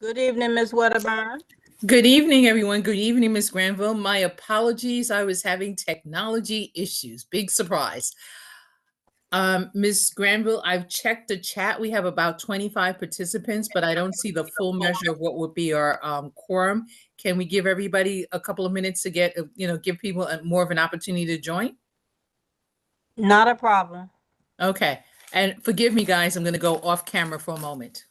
Good evening, Ms. Wedderburn. Good evening, everyone. Good evening, Ms. Granville. My apologies. I was having technology issues. Big surprise. Ms. Granville, I've checked the chat. We have about 25 participants, but I don't see the full measure of what would be our quorum. Can we give everybody a couple of minutes to get, give people more of an opportunity to join? Not a problem. Okay. And forgive me, guys, I'm going to go off camera for a moment.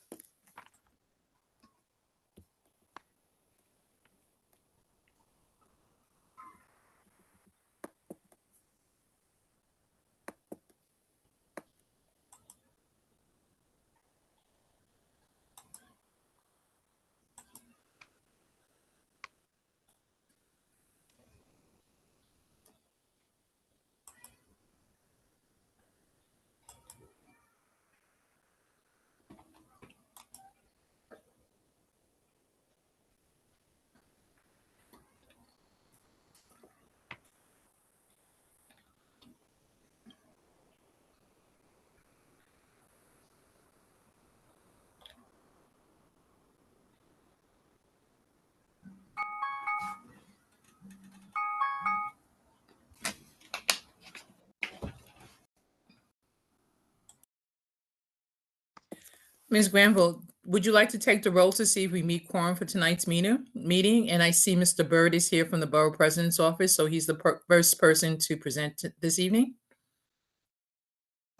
Ms. Granville, would you like to take the roll to see if we meet quorum for tonight's meeting? And I see Mr. Byrd is here from the Borough President's Office, so he's the first person to present this evening.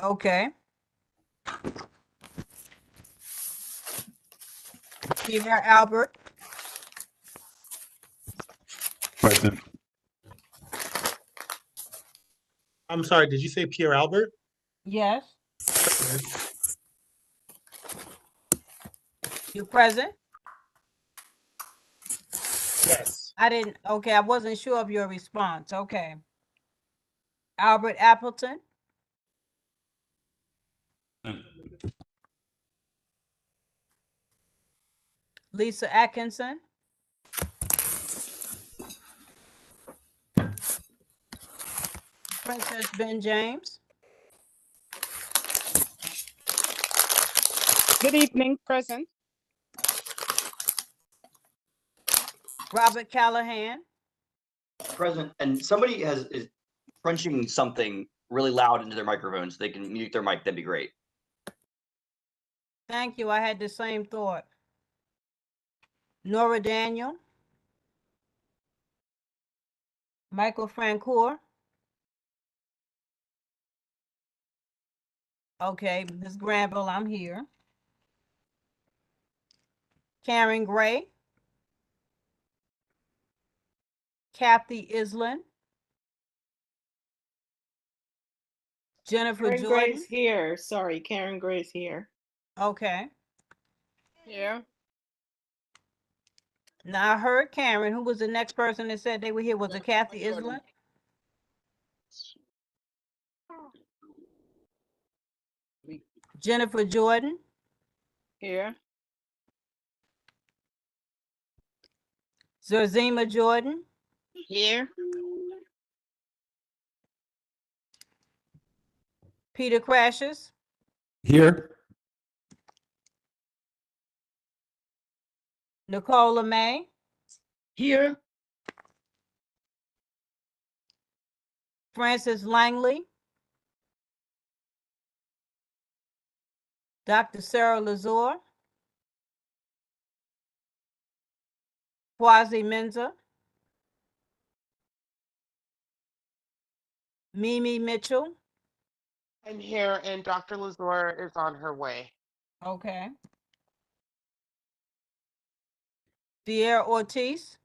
Okay. Pierre Albert. Present. I'm sorry, did you say Pierre Albert? Yes. You present? Yes. Okay, I wasn't sure of your response. Okay. Albert Appleton. Lisa Atkinson. Princess Ben James. Good evening, present. Robert Callahan. Present. And somebody is crunching something really loud into their microphone so they can mute their mic. That'd be great. Thank you. I had the same thought. Nora Daniel. Michael Francoeur. Okay, Ms. Granville, I'm here. Karen Gray. Kathy Island. Jennifer Karen Jordan. Gray's here. Sorry, Karen Gray's here. Okay. Here. Now I heard Karen. Who was the next person that said they were here? Was it Kathy Island? Jennifer Jordan. Here. Zerzima Jordan. Here. Peter Crashes. Here. Nicola May. Here. Francis Langley. Dr. Sarah Lazor. Kwazi Menza. Mimi Mitchell. I'm here, and Dr. Lazor is on her way. Okay. Sierra Ortiz.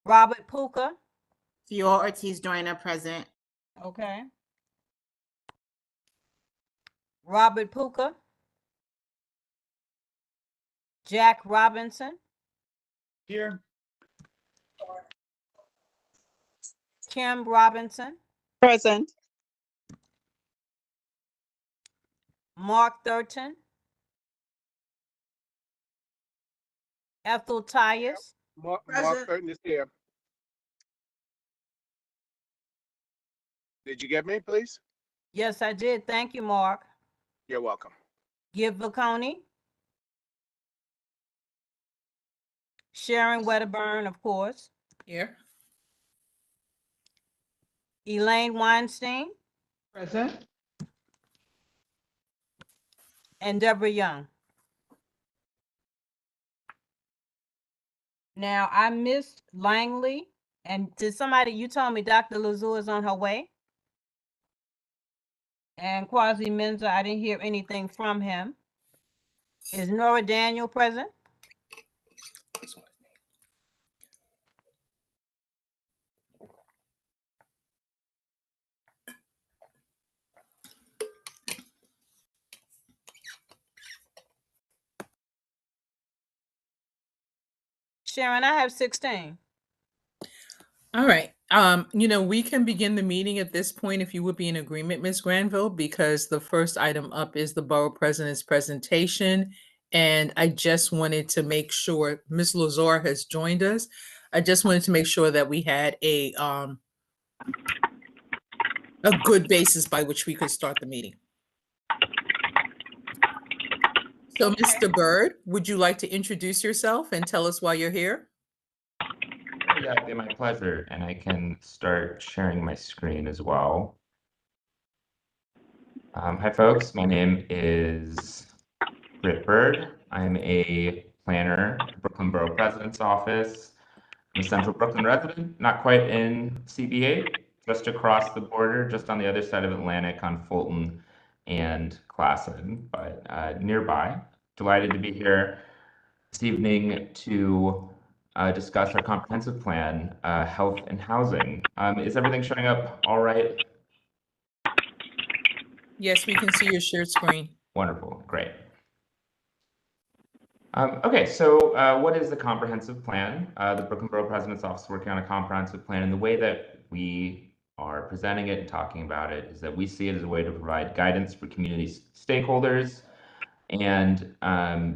Robert Puka. Sierra Ortiz Joyner present. Okay. Robert Puka. Jack Robinson. Here. Kim Robinson. Present. Mark Thurton. Ethel Tyus. Mark Thurton is here. Did you get me, please? Yes, I did. Thank you, Mark. You're welcome. Gib Vaconi, Sharon Wedderburn, of course, Here. Elaine Weinstein, Present. and Deborah Young. Now, I missed Langley, and did somebody, you told me Dr. Lazur is on her way? And Quasi Menza, I didn't hear anything from him. Is Nora Daniel present? Sharon, I have 16. All right. We can begin the meeting at this point if you would be in agreement, Ms. Granville, because the first item up is the Borough President's presentation. And I just wanted to make sure Ms. Lazar has joined us. I just wanted to make sure that we had a good basis by which we could start the meeting. So, Mr. Byrd, would you like to introduce yourself and tell us why you're here? Yeah, it'd be my pleasure, and I can start sharing my screen as well. Hi, folks. My name is Britt Byrd. I'm a planner at the Brooklyn Borough President's Office. I'm a Central Brooklyn resident, not quite in CB8, just across the border, just on the other side of Atlantic on Fulton and Classen, but nearby. Delighted to be here this evening to discuss our comprehensive plan, health and housing. Is everything showing up all right? Yes, we can see your shared screen. Wonderful, great. Okay, so what is the comprehensive plan? The Brooklyn Borough President's Office is working on a comprehensive plan, and the way that we are presenting it and talking about it is that we see it as a way to provide guidance for community stakeholders and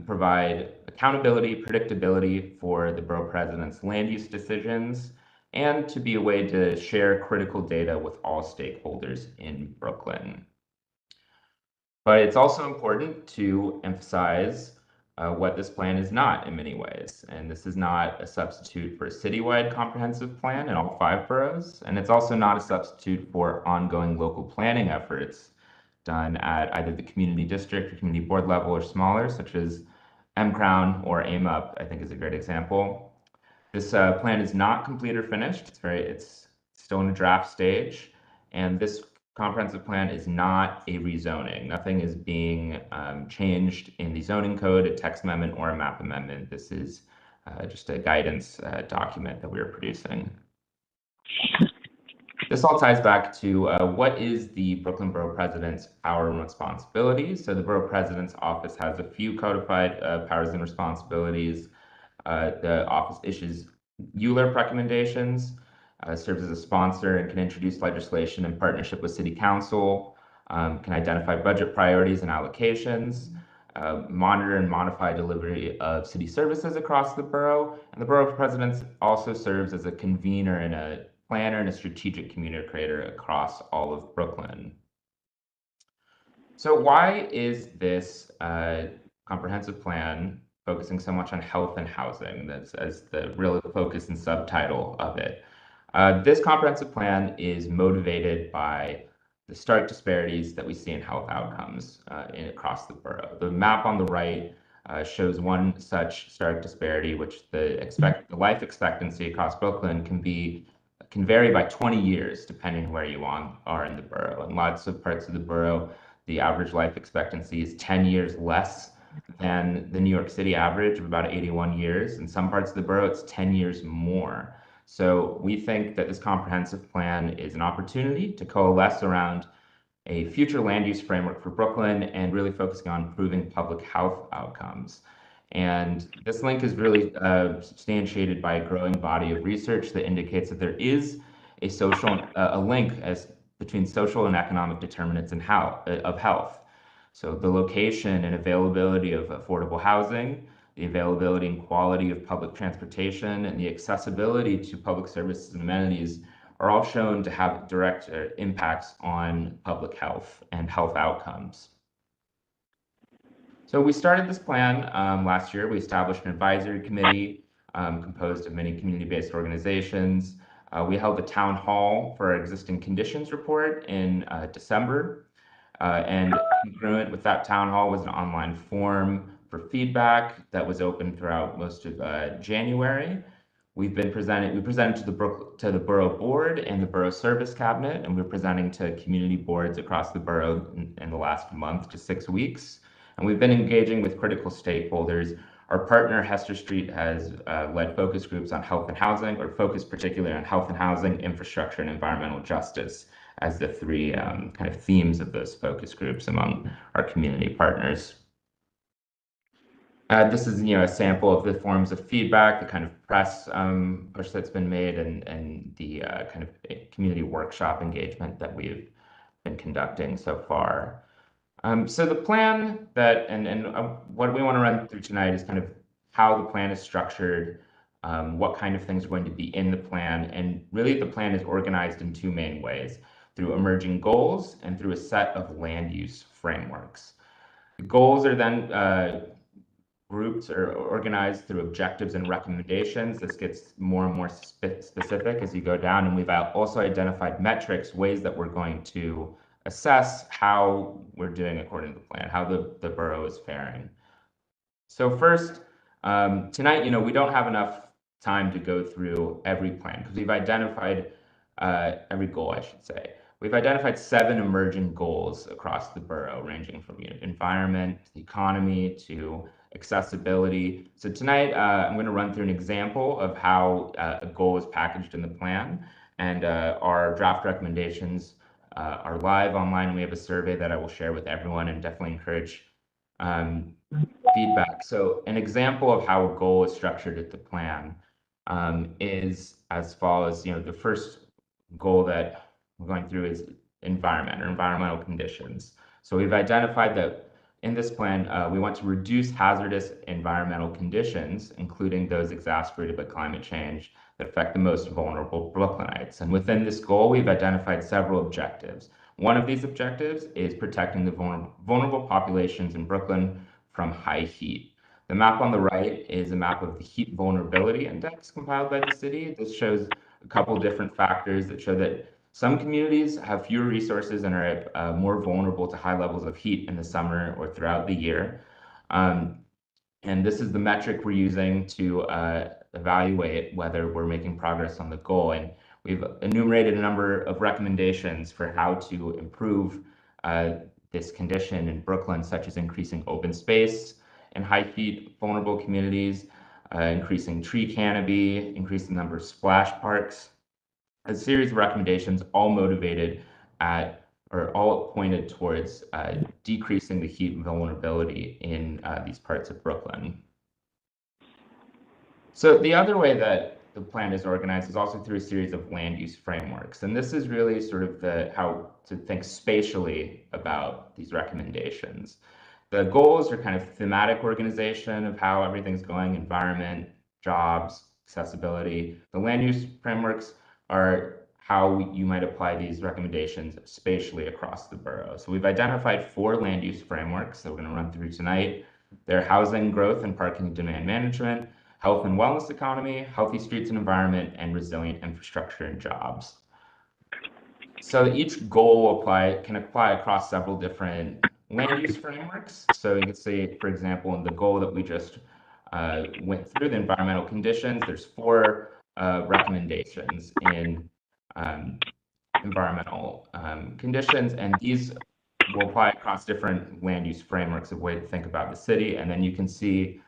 provide accountability, predictability for the borough president's land use decisions, and to be a way to share critical data with all stakeholders in Brooklyn. But it's also important to emphasize what this plan is not in many ways. And this is not a substitute for a citywide comprehensive plan in all 5 boroughs. And it's also not a substitute for ongoing local planning efforts done at either the community district or community board level or smaller, such as M-Crown or AIM-UP, I think is a great example. This plan is not complete or finished. It's still in a draft stage. And this comprehensive plan is not a rezoning. Nothing is being changed in the zoning code, a text amendment, or a map amendment. This is just a guidance document that we are producing. This all ties back to what is the Brooklyn Borough President's power and responsibilities. So the Borough President's Office has a few codified powers and responsibilities. The office issues ULURP recommendations, serves as a sponsor and can introduce legislation in partnership with City Council, can identify budget priorities and allocations, monitor and modify delivery of city services across the borough. And the Borough President also serves as a convener and a planner and a strategic communicator across all of Brooklyn. So why is this comprehensive plan focusing so much on health and housing? That's as the real focus and subtitle of it. This comprehensive plan is motivated by the stark disparities that we see in health outcomes across the borough. The map on the right shows one such stark disparity, which the life expectancy across Brooklyn can vary by 20 years, depending where you are in the borough. In lots of parts of the borough, the average life expectancy is 10 years less than the New York City average of about 81 years. In some parts of the borough, it's 10 years more. So we think that this comprehensive plan is an opportunity to coalesce around a future land use framework for Brooklyn and really focusing on improving public health outcomes. And this link is really substantiated by a growing body of research that indicates that there is a link between social and economic determinants of health. So the location and availability of affordable housing, the availability and quality of public transportation, and the accessibility to public services and amenities are all shown to have direct impacts on public health and health outcomes. So we started this plan last year. We established an advisory committee composed of many community-based organizations. We held a town hall for our existing conditions report in December. And congruent with that town hall was an online form for feedback that was open throughout most of January. We presented to the borough board and the borough service cabinet, and we're presenting to community boards across the borough in the last month to 6 weeks. And we've been engaging with critical stakeholders. Our partner, Hester Street, has led focus groups on health and housing, or focused particularly on health and housing, infrastructure, and environmental justice as the three kind of themes of those focus groups among our community partners. This is, a sample of the forms of feedback, the kind of press push that's been made, and the kind of community workshop engagement that we've been conducting so far. So the plan that, and what we want to run through tonight is kind of how the plan is structured, what kind of things are going to be in the plan, and really the plan is organized in two main ways: through emerging goals and through a set of land use frameworks. The goals are then grouped or organized through objectives and recommendations. This gets more and more specific as you go down, and we've also identified metrics, ways that we're going to assess how we're doing according to the plan, how the borough is faring. So first, tonight, we don't have enough time to go through every plan because we've identified every goal, I should say. We've identified 7 emerging goals across the borough, ranging from environment, the economy, to accessibility. So tonight, I'm going to run through an example of how a goal is packaged in the plan, and our draft recommendations are live online. We have a survey that I will share with everyone, and definitely encourage feedback. So an example of how a goal is structured at the plan is as follows. The first goal that we're going through is environment or environmental conditions. So we've identified that in this plan, we want to reduce hazardous environmental conditions, including those exacerbated by climate change, that affect the most vulnerable Brooklynites. And within this goal, we've identified several objectives. One of these objectives is protecting the vulnerable populations in Brooklyn from high heat. The map on the right is a map of the heat vulnerability index compiled by the city. This shows a couple different factors that show that some communities have fewer resources and are more vulnerable to high levels of heat in the summer or throughout the year. And this is the metric we're using to evaluate whether we're making progress on the goal. And we've enumerated a number of recommendations for how to improve this condition in Brooklyn, such as increasing open space in high heat vulnerable communities, increasing tree canopy, increasing the number of splash parks. A series of recommendations all motivated at, or all pointed towards decreasing the heat vulnerability in these parts of Brooklyn. So the other way that the plan is organized is also through a series of land use frameworks. And this is really sort of how to think spatially about these recommendations. The goals are kind of thematic organization of how everything's going: environment, jobs, accessibility. The land use frameworks are how you might apply these recommendations spatially across the borough. So we've identified 4 land use frameworks that we're going to run through tonight. They're housing, growth, and parking demand management, health and wellness economy, healthy streets and environment, and resilient infrastructure and jobs. So each goal can apply across several different land use frameworks. So you can see, for example, in the goal that we just went through, the environmental conditions, there's 4 recommendations in environmental conditions, and these will apply across different land use frameworks, a way to think about the city. And then you can see,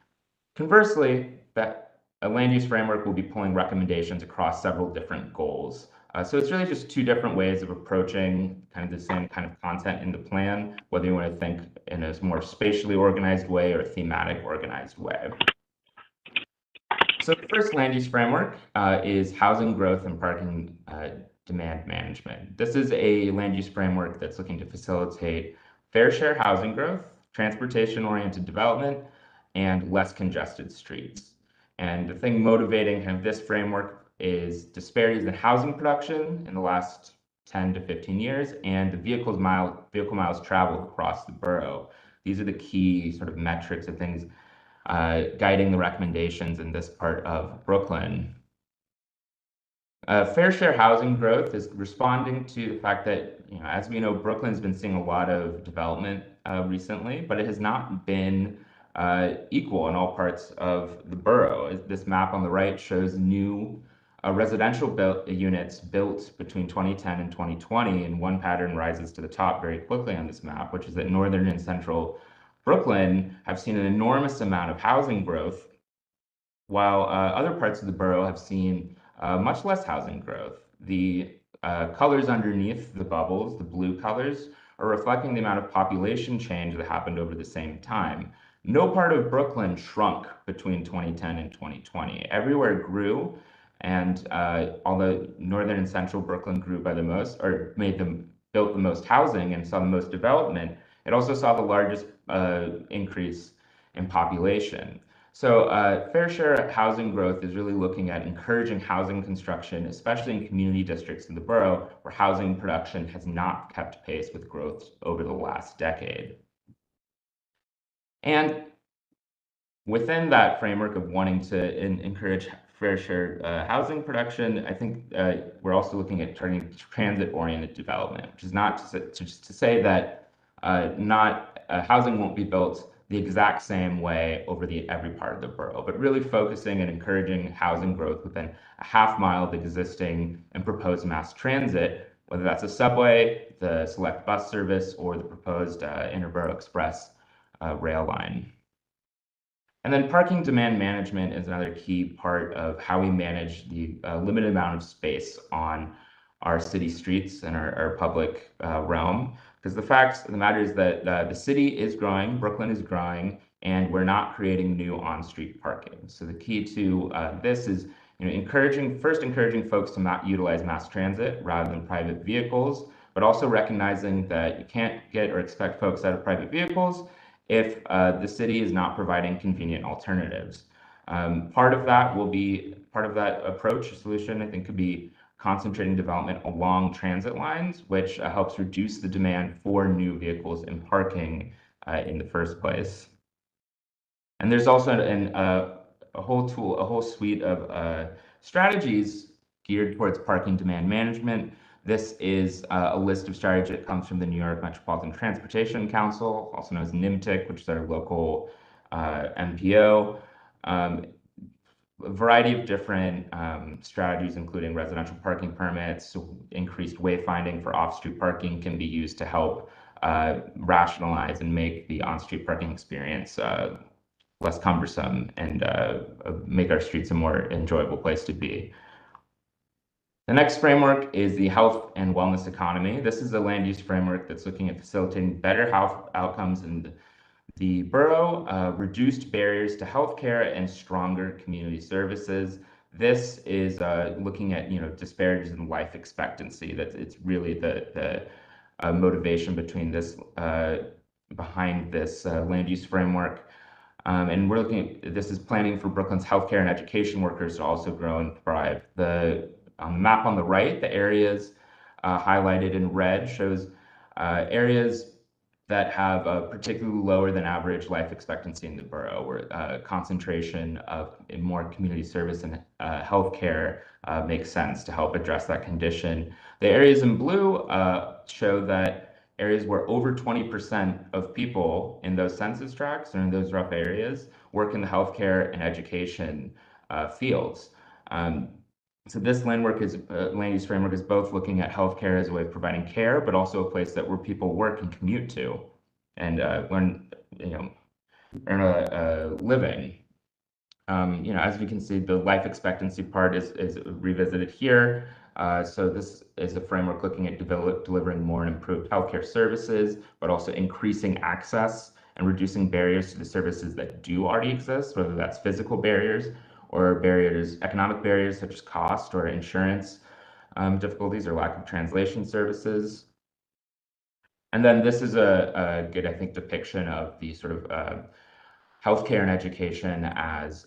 conversely, that a land use framework will be pulling recommendations across several different goals. So it's really just 2 different ways of approaching kind of the same kind of content in the plan, whether you want to think in a more spatially organized way or a thematic organized way. So the first land use framework is housing growth and parking demand management. This is a land use framework that's looking to facilitate fair share housing growth, transportation-oriented development, and less congested streets. And the thing motivating kind of this framework is disparities in housing production in the last 10 to 15 years and the vehicle miles traveled across the borough. These are the key sort of metrics of things guiding the recommendations in this part of Brooklyn. Fair share housing growth is responding to the fact that, as we know, Brooklyn's been seeing a lot of development recently, but it has not been equal in all parts of the borough. This map on the right shows new residential units built between 2010 and 2020, and one pattern rises to the top very quickly on this map, which is that northern and central Brooklyn have seen an enormous amount of housing growth, while other parts of the borough have seen much less housing growth. The colors underneath the bubbles, the blue colors, are reflecting the amount of population change that happened over the same time. No part of Brooklyn shrunk between 2010 and 2020. Everywhere grew, and although northern and central Brooklyn grew by the most, or built the most housing and saw the most development, it also saw the largest increase in population. So fair share housing growth is really looking at encouraging housing construction, especially in community districts in the borough where housing production has not kept pace with growth over the last decade. And within that framework of wanting to encourage fair share housing production, I think we're also looking at turning transit-oriented development, which is not to say that housing won't be built the exact same way over every part of the borough, but really focusing and encouraging housing growth within a half mile of existing and proposed mass transit, whether that's a subway, the select bus service, or the proposed Interborough Express rail line. And then parking demand management is another key part of how we manage the limited amount of space on our city streets and our public realm. Because the fact of the matter is that the city is growing, Brooklyn is growing, and we're not creating new on-street parking. So the key to this is encouraging folks to utilize mass transit rather than private vehicles, but also recognizing that you can't get or expect folks out of private vehicles if the city is not providing convenient alternatives. Part of that approach or solution, I think, could be concentrating development along transit lines, which helps reduce the demand for new vehicles and parking in the first place. And there's also a whole suite of strategies geared towards parking demand management. This is a list of strategies that comes from the New York Metropolitan Transportation Council, also known as NIMTIC, which is our local MPO. A variety of different strategies, including residential parking permits, increased wayfinding for off-street parking can be used to help rationalize and make the on-street parking experience less cumbersome and make our streets a more enjoyable place to be. The next framework is the health and wellness economy. This is a land use framework that's looking at facilitating better health outcomes in the borough, reduced barriers to healthcare, and stronger community services. This is looking at disparities in life expectancy. It's really the motivation behind this land use framework. And we're looking at this is planning for Brooklyn's healthcare and education workers to also grow and thrive. On the map on the right, the areas highlighted in red shows areas that have a particularly lower than average life expectancy in the borough, where concentration of more community service and healthcare makes sense to help address that condition. The areas in blue show that areas where over 20% of people in those census tracts or in those rough areas work in the healthcare and education fields. So this land use framework is both looking at healthcare as a way of providing care, but also a place where people work and commute to, and earn a living. As we can see, the life expectancy part is revisited here. So this is a framework looking at delivering more and improved healthcare services, but also increasing access and reducing barriers to the services that do already exist, whether that's physical barriers or economic barriers such as cost or insurance difficulties or lack of translation services. And then this is a good, I think, depiction of the sort of healthcare and education as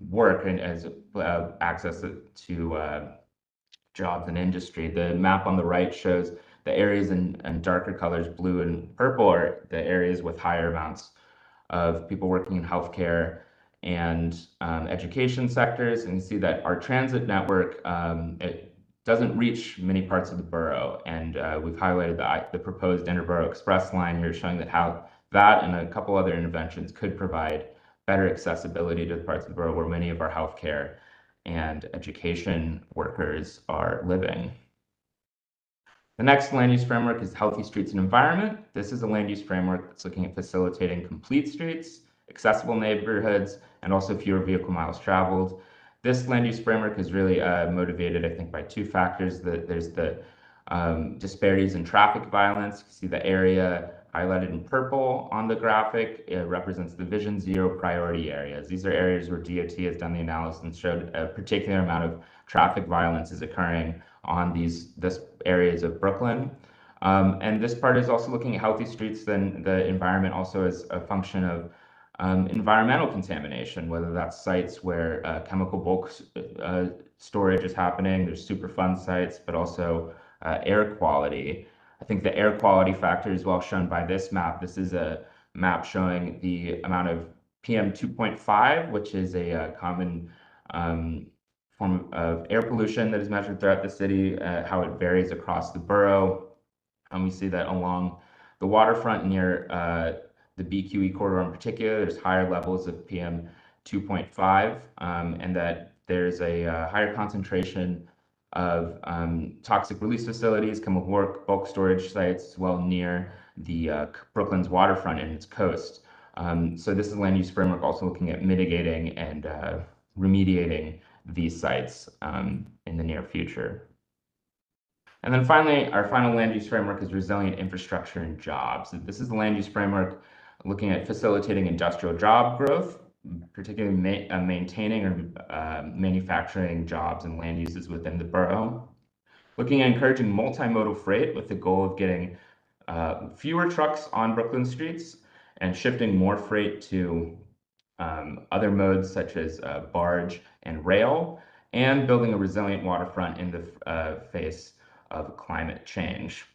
work and as access to jobs and industry. The map on the right shows The areas in darker colors, blue and purple, are the areas with higher amounts of people working in healthcare and education sectors. And you see that our transit network, it doesn't reach many parts of the borough. And we've highlighted the proposed Interborough Express line here, showing that how that and a couple other interventions could provide better accessibility to the parts of the borough where many of our healthcare and education workers are living. The next land use framework is Healthy Streets and Environment. This is a land use framework that's looking at facilitating complete streets, accessible neighborhoods, and also fewer vehicle miles traveled. This land use framework is really motivated, I think, by two factors. There's the disparities in traffic violence. You see the area highlighted in purple on the graphic. It represents the Vision Zero priority areas. These are areas where DOT has done the analysis and showed a particular amount of traffic violence is occurring on this areas of Brooklyn. And this part is also looking at healthy streets, then the environment also as a function of environmental contamination, whether that's sites where chemical bulk storage is happening, there's Superfund sites, but also air quality. I think the air quality factor is well shown by this map. This is a map showing the amount of PM 2.5, which is a common form of air pollution that is measured throughout the city, how it varies across the borough. And we see that along the waterfront near the BQE corridor in particular, there's higher levels of PM 2.5, and that there's a higher concentration of toxic release facilities, chemical bulk storage sites, as well near the Brooklyn's waterfront and its coast. So this is land use framework also looking at mitigating and remediating these sites in the near future. And then finally, our final land use framework is resilient infrastructure and jobs. This is the land use framework looking at facilitating industrial job growth, particularly maintaining or manufacturing jobs and land uses within the borough. Looking at encouraging multimodal freight with the goal of getting fewer trucks on Brooklyn streets and shifting more freight to other modes such as barge and rail, and building a resilient waterfront in the face of climate change.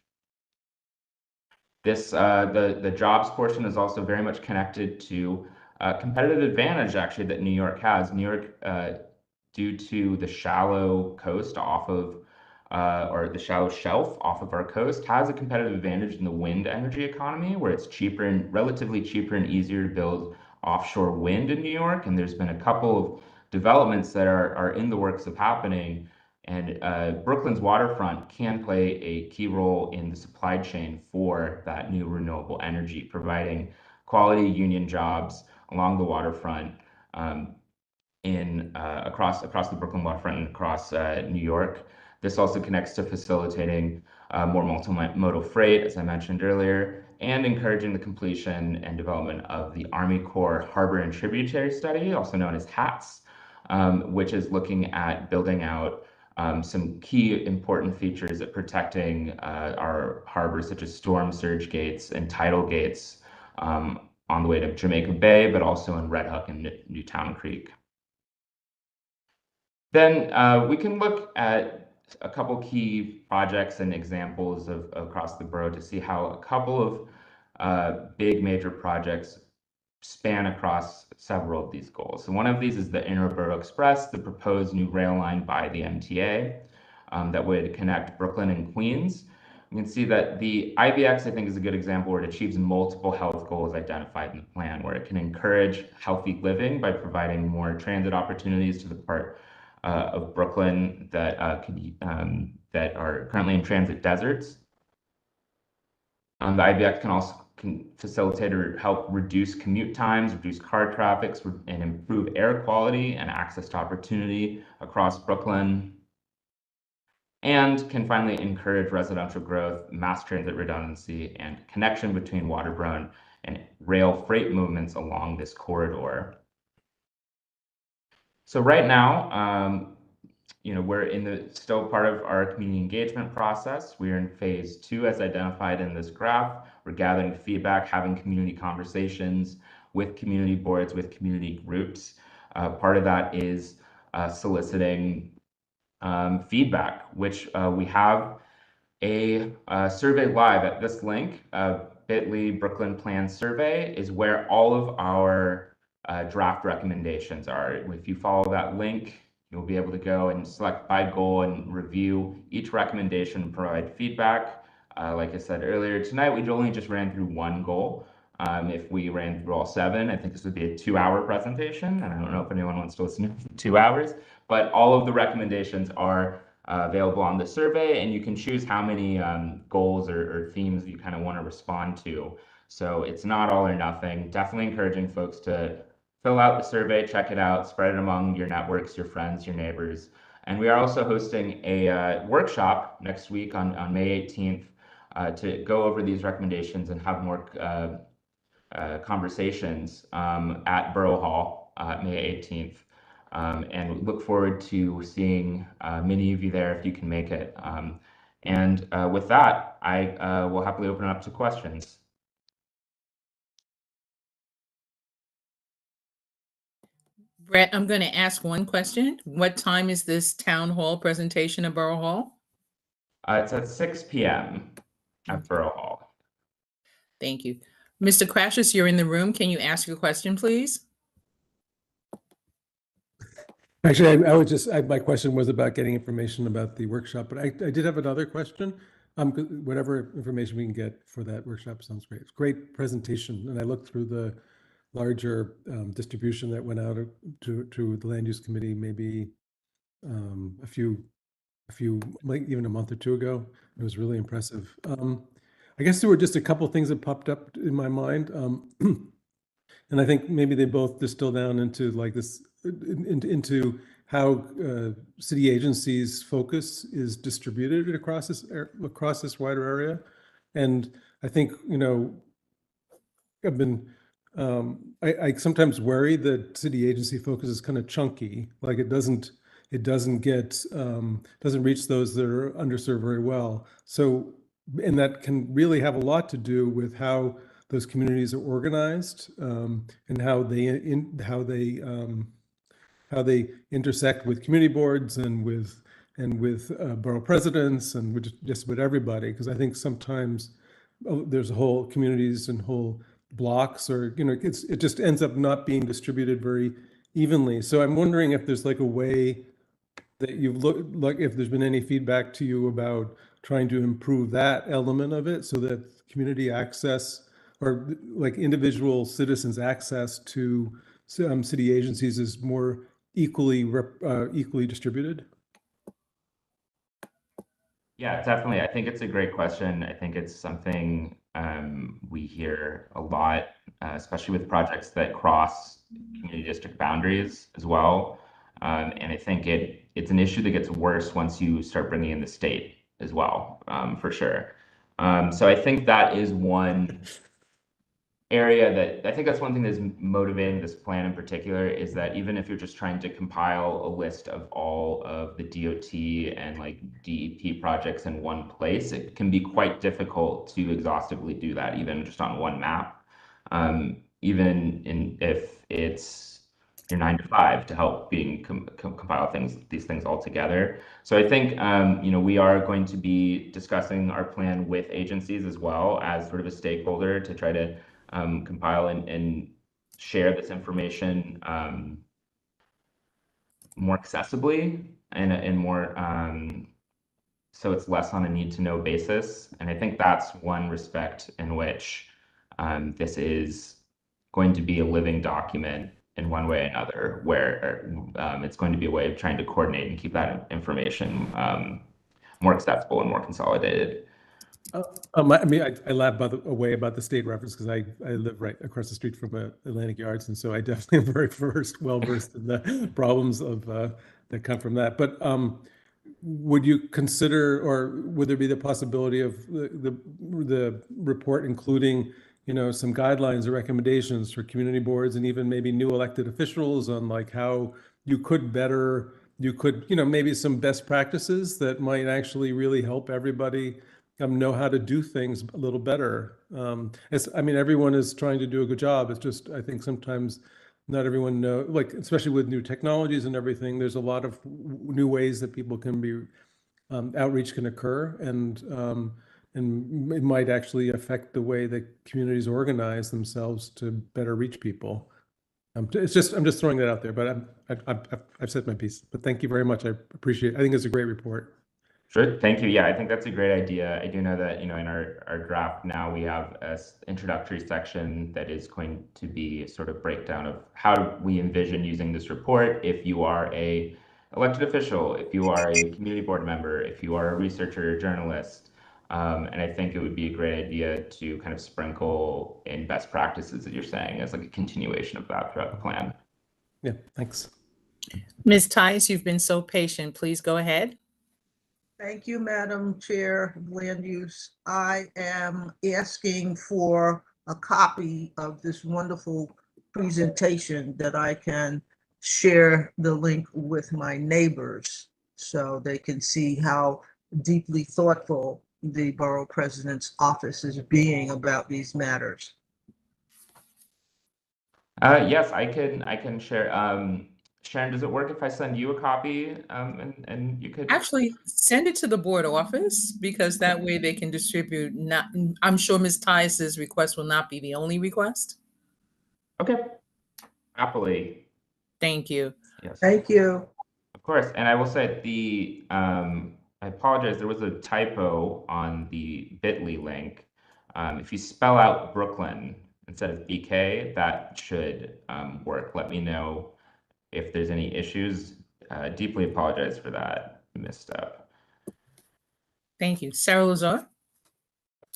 This the jobs portion is also very much connected to competitive advantage actually that New York has. New York, due to the shallow coast off of or the shallow shelf off of our coast, has a competitive advantage in the wind energy economy, where it's cheaper and relatively cheaper and easier to build offshore wind in New York. And there's been a couple of developments that are in the works of happening. And Brooklyn's waterfront can play a key role in the supply chain for that new renewable energy, providing quality union jobs along the waterfront across the Brooklyn waterfront and across New York. This also connects to facilitating more multimodal freight, as I mentioned earlier, and encouraging the completion and development of the Army Corps Harbor and Tributary Study, also known as HATS, which is looking at building out some key important features at protecting our harbors, such as storm surge gates and tidal gates on the way to Jamaica Bay, but also in Red Hook and Newtown Creek. Then we can look at a couple key projects and examples of across the borough to see how a couple of big major projects span across several of these goals. So one of these is the Interborough Express, the proposed new rail line by the MTA that would connect Brooklyn and Queens. You can see that the IBX, I think, is a good example where it achieves multiple health goals identified in the plan, where it can encourage healthy living by providing more transit opportunities to the part of Brooklyn that that are currently in transit deserts. The IBX can facilitate or help reduce commute times, reduce car traffic, and improve air quality and access to opportunity across Brooklyn, and can finally encourage residential growth, mass transit redundancy, and connection between waterborne and rail freight movements along this corridor. So right now, we're still part of our community engagement process. We're in phase 2 as identified in this graph. We're gathering feedback, having community conversations with community boards, with community groups. Part of that is soliciting feedback, which we have a survey live at this link, bit.ly Brooklyn Plan Survey, is where all of our draft recommendations are. If you follow that link, you'll be able to go and select by goal and review each recommendation and provide feedback. Like I said earlier, tonight we only just ran through one goal. If we ran through all 7, I think this would be a 2-hour presentation, and I don't know if anyone wants to listen to 2 hours, but all of the recommendations are available on the survey, and you can choose how many goals or themes you kind of want to respond to. So it's not all or nothing. Definitely encouraging folks to fill out the survey, check it out, spread it among your networks, your friends, your neighbors. And we are also hosting a workshop next week on May 18th to go over these recommendations and have more conversations at Borough Hall May 18th. And look forward to seeing many of you there if you can make it. And with that, I will happily open it up to questions. Brett, I'm going to ask one question. What time is this town hall presentation at Borough Hall? It's at 6 p.m. at Borough Hall. Thank you. Mr. Crashus, you're in the room. Can you ask your question, please? Actually, my question was about getting information about the workshop, but I did have another question. Whatever information we can get for that workshop sounds great. It's a great presentation. And I looked through the larger distribution that went out to the land use committee, maybe a few, like even a month or 2 ago. It was really impressive. I guess there were just a couple things that popped up in my mind. And I think maybe they both distill down into like this, into how city agencies' focus is distributed across this wider area. And I think, I've been, I sometimes worry that city agency focus is kind of chunky, like it doesn't reach those that are underserved very well. So, and that can really have a lot to do with how those communities are organized, and how they intersect with community boards and with borough presidents and with just with everybody. Because I think sometimes there's whole communities and whole blocks, or it just ends up not being distributed very evenly. So I'm wondering if there's like a way that you've looked, like if there's been any feedback to you about trying to improve that element of it, so that community access, or like individual citizens' access to city agencies is more equally distributed? Yeah, definitely. I think it's a great question. I think it's something we hear a lot, especially with projects that cross community district boundaries as well. And I think it's an issue that gets worse once you start bringing in the state as well, for sure. So I think that is one area that I think that's one thing that's motivating this plan in particular, is that even if you're just trying to compile a list of all of the DOT and like DEP projects in one place, it can be quite difficult to exhaustively do that, even just on one map. If it's your 9 to 5 to help compile these things all together. So I think we are going to be discussing our plan with agencies as well as sort of a stakeholder to try to compile and share this information more accessibly and more so it's less on a need to know basis. And I think that's one respect in which this is going to be a living document in one way or another, where it's going to be a way of trying to coordinate and keep that information more accessible and more consolidated. I laugh away about the state reference because I live right across the street from Atlantic Yards, and so I definitely am very well versed in the problems of that come from that. But would you consider, or would there be the possibility of the report including some guidelines or recommendations for community boards and even maybe new elected officials on like how you could maybe some best practices that might actually really help everybody know how to do things a little better? Everyone is trying to do a good job. It's just, I think sometimes not everyone especially with new technologies and everything, there's a lot of new ways that people can be outreach can occur, and it might actually affect the way that communities organize themselves to better reach people. I'm just throwing that out there, but I've said my piece. But thank you very much. I appreciate it. I think it's a great report. Sure, thank you. Yeah, I think that's a great idea. I do know that, in our draft now, we have an introductory section that is going to be sort of breakdown of how we envision using this report. If you are a elected official, if you are a community board member, if you are a researcher or journalist, and I think it would be a great idea to kind of sprinkle in best practices that you're saying as like a continuation of that throughout the plan. Yeah, thanks. Ms. Tice, you've been so patient. Please go ahead. Thank you, Madam Chair of Land Use. I am asking for a copy of this wonderful presentation that I can share the link with my neighbors so they can see how deeply thoughtful the Borough President's office is being about these matters. Yes, I can share. Sharon, does it work if I send you a copy, and you could Actually, send it to the board office, because that way they can distribute. Not, I'm sure Ms. Tice's request will not be the only request. Okay, happily. Thank you. Yes. Thank you. Of course, and I will say I apologize, there was a typo on the bit.ly link. If you spell out Brooklyn instead of BK, that should work. Let me know if there's any issues. Deeply apologize for that misstep. Thank you. Sarah Lazar?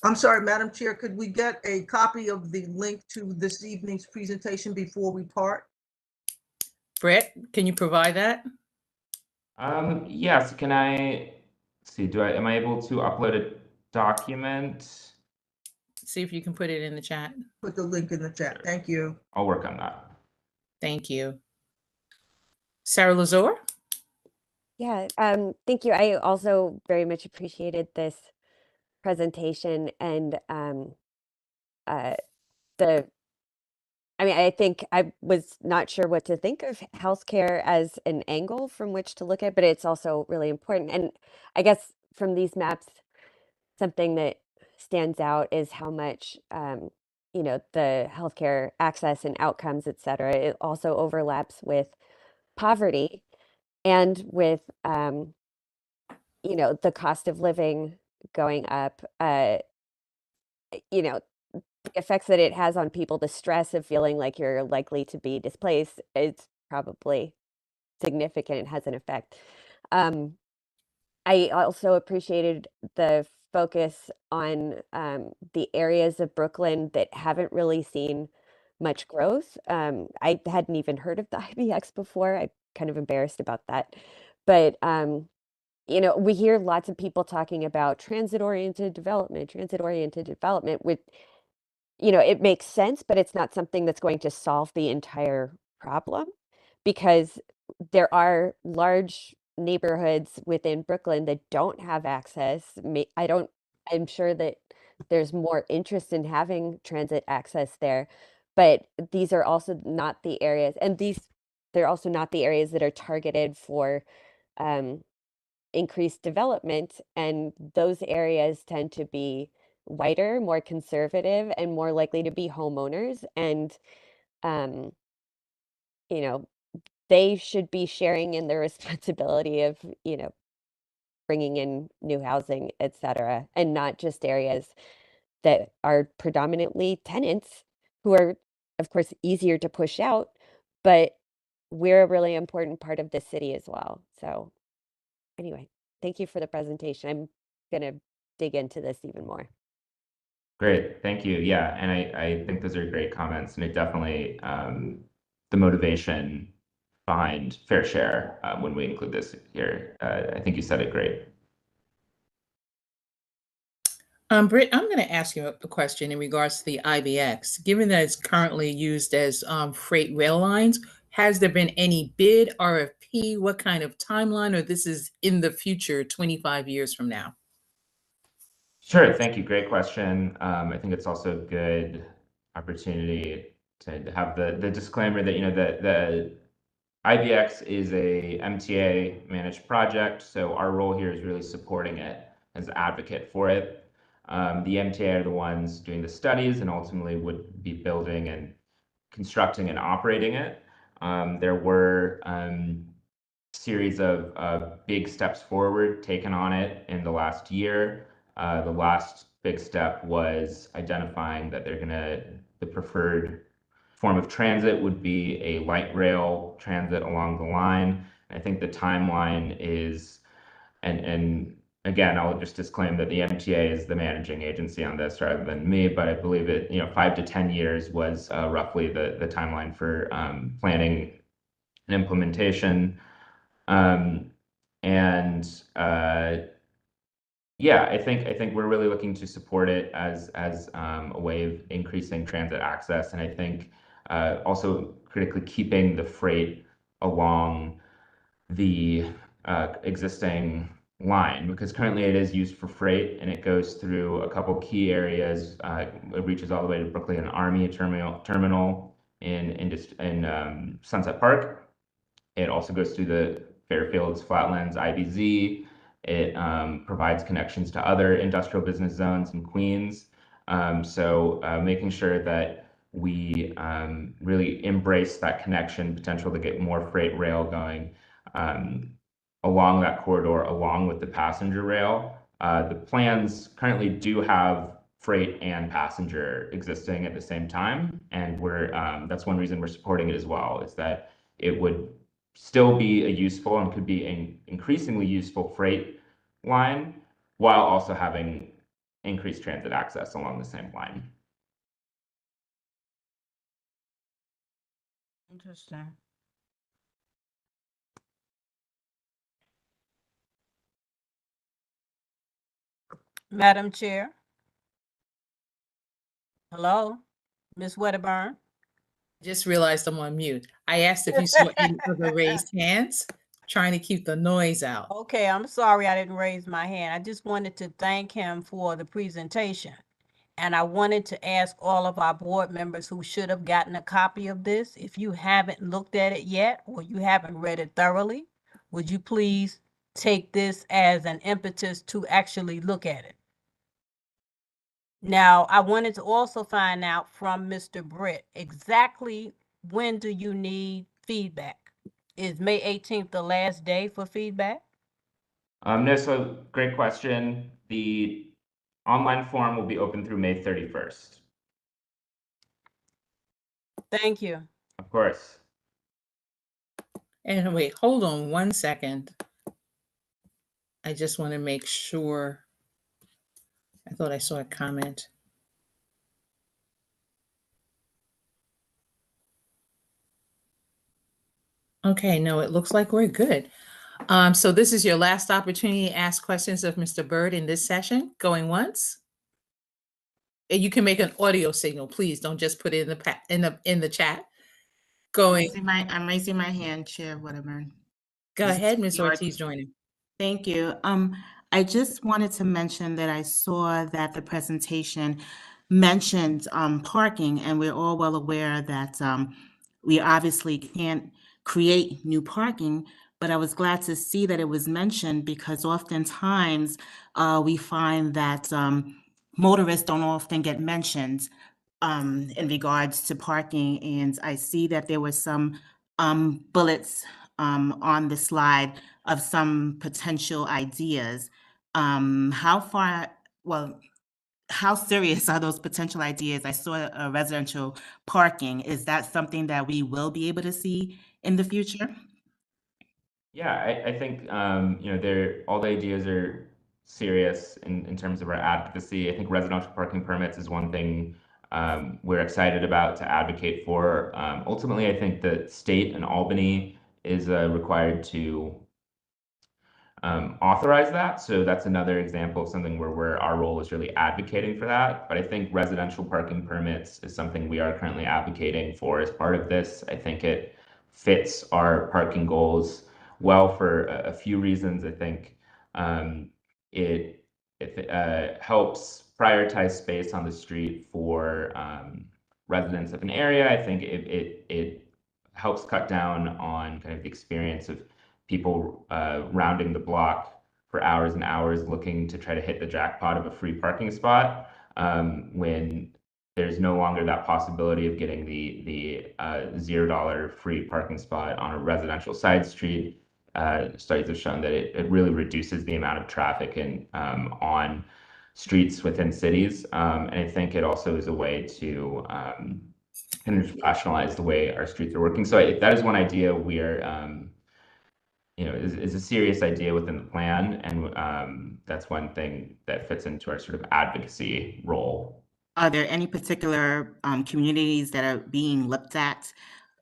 I'm sorry, Madam Chair, could we get a copy of the link to this evening's presentation before we part? Brett, can you provide that? Yes, can I see, am I able to upload a document? See if you can put it in the chat. Put the link in the chat. Thank you. I'll work on that. Thank you. Sarah Lazar? Yeah, thank you. I also very much appreciated this presentation, and I think I was not sure what to think of healthcare as an angle from which to look at, but it's also really important. And I guess from these maps, something that stands out is how much, the healthcare access and outcomes, et cetera, it also overlaps with poverty and with, the cost of living going up, the effects that it has on people, the stress of feeling like you're likely to be displaced, it's probably significant. It has an effect. I also appreciated the focus on the areas of Brooklyn that haven't really seen much growth. I hadn't even heard of the IBX before. I'm kind of embarrassed about that. But we hear lots of people talking about transit-oriented development, with it makes sense, but it's not something that's going to solve the entire problem, because there are large neighborhoods within Brooklyn that don't have access. I'm sure that there's more interest in having transit access there, but these are also not the areas, and they're also not the areas that are targeted for increased development, and those areas tend to be whiter, more conservative, and more likely to be homeowners. And um, they should be sharing in the responsibility of bringing in new housing, et cetera, and not just areas that are predominantly tenants, who are, of course, easier to push out, but we're a really important part of the city as well. So anyway, thank you for the presentation. I'm going to dig into this even more. Great, thank you. Yeah, and I think those are great comments, and it definitely the motivation behind fair share when we include this here. I think you said it great. Britt, I'm going to ask you a question in regards to the IBX. Given that it's currently used as freight rail lines, has there been any bid, RFP? What kind of timeline, or this is in the future, 25 years from now? Sure, thank you. Great question. I think it's also a good opportunity to have the disclaimer that the IBX is a MTA managed project, so our role here is really supporting it as an advocate for it. The MTA are the ones doing the studies and ultimately would be building and constructing and operating it. There were series of big steps forward taken on it in the last year. The last big step was identifying that the preferred form of transit would be a light rail transit along the line. I think the timeline is, and again, I'll just disclaim that the MTA is the managing agency on this rather than me, but I believe it, 5 to 10 years was roughly the timeline for planning and implementation. Yeah, I think we're really looking to support it as a way of increasing transit access, and I think also critically keeping the freight along the existing line, because currently it is used for freight and it goes through a couple key areas. It reaches all the way to Brooklyn Army Terminal in Sunset Park. It also goes through the Fairfields, Flatlands, IBZ. It provides connections to other industrial business zones in Queens. So making sure that we really embrace that connection potential to get more freight rail going along that corridor, along with the passenger rail. The plans currently do have freight and passenger existing at the same time, and that's one reason we're supporting it as well, is that it would still be a useful and could be an increasingly useful freight line while also having increased transit access along the same line. Interesting. Madam Chair. Hello, Ms. Wedderburn. Just realized I'm on mute. I asked if you saw any other raised hands, trying to keep the noise out. Okay, I'm sorry I didn't raise my hand. I just wanted to thank him for the presentation. And I wanted to ask all of our board members who should have gotten a copy of this, if you haven't looked at it yet or you haven't read it thoroughly, would you please take this as an impetus to actually look at it? Now, I wanted to also find out from Mr. Britt, exactly when do you need feedback? Is May 18th the last day for feedback? No, so great question. The online form will be open through May 31st. Thank you. Of course. And wait, hold on one second. I just want to make sure. I thought I saw a comment. Okay, no, it looks like we're good. So this is your last opportunity to ask questions of Mr. Byrd in this session. Going once. And you can make an audio signal, please. Don't just put it in the chat. Going. I'm raising my hand, Chair Wedderburn. Go This is ahead, Ms. Sophia Ortiz joining. Thank you. I just wanted to mention that I saw that the presentation mentioned parking, and we're all well aware that we obviously can't create new parking, but I was glad to see that it was mentioned, because oftentimes we find that motorists don't often get mentioned in regards to parking. And I see that there were some bullets on the slide of some potential ideas. How serious are those potential ideas? I saw a residential parking. Is that something that we will be able to see in the future? Yeah, I think all the ideas are serious in terms of our advocacy. I think residential parking permits is one thing we're excited about to advocate for. Ultimately, I think the state and Albany is required to authorize that. So that's another example of something where our role is really advocating for that. But I think residential parking permits is something we are currentently advocating for as part of this. I think it fits our parking goals well for a few reasons. I think it helps prioritize space on the street for residents of an area. I think it helps cut down on kind of the experience of people rounding the block for hours and hours looking to try to hit the jackpot of a free parking spot, when there's no longer that possibility of getting the $0 free parking spot on a residential side street. Studies have shown that it really reduces the amount of traffic on streets within cities. And I think it also is a way to kind of rationalize the way our streets are working. So that is one idea we are, is a serious idea within the plan. And that's one thing that fits into our sort of advocacy role. Are there any particular communities that are being looked at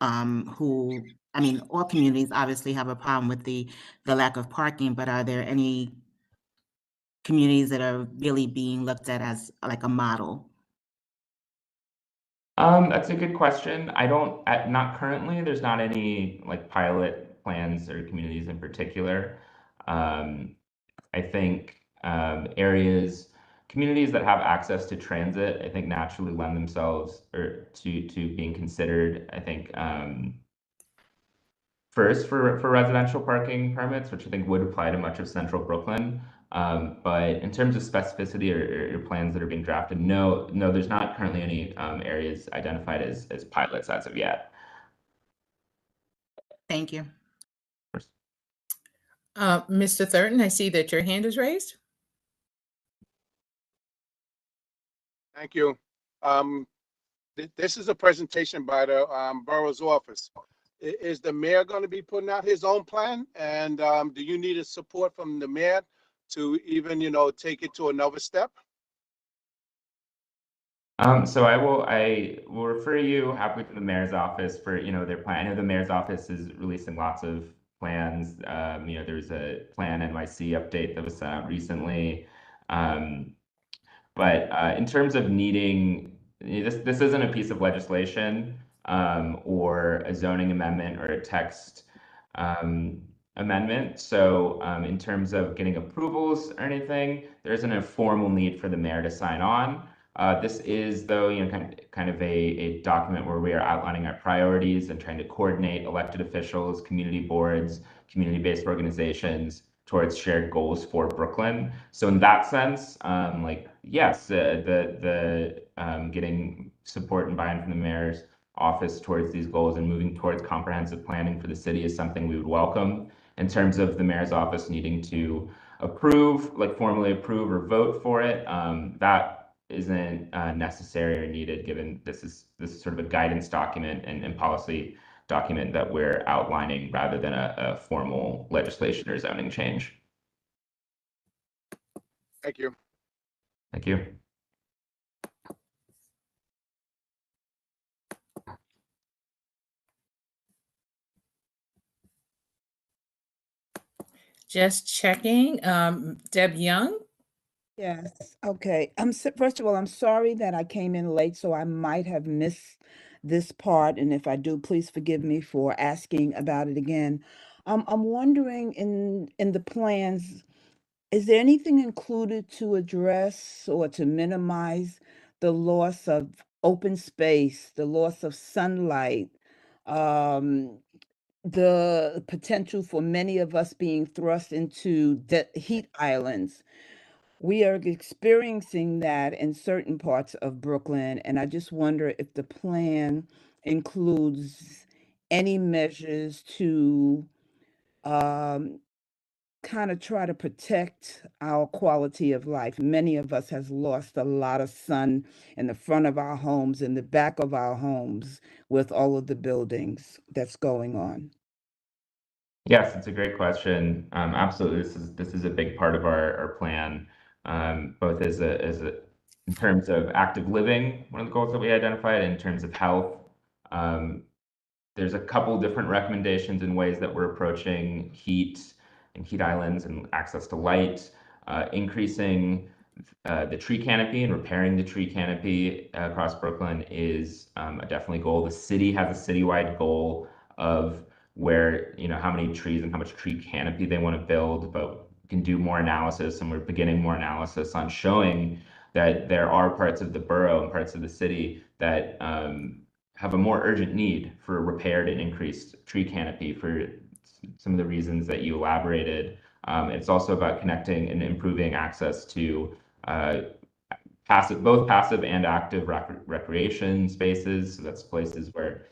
all communities obviously have a problem with the lack of parking, but are there any communities that are really being looked at as like a model? That's a good question. Not currently, there's not any like pilot plans or communities in particular. I think communities that have access to transit, I think naturally lend themselves to being considered. I think first for residential parking permits, which I think would apply to much of central Brooklyn. But in terms of specificity or plans that are being drafted, no, there's not currently any areas identified as pilots as of yet. Thank you. Mr. Thurton, I see that your hand is raised. Thank you. This is a presentation by the borough's office. Is the mayor going to be putting out his own plan? And do you need a support from the mayor to even, take it to another step? So I will refer you happily to the mayor's office for, their plan. I know the mayor's office is releasing lots of plans. There's a Plan NYC update that was sent out recently. But in terms of needing, this isn't a piece of legislation or a zoning amendment or a text amendment. So in terms of getting approvals or anything, there isn't a formal need for the mayor to sign on. This is, though, kind of a document where we are outlining our priorities and trying to coordinate elected officials, community boards, community-based organizations towards shared goals for Brooklyn. So in that sense, yes, the getting support and buy-in from the mayor's office towards these goals and moving towards comprehensive planning for the city is something we would welcome. In terms of the mayor's office needing to formally approve or vote for it, that isn't necessary or needed, given this is sort of a guidance document and policy document that we're outlining rather than a formal legislation or zoning change. Thank you. Thank you. Just checking. Deb Young. Yes, okay. First of all, I'm sorry that I came in late, so I might have missed this part, and if I do, please forgive me for asking about it again. I'm wondering in the plans, is there anything included to address or to minimize the loss of open space, the loss of sunlight, the potential for many of us being thrust into heat islands? We are experiencing that in certain parts of Brooklyn, and I just wonder if the plan includes any measures to kind of try to protect our quality of life. Many of us has lost a lot of sun in the front of our homes, in the back of our homes, with all of the buildings that's going on. Yes, it's a great question. Absolutely, this is a big part of our plan, both in terms of active living, one of the goals that we identified, in terms of health. There's a couple different recommendations and ways that we're approaching heat and heat islands and access to light, increasing the tree canopy and repairing the tree canopy across Brooklyn is a definitely goal. The city has a citywide goal of where, how many trees and how much tree canopy they want to build, but we can do more analysis, and we're beginning more analysis on showing that there are parts of the borough and parts of the city that have a more urgent need for a repaired and increased tree canopy for some of the reasons that you elaborated. It's also about connecting and improving access to both passive and active recreation spaces. So that's places where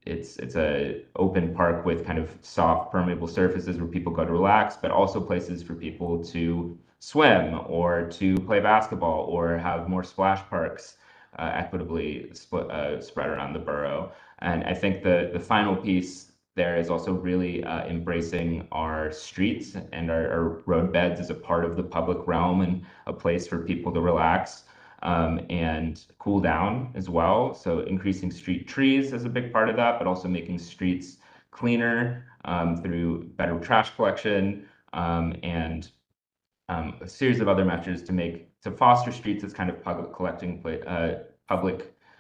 it's a open park with kind of soft permeable surfaces where people go to relax, but also places for people to swim or to play basketball or have more splash parks equitably spread around the borough. And I think the final piece there is also really embracing our streets and our road beds as a part of the public realm and a place for people to relax and cool down as well. So increasing street trees is a big part of that, but also making streets cleaner through better trash collection and a series of other measures to foster streets as kind of public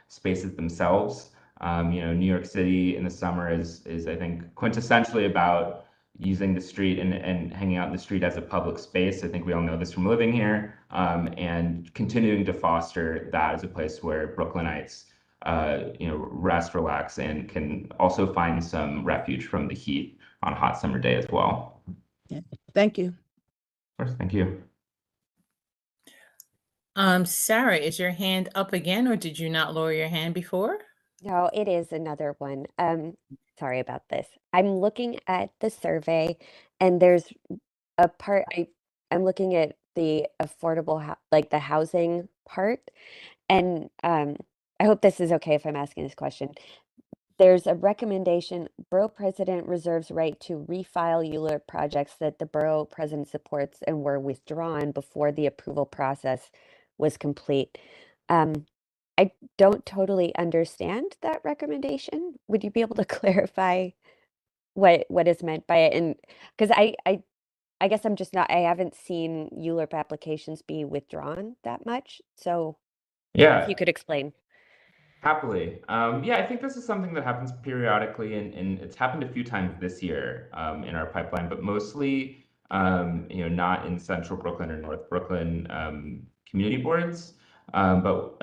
spaces themselves. New York City in the summer is I think quintessentially about using the street and hanging out in the street as a public space. I think we all know this from living here, and continuing to foster that as a place where Brooklynites rest, relax, and can also find some refuge from the heat on a hot summer day as well. Yeah. Thank you. Of course, thank you. Sarah, is your hand up again, or did you not lower your hand before? No, it is another one. Sorry about this. I'm looking at the survey, and there's a part I'm looking at the affordable like the housing part, and I hope this is okay if I'm asking this question. There's a recommendation, Borough President reserves right to refile ULURP projects that the Borough President supports and were withdrawn before the approval process was complete. I don't totally understand that recommendation. Would you be able to clarify what is meant by it? And because I guess I'm just not, I haven't seen ULURP applications be withdrawn that much. So Yeah. if you could explain. Happily. Yeah, I think this is something that happens periodically, and it's happened a few times this year in our pipeline, but mostly not in Central Brooklyn or North Brooklyn community boards. But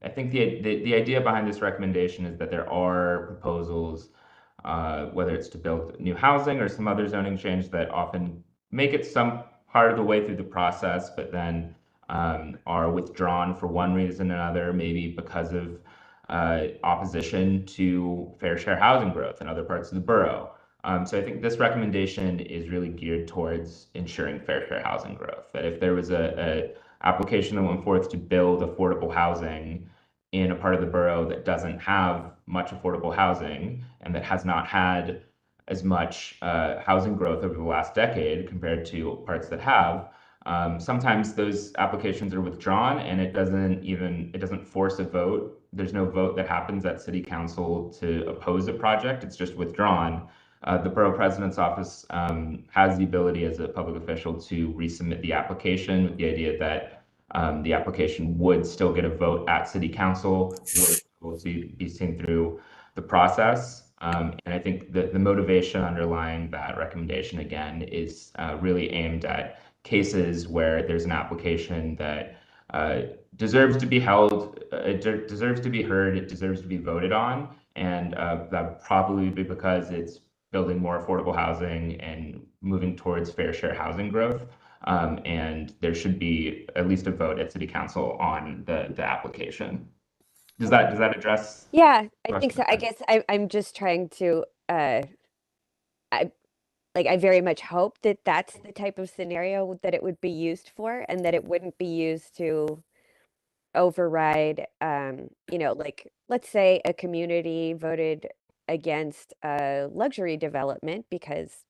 I think the idea behind this recommendation is that there are proposals, whether it's to build new housing or some other zoning change that often make it some part of the way through the process, but then are withdrawn for one reason or another, maybe because of opposition to fair share housing growth in other parts of the borough. So I think this recommendation is really geared towards ensuring fair share housing growth. That if there was a application that went forth to build affordable housing in a part of the borough that doesn't have much affordable housing and that has not had as much housing growth over the last decade compared to parts that have, sometimes those applications are withdrawn and it doesn't force a vote. There's no vote that happens at city council to oppose a project. It's just withdrawn. The borough president's office has the ability as a public official to resubmit the application with the idea that the application would still get a vote at city council, would be seen through the process. And I think that the motivation underlying that recommendation, again, is really aimed at cases where there's an application that deserves to be held, it deserves to be heard, it deserves to be voted on, and that would probably be because it's building more affordable housing and moving towards fair share housing growth. And there should be at least a vote at city council on the application. Does that address? Yeah, I think so. I guess I'm just trying to, I very much hope that that's the type of scenario that it would be used for, and that it wouldn't be used to override, like, let's say a community voted against a luxury development because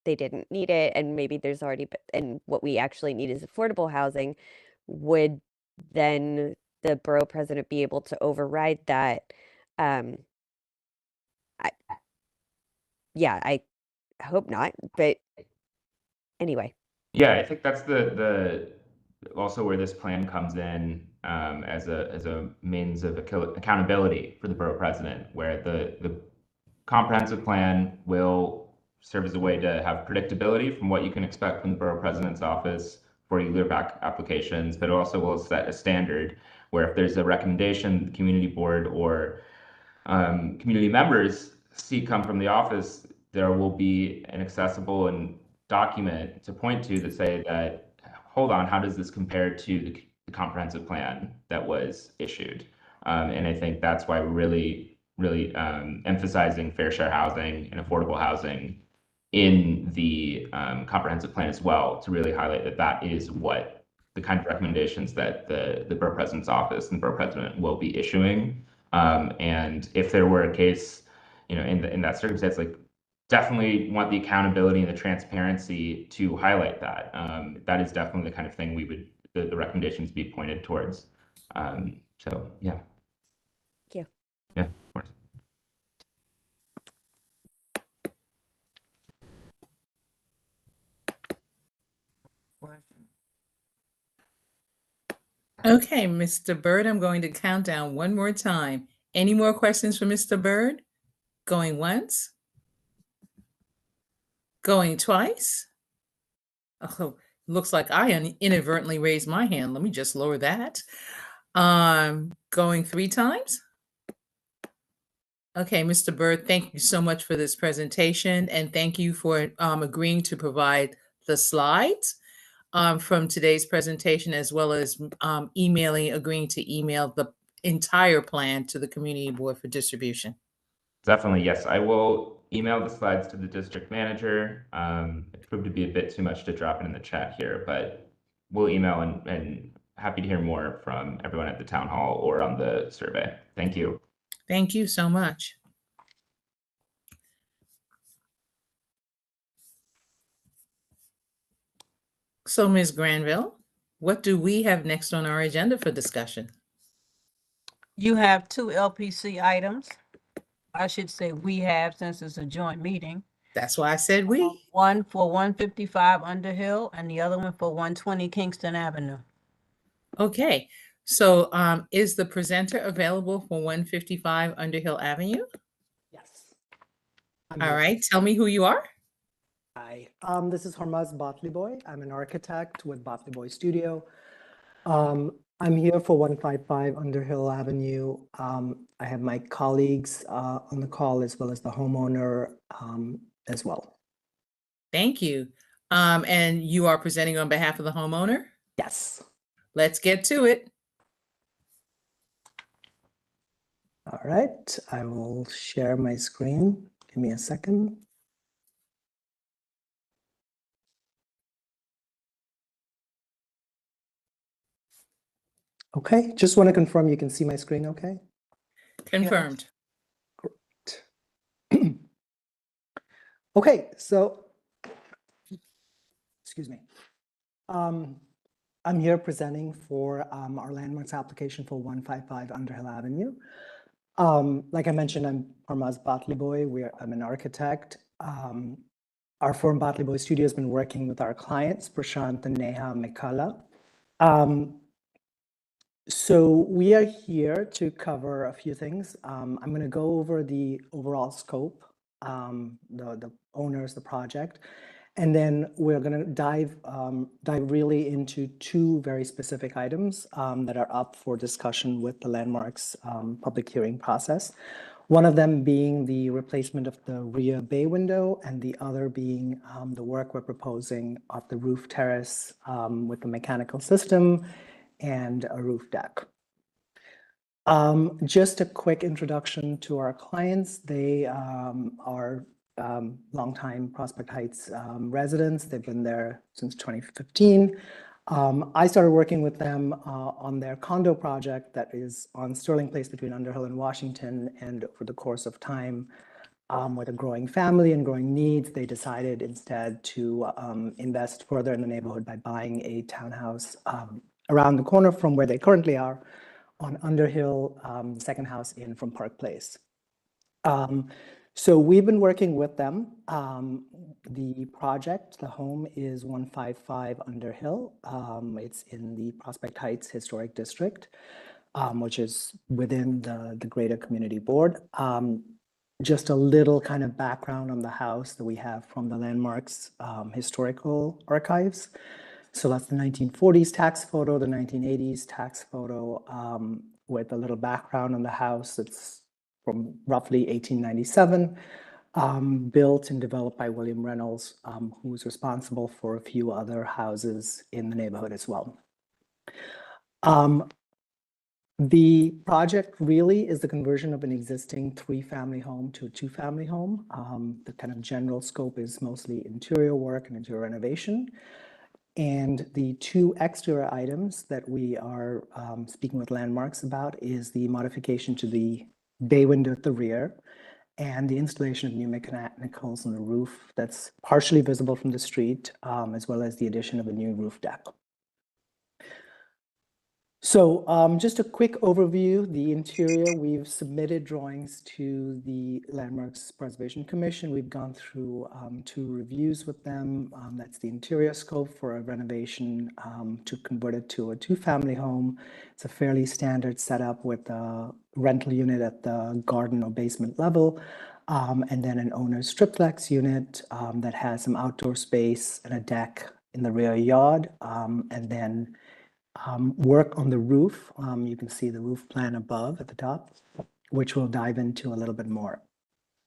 they didn't need it, and maybe there's already, and what we actually need is affordable housing. Would then the borough president be able to override that? I hope not, but anyway. Yeah, I think that's the also where this plan comes in as a means of accountability for the borough president, where the comprehensive plan will serve as a way to have predictability from what you can expect from the borough president's office for ULURP applications, but it also will set a standard where if there's a recommendation, the community board or community members see come from the office, there will be an accessible and document to point to say that, hold on, how does this compare to the comprehensive plan that was issued? And I think that's why we're really emphasizing fair share housing and affordable housing in the comprehensive plan as well, to really highlight that that is what the kind of recommendations that the borough president's office and the borough president will be issuing. And if there were a case, in that circumstance, like, definitely want the accountability and the transparency to highlight that. That is definitely the kind of thing the recommendations be pointed towards. So yeah. Thank you. Yeah, of course. Okay, Mr. Byrd, I'm going to count down one more time. Any more questions for Mr. Byrd? Going once? Going twice? Oh, looks like I inadvertently raised my hand. Let me just lower that. Going 3 times? Okay, Mr. Byrd, thank you so much for this presentation, and thank you for agreeing to provide the slides from today's presentation, as well as agreeing to email the entire plan to the community board for distribution. Definitely, yes. I will email the slides to the district manager. It proved to be a bit too much to drop it in the chat here, but we'll email and happy to hear more from everyone at the town hall or on the survey. Thank you. Thank you so much. So, Ms. Granville, what do we have next on our agenda for discussion? You have 2 LPC items. I should say we have, since it's a joint meeting. That's why I said we. One for 155 Underhill and the other one for 120 Kingston Avenue. Okay, so is the presenter available for 155 Underhill Avenue? Yes. All right, tell me who you are. Hi, this is Hormaz Batliboy. I'm an architect with Batliboy Studio. I'm here for 155 Underhill Avenue. I have my colleagues on the call, as well as the homeowner as well. Thank you. And you are presenting on behalf of the homeowner? Yes. Let's get to it. All right, I will share my screen. Give me a second. Okay, just want to confirm you can see my screen okay? Confirmed. Great. Okay, so, excuse me. I'm here presenting for our landmarks application for 155 Underhill Avenue. Like I mentioned, I'm Hormaz Batliboy. I'm an architect. Our firm Batliboy Studio has been working with our clients, Prashant and Neha Mikala. So we are here to cover a few things. I'm going to go over the overall scope, the owners, the project, and then we're going to dive really into 2 very specific items that are up for discussion with the landmarks public hearing process. One of them being the replacement of the rear bay window, and the other being the work we're proposing of the roof terrace with the mechanical system and a roof deck. Just a quick introduction to our clients. They are longtime Prospect Heights residents. They've been there since 2015. I started working with them on their condo project that is on Sterling Place between Underhill and Washington. And over the course of time, with a growing family and growing needs, they decided instead to invest further in the neighborhood by buying a townhouse around the corner from where they currently are on Underhill, second house in from Park Place. So we've been working with them. The project, the home is 155 Underhill. It's in the Prospect Heights Historic District, which is within the greater community board. Just a little kind of background on the house that we have from the Landmarks Historical Archives. So that's the 1940s tax photo, the 1980s tax photo with a little background on the house. It's from roughly 1897, built and developed by William Reynolds, who was responsible for a few other houses in the neighborhood as well. The project really is the conversion of an existing 3-family home to a 2-family home. The kind of general scope is mostly interior work and interior renovation. And the 2 exterior items that we are speaking with Landmarks about is the modification to the bay window at the rear and the installation of new mechanicals on the roof that's partially visible from the street, as well as the addition of a new roof deck. So just a quick overview, the interior, we've submitted drawings to the Landmarks Preservation Commission. We've gone through 2 reviews with them. That's the interior scope for a renovation to convert it to a 2-family home. It's a fairly standard setup with a rental unit at the garden or basement level, and then an owner's triplex unit that has some outdoor space and a deck in the rear yard, and then work on the roof. You can see the roof plan above at the top, which we'll dive into a little bit more.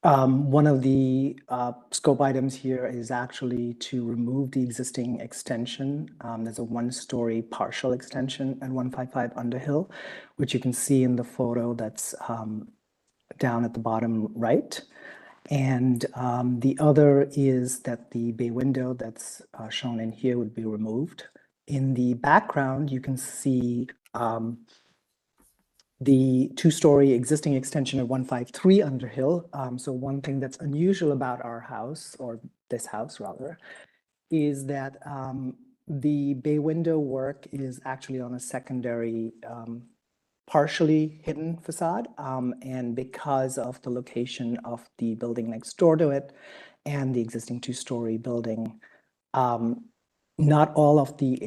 One of the scope items here is actually to remove the existing extension. There's a 1-story partial extension at 155 Underhill, which you can see in the photo that's down at the bottom right. And the other is that the bay window that's shown in here would be removed. In the background, you can see the 2-story existing extension of 153 Underhill. So one thing that's unusual about our house, or this house rather, is that the bay window work is actually on a secondary, partially hidden facade. And because of the location of the building next door to it and the existing 2-story building, not all of the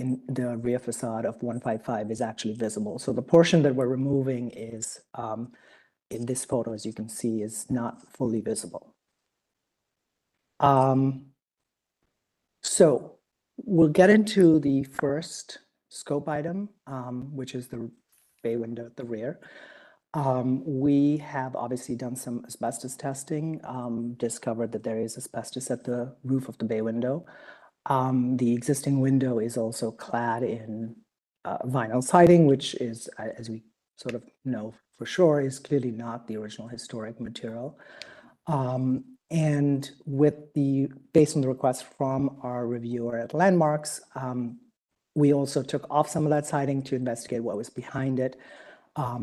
rear facade of 155 is actually visible. So the portion that we're removing is, in this photo, as you can see, is not fully visible. So we'll get into the first scope item, which is the bay window at the rear. We have obviously done some asbestos testing, discovered that there is asbestos at the roof of the bay window. The existing window is also clad in vinyl siding, which is, as we sort of know for sure, is clearly not the original historic material. And based on the request from our reviewer at Landmarks, we also took off some of that siding to investigate what was behind it.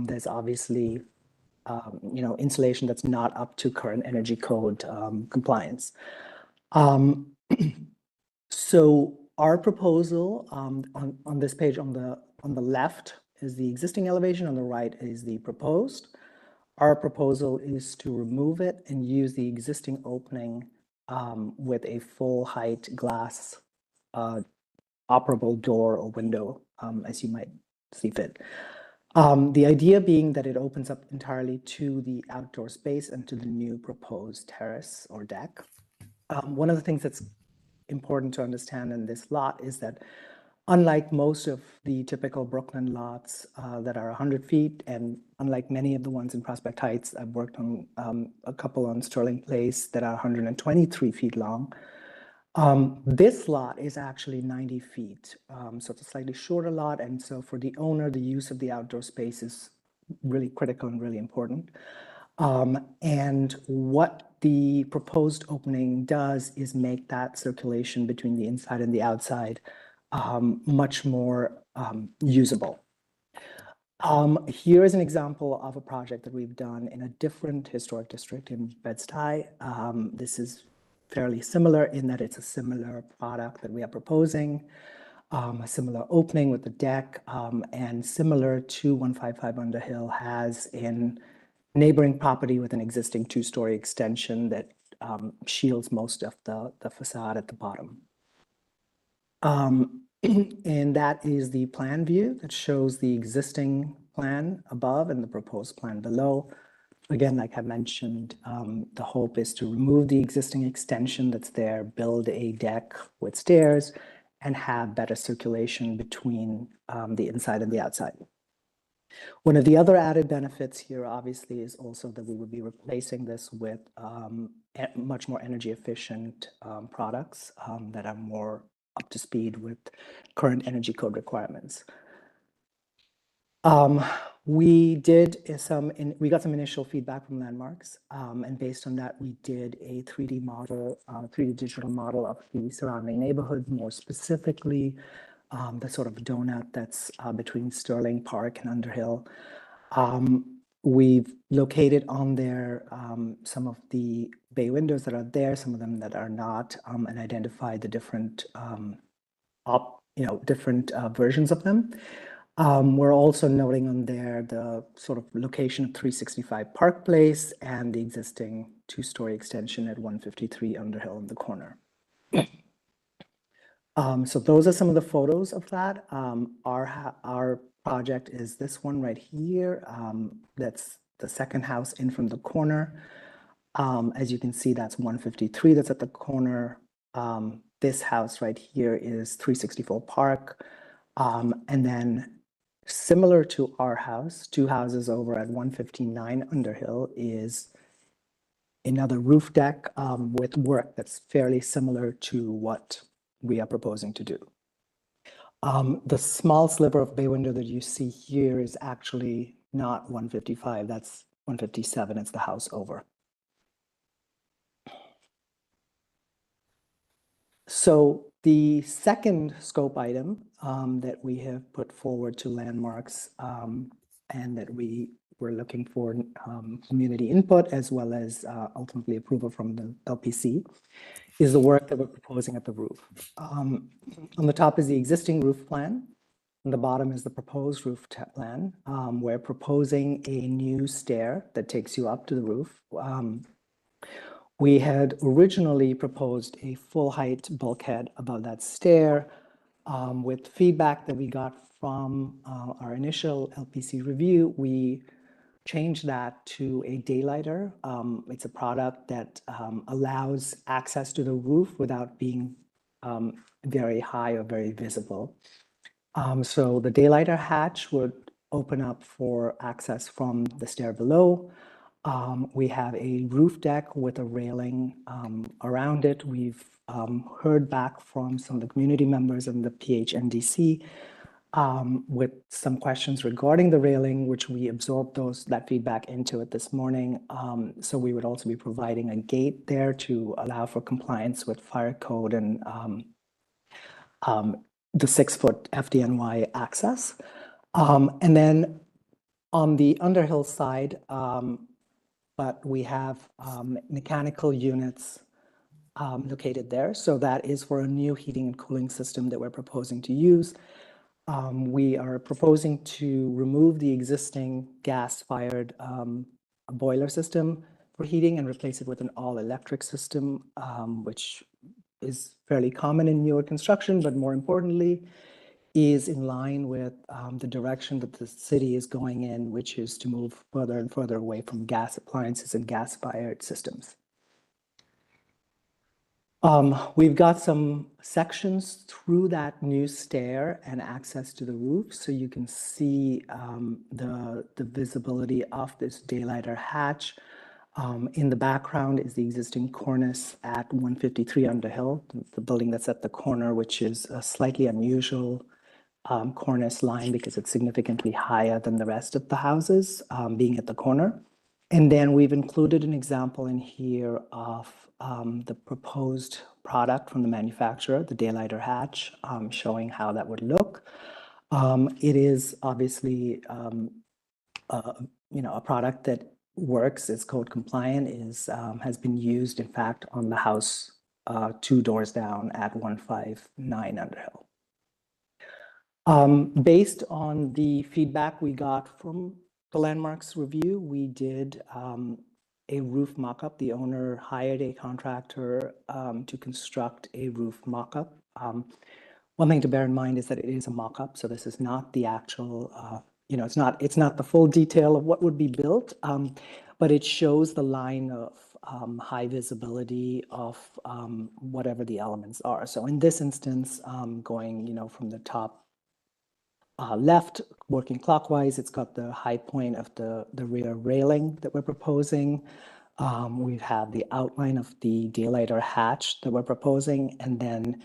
There's obviously, insulation that's not up to current energy code compliance. So our proposal on this page on the left is the existing elevation, on the right is the proposed. Our proposal is to remove it and use the existing opening with a full height glass operable door or window, as you might see fit. The idea being that it opens up entirely to the outdoor space and to the new proposed terrace or deck. One of the things that's important to understand in this lot is that unlike most of the typical Brooklyn lots that are 100 feet, and unlike many of the ones in Prospect Heights, I've worked on a couple on Sterling Place that are 123 feet long. This lot is actually 90 feet. So it's a slightly shorter lot. And so for the owner, the use of the outdoor space is really critical and really important. And what the proposed opening does is make that circulation between the inside and the outside much more usable. Here is an example of a project that we've done in a different historic district in Bed-Stuy. This is fairly similar in that it's a similar product that we are proposing, a similar opening with the deck, and similar to 155 Underhill has in neighboring property with an existing 2-story extension that shields most of the facade at the bottom. And that is the plan view that shows the existing plan above and the proposed plan below. Again, like I mentioned, the hope is to remove the existing extension that's there, build a deck with stairs, and have better circulation between the inside and the outside. One of the other added benefits here, obviously, is also that we would be replacing this with much more energy efficient products that are more up to speed with current energy code requirements. We got some initial feedback from Landmarks, and based on that, we did a 3D model, 3D digital model of the surrounding neighborhood, more specifically the sort of donut that's between Sterling Park and Underhill. We've located on there some of the bay windows that are there, some of them that are not, and identified the different, different versions of them. We're also noting on there the sort of location of 365 Park Place and the existing two-story extension at 153 Underhill in the corner. So those are some of the photos of that. Our project is this one right here. That's the second house in from the corner. As you can see, that's 153 that's at the corner. This house right here is 364 Park. And then similar to our house, two houses over at 159 Underhill is another roof deck with work that's fairly similar to what we are proposing to do. The small sliver of bay window that you see here is actually not 155, that's 157, it's the house over. So the second scope item that we have put forward to Landmarks and that we were looking for community input as well as ultimately approval from the LPC is the work that we're proposing at the roof. On the top is the existing roof plan. On the bottom is the proposed roof plan. We're proposing a new stair that takes you up to the roof. We had originally proposed a full height bulkhead above that stair. With feedback that we got from our initial LPC review, we changed that to a daylighter. It's a product that allows access to the roof without being very high or very visible. So the daylighter hatch would open up for access from the stair below. We have a roof deck with a railing around it. We've heard back from some of the community members and the PHNDC with some questions regarding the railing, which we absorbed that feedback into it this morning. So we would also be providing a gate there to allow for compliance with fire code and the 6-foot FDNY access. And then on the Underhill side, but we have mechanical units located there. So that is for a new heating and cooling system that we're proposing to use. We are proposing to remove the existing gas-fired boiler system for heating and replace it with an all-electric system, which is fairly common in newer construction, but more importantly, is in line with the direction that the city is going in, which is to move further and further away from gas appliances and gas-fired systems. We've got some sections through that new stair and access to the roof, so you can see the visibility of this daylighter hatch. In the background is the existing cornice at 153 Underhill, the building that's at the corner, which is a slightly unusual cornice line because it's significantly higher than the rest of the houses, being at the corner. And then we've included an example in here of the proposed product from the manufacturer, the daylighter hatch, showing how that would look. It is obviously a product that works, is code compliant, has been used, in fact, on the house 2 doors down at 159 Underhill. Based on the feedback we got from the Landmarks review, we did a roof mock-up. The owner hired a contractor to construct a roof mock-up. One thing to bear in mind is that it is a mock-up, so this is not the actual, it's not the full detail of what would be built, but it shows the line of high visibility of whatever the elements are. So in this instance, going, from the top left, working clockwise, it's got the high point of the rear railing that we're proposing. We have the outline of the daylighter hatch that we're proposing, and then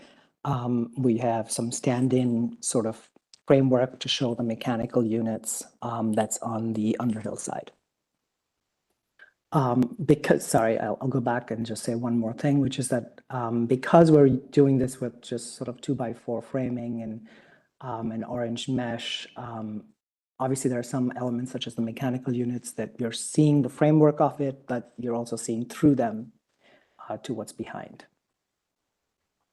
we have some stand-in sort of framework to show the mechanical units that's on the Underhill side. I'll go back and just say one more thing, which is that because we're doing this with just sort of 2x4 framing and an orange mesh, obviously there are some elements such as the mechanical units that you're seeing the framework of it, but you're also seeing through them to what's behind.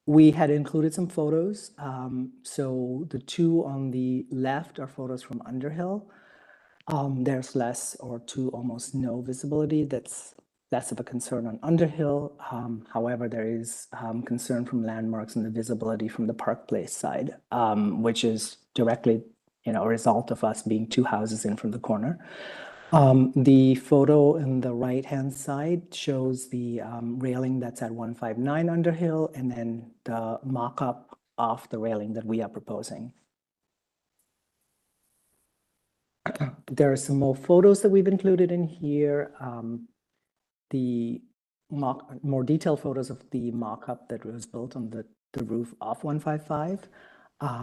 We had included some photos. So the two on the left are photos from Underhill. There's less or to almost no visibility. That's less of a concern on Underhill. However, there is concern from landmarks and the visibility from the Park Place side, which is directly a result of us being two houses in from the corner. The photo in the right-hand side shows the railing that's at 159 Underhill, and then the mock-up of the railing that we are proposing. There are some more photos that we've included in here. The more detailed photos of the mock-up that was built on the roof of 155.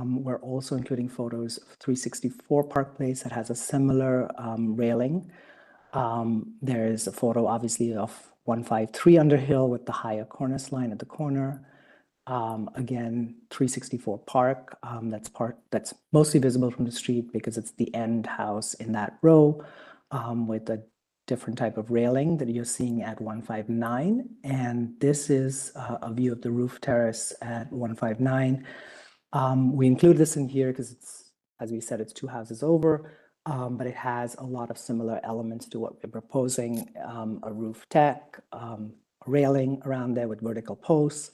We're also including photos of 364 Park Place that has a similar railing. There is a photo, obviously, of 153 Underhill with the higher cornice line at the corner. Again, 364 Park, that's mostly visible from the street because it's the end house in that row with a different type of railing that you're seeing at 159. And this is a view of the roof terrace at 159. We include this in here because it's, as we said, it's two houses over, but it has a lot of similar elements to what we're proposing. A roof deck, a railing around there with vertical posts,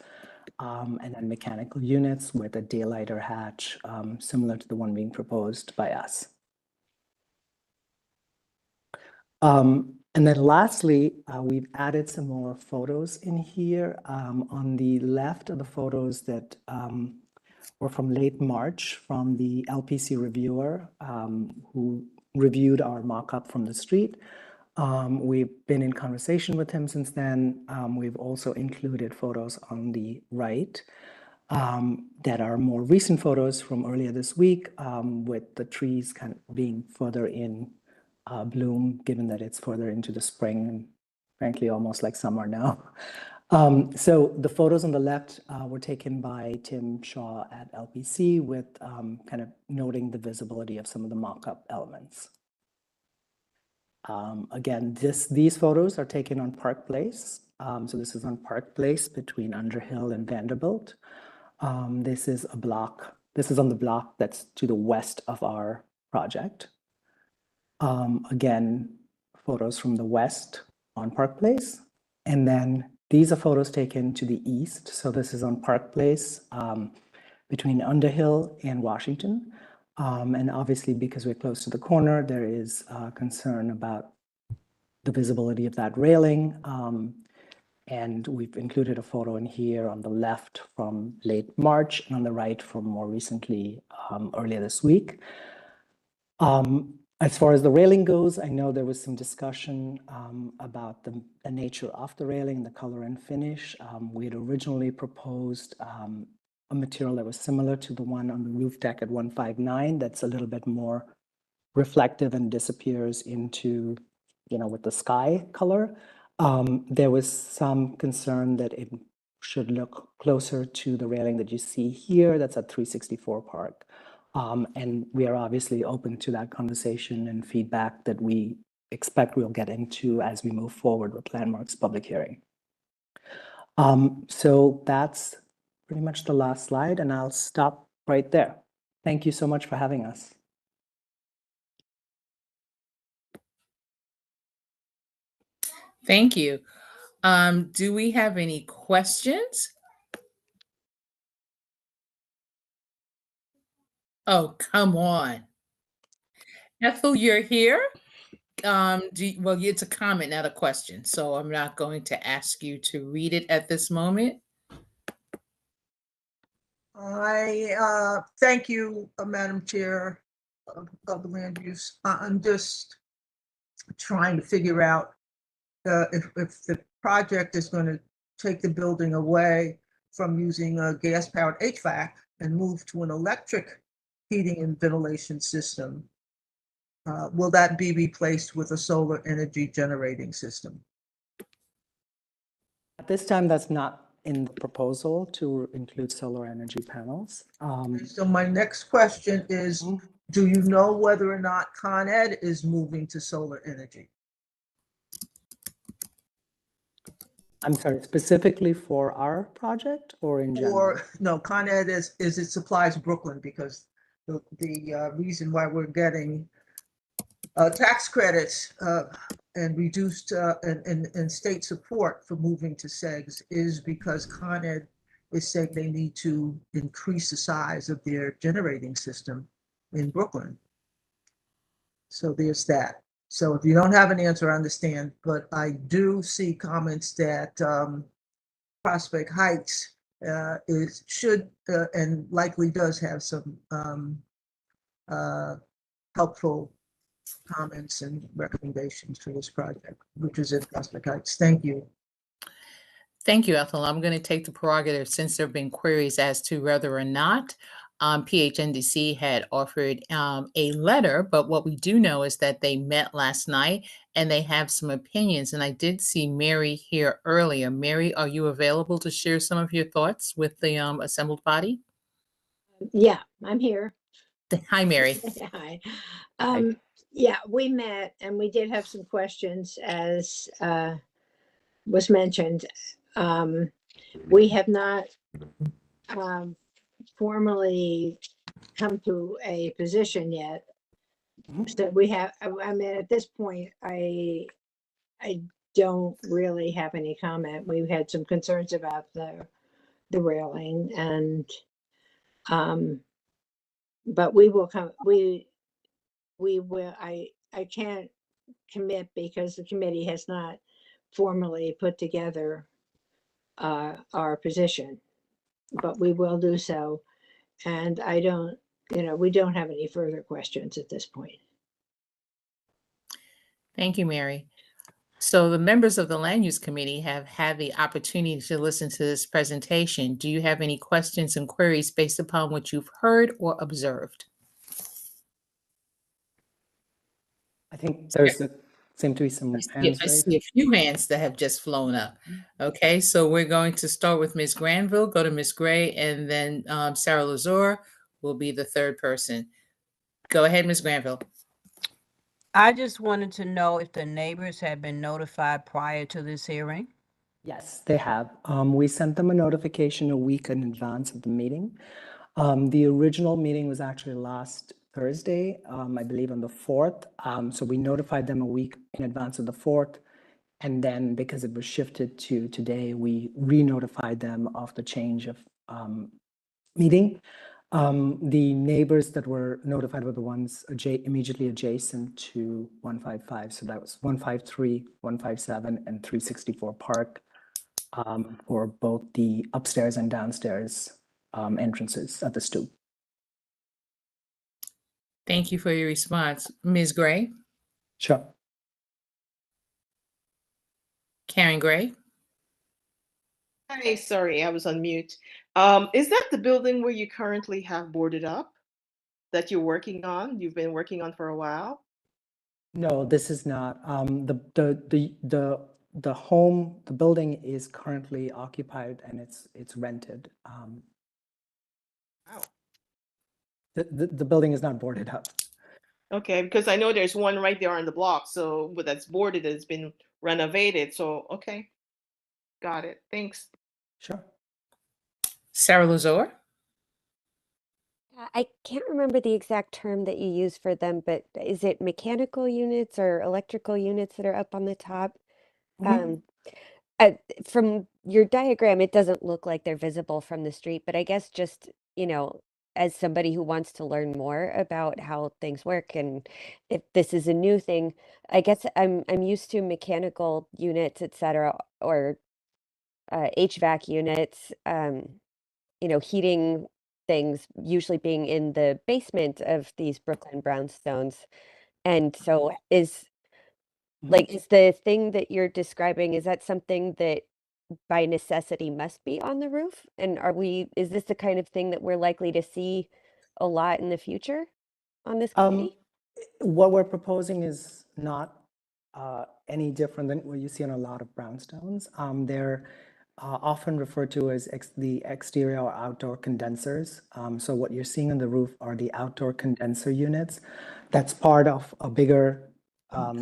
and then mechanical units with a daylighter hatch, similar to the one being proposed by us. And then lastly, we've added some more photos in here. On the left are the photos that were from late March from the LPC reviewer who reviewed our mock-up from the street. We've been in conversation with him since then. We've also included photos on the right that are more recent photos from earlier this week with the trees kind of being further in bloom, given that it's further into the spring and frankly almost like summer now. So the photos on the left were taken by Tim Shaw at LPC with kind of noting the visibility of some of the mock-up elements. Again, these photos are taken on Park Place. So this is on Park Place between Underhill and Vanderbilt. This is on the block that's to the west of our project. Again, photos from the west on Park Place. And then these are photos taken to the east. So this is on Park Place between Underhill and Washington. And obviously, because we're close to the corner, there is concern about the visibility of that railing. And we've included a photo in here on the left from late March and on the right from more recently, earlier this week. As far as the railing goes, I know there was some discussion about the nature of the railing, the color and finish. We had originally proposed a material that was similar to the one on the roof deck at 159 that's a little bit more reflective and disappears into, with the sky color. There was some concern that it should look closer to the railing that you see here. That's at 364 Park. And we are obviously open to that conversation and feedback that we expect we'll get into as we move forward with Landmark's public hearing. So that's pretty much the last slide, and I'll stop right there. Thank you so much for having us. Thank you. Do we have any questions? Oh, come on. Ethel, you're here? well, it's a comment, not a question, so I'm not going to ask you to read it at this moment. I thank you, Madam Chair of the Land Use. I'm just trying to figure out if the project is going to take the building away from using a gas-powered HVAC and move to an electric heating and ventilation system. Will that be replaced with a solar energy generating system? At this time, that's not in the proposal to include solar energy panels. So my next question is, do you know whether or not Con Ed is moving to solar energy? I'm sorry, specifically for our project or in general? Or, no, Con Ed is it supplies Brooklyn, because the reason why we're getting tax credits and reduced and state support for moving to SEGs is because Con Ed is saying they need to increase the size of their generating system in Brooklyn. So there's that. So if you don't have an answer, I understand, but I do see comments that Prospect Heights should and likely does have some helpful comments and recommendations for this project, which is in Prospect Heights. Thank you. Thank you, Ethel. I'm going to take the prerogative, since there have been queries as to whether or not PHNDC had offered a letter, but what we do know is that they met last night and they have some opinions. And I did see Mary here earlier. Mary, are you available to share some of your thoughts with the assembled body? Yeah, I'm here. Hi, Mary. Hi. Yeah, we met and we did have some questions, as was mentioned. We have not formally come to a position yet. So we have, I mean, at this point, I don't really have any comment. We've had some concerns about the railing, and but we will come, we will, I can't commit because the committee has not formally put together our position, but we will do so. And I don't, we don't have any further questions at this point. Thank you, Mary. So the members of the Land Use Committee have had the opportunity to listen to this presentation. Do you have any questions and queries based upon what you've heard or observed? I think there's seem to be some hands I raised. see a few hands that have just flown up. Okay, so we're going to start with Ms. Granville, go to Ms. Gray, and then Sarah Lazar will be the third person. Go ahead, Ms. Granville. I just wanted to know if the neighbors had been notified prior to this hearing. Yes, they have. We sent them a notification a week in advance of the meeting. The original meeting was actually last Thursday, I believe on the 4th. So we notified them a week in advance of the 4th. And then because it was shifted to today, we re-notified them of the change of meeting. The neighbors that were notified were the ones immediately adjacent to 155. So that was 153, 157, and 364 Park for both the upstairs and downstairs entrances at the stoop. Thank you for your response. Ms. Gray? Sure. Karen Gray? Hi, sorry, I was on mute. Is that the building where you currently have boarded up that you're working on? You've been working on for a while? No, this is not. The home, the building is currently occupied and it's rented. Wow. The building is not boarded up. Okay, because I know there's one right there on the block, so but that's boarded, it's been renovated. So okay, got it. Thanks. Sure. Sarah Lazar? I can't remember the exact term that you use for them, but is it mechanical units or electrical units that are up on the top? From your diagram, it doesn't look like they're visible from the street, but I guess just, as somebody who wants to learn more about how things work, and if this is a new thing, I guess I'm used to mechanical units, et cetera, or HVAC units, heating things usually being in the basement of these Brooklyn brownstones. And so is the thing that you're describing, is that something that by necessity must be on the roof? And is this the kind of thing that we're likely to see a lot in the future on this committee? What we're proposing is not any different than what you see on a lot of brownstones. They're often referred to as the exterior or outdoor condensers. So what you're seeing on the roof are the outdoor condenser units. That's part of a bigger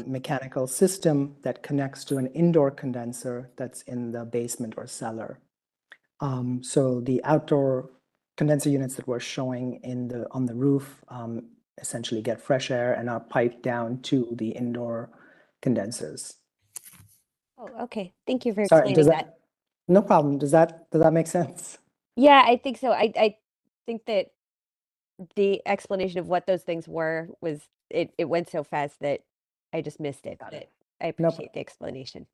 mechanical system that connects to an indoor condenser that's in the basement or cellar. So the outdoor condenser units that we're showing on the roof essentially get fresh air and are piped down to the indoor condensers. Oh, okay. Thank you for Sorry, explaining that. No problem. Does that make sense? Yeah, I think so. I think that the explanation of what those things were was it went so fast that I just missed it. Got it. But I No appreciate the explanation.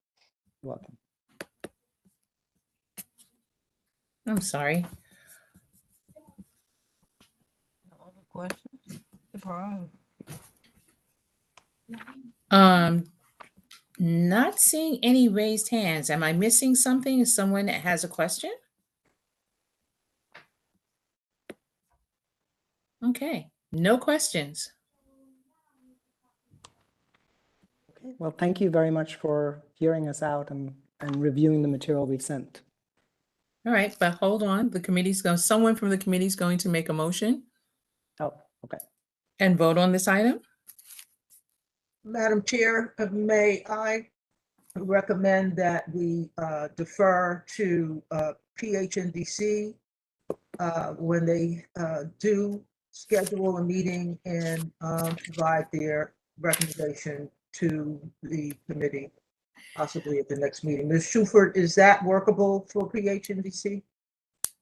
You're welcome. I'm sorry. No other questions? Surprise. Not seeing any raised hands. Am I missing something? Is someone that has a question? Okay, no questions. Okay. Well, thank you very much for hearing us out and reviewing the material we sent. All right, but hold on. Someone from the committee is going to make a motion Oh, okay. and vote on this item. Madam Chair, may I recommend that we defer to PHNDC when they do schedule a meeting and provide their recommendation to the committee, possibly at the next meeting. Ms. Schufert, is that workable for PHNDC?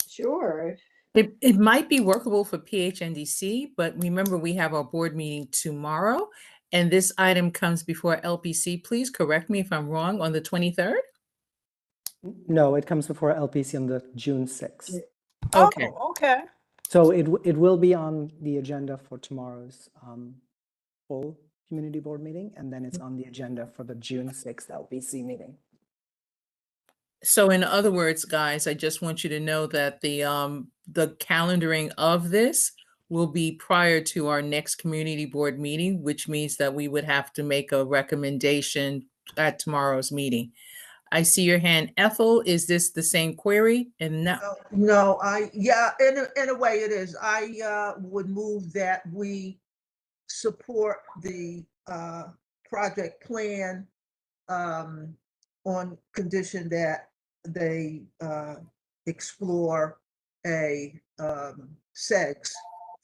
Sure. It might be workable for PHNDC, but remember we have our board meeting tomorrow, and this item comes before LPC. Please correct me if I'm wrong, on the 23rd? No, it comes before LPC on the June 6th. Okay. Oh, okay. So it will be on the agenda for tomorrow's full community board meeting, and then it's on the agenda for the June 6th LPC meeting. So in other words, guys, I just want you to know that the calendaring of this will be prior to our next community board meeting, which means that we would have to make a recommendation at tomorrow's meeting. I see your hand, Ethel. Is this the same query? And No, in a way it is. I would move that we support the project plan on condition that they explore a SEGS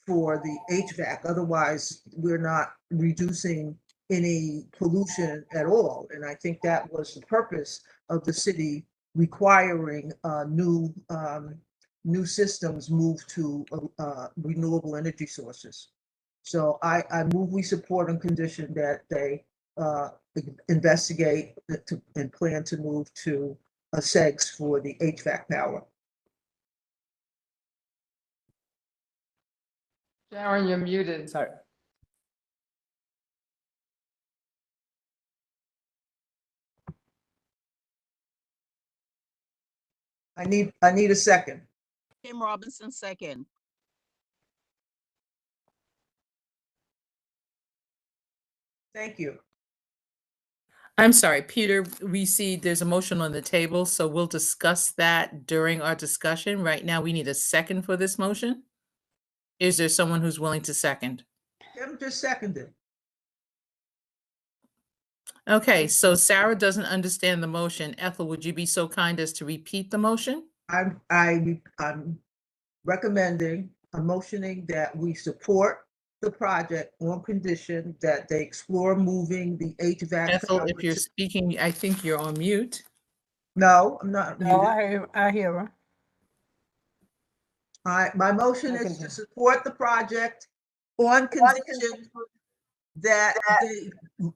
for the HVAC. Otherwise, we're not reducing any pollution at all. And I think that was the purpose of the city requiring new systems move to renewable energy sources. So I move we support on condition that they investigate and plan to move to a SEGS for the HVAC power. Sharon, you're muted. Sorry. I need a second. Kim Robinson, second. Thank you. I'm sorry, Peter, we see there's a motion on the table, so we'll discuss that during our discussion. Right now, we need a second for this motion. Is there someone who's willing to second? Kim just seconded. Okay, so Sarah doesn't understand the motion. Ethel, would you be so kind as to repeat the motion? I'm recommending, I'm motioning that we support the project on condition that they explore moving the HVAC. Ethel, if you're speaking, I think you're on mute. No, I'm not No, muted. I hear her. All right, my motion I can is to hear. support the project on condition that they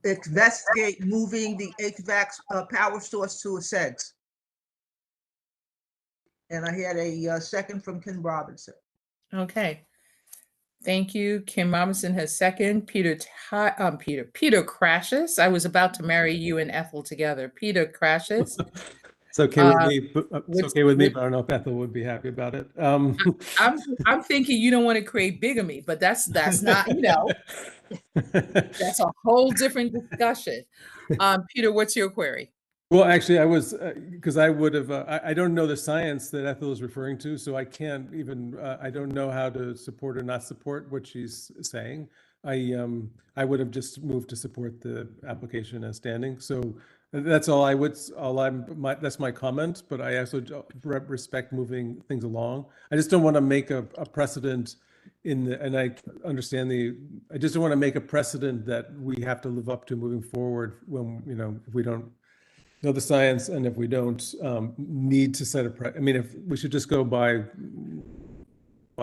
investigate moving the HVAC power source to a sense. And I had a second from Ken Robinson. Okay. Thank you. Kim Robinson has second. Peter Crashes. I was about to marry you and Ethel together. Peter Crashes. It's okay with Uh, me, but it's what's- okay with me, what- but I don't know if Ethel would be happy about it. I'm thinking you don't want to create bigamy, but that's not, that's a whole different discussion. Peter, what's your query? Well, actually, I was, because I would have, I don't know the science that Ethel is referring to, so I can't even, I don't know how to support or not support what she's saying. I would have just moved to support the application as standing. So that's all I would, that's my comment, but I also respect moving things along. I just don't want to make a precedent and I understand I just don't want to make a precedent that we have to live up to moving forward when, if we don't know the science, and if we don't need to set I mean, if we should just go by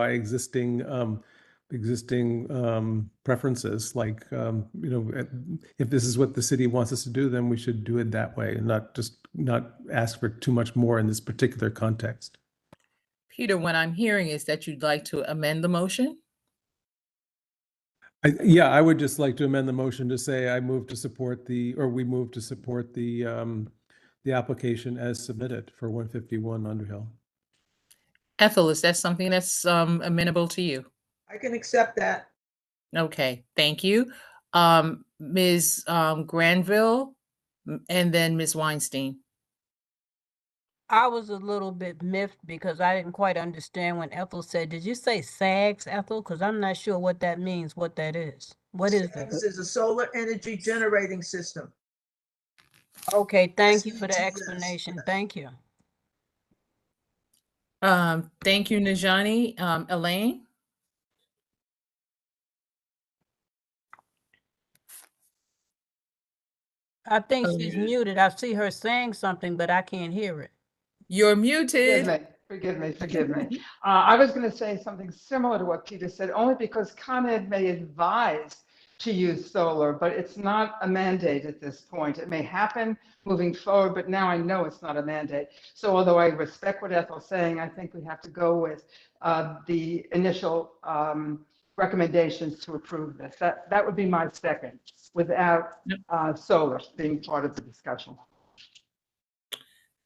existing preferences, like if this is what the city wants us to do, then we should do it that way, and not ask for too much more in this particular context. Peter, what I'm hearing is that you'd like to amend the motion? Yeah, I would just like to amend the motion to say we move to support the application as submitted for 151 Underhill. Ethel, is that something that's amenable to you? I can accept that. Okay, thank you. Ms. Granville, and then Ms. Weinstein. I was a little bit miffed because I didn't quite understand when Ethel said, did you say SAGs, Ethel? Because I'm not sure what that means, what that is. What is that? This is a solar energy generating system. Okay, thank you for the SEGS. explanation. Thank you. Thank you, Najani. Elaine? I think she's muted. I see her saying something, but I can't hear it. You're muted. Forgive me. I was going to say something similar to what Peter said, only because ComEd may advise to use solar, but it's not a mandate at this point. It may happen moving forward, but now I know it's not a mandate. So although I respect what Ethel's saying, I think we have to go with the initial recommendations to approve this. That would be my second, without solar being part of the discussion.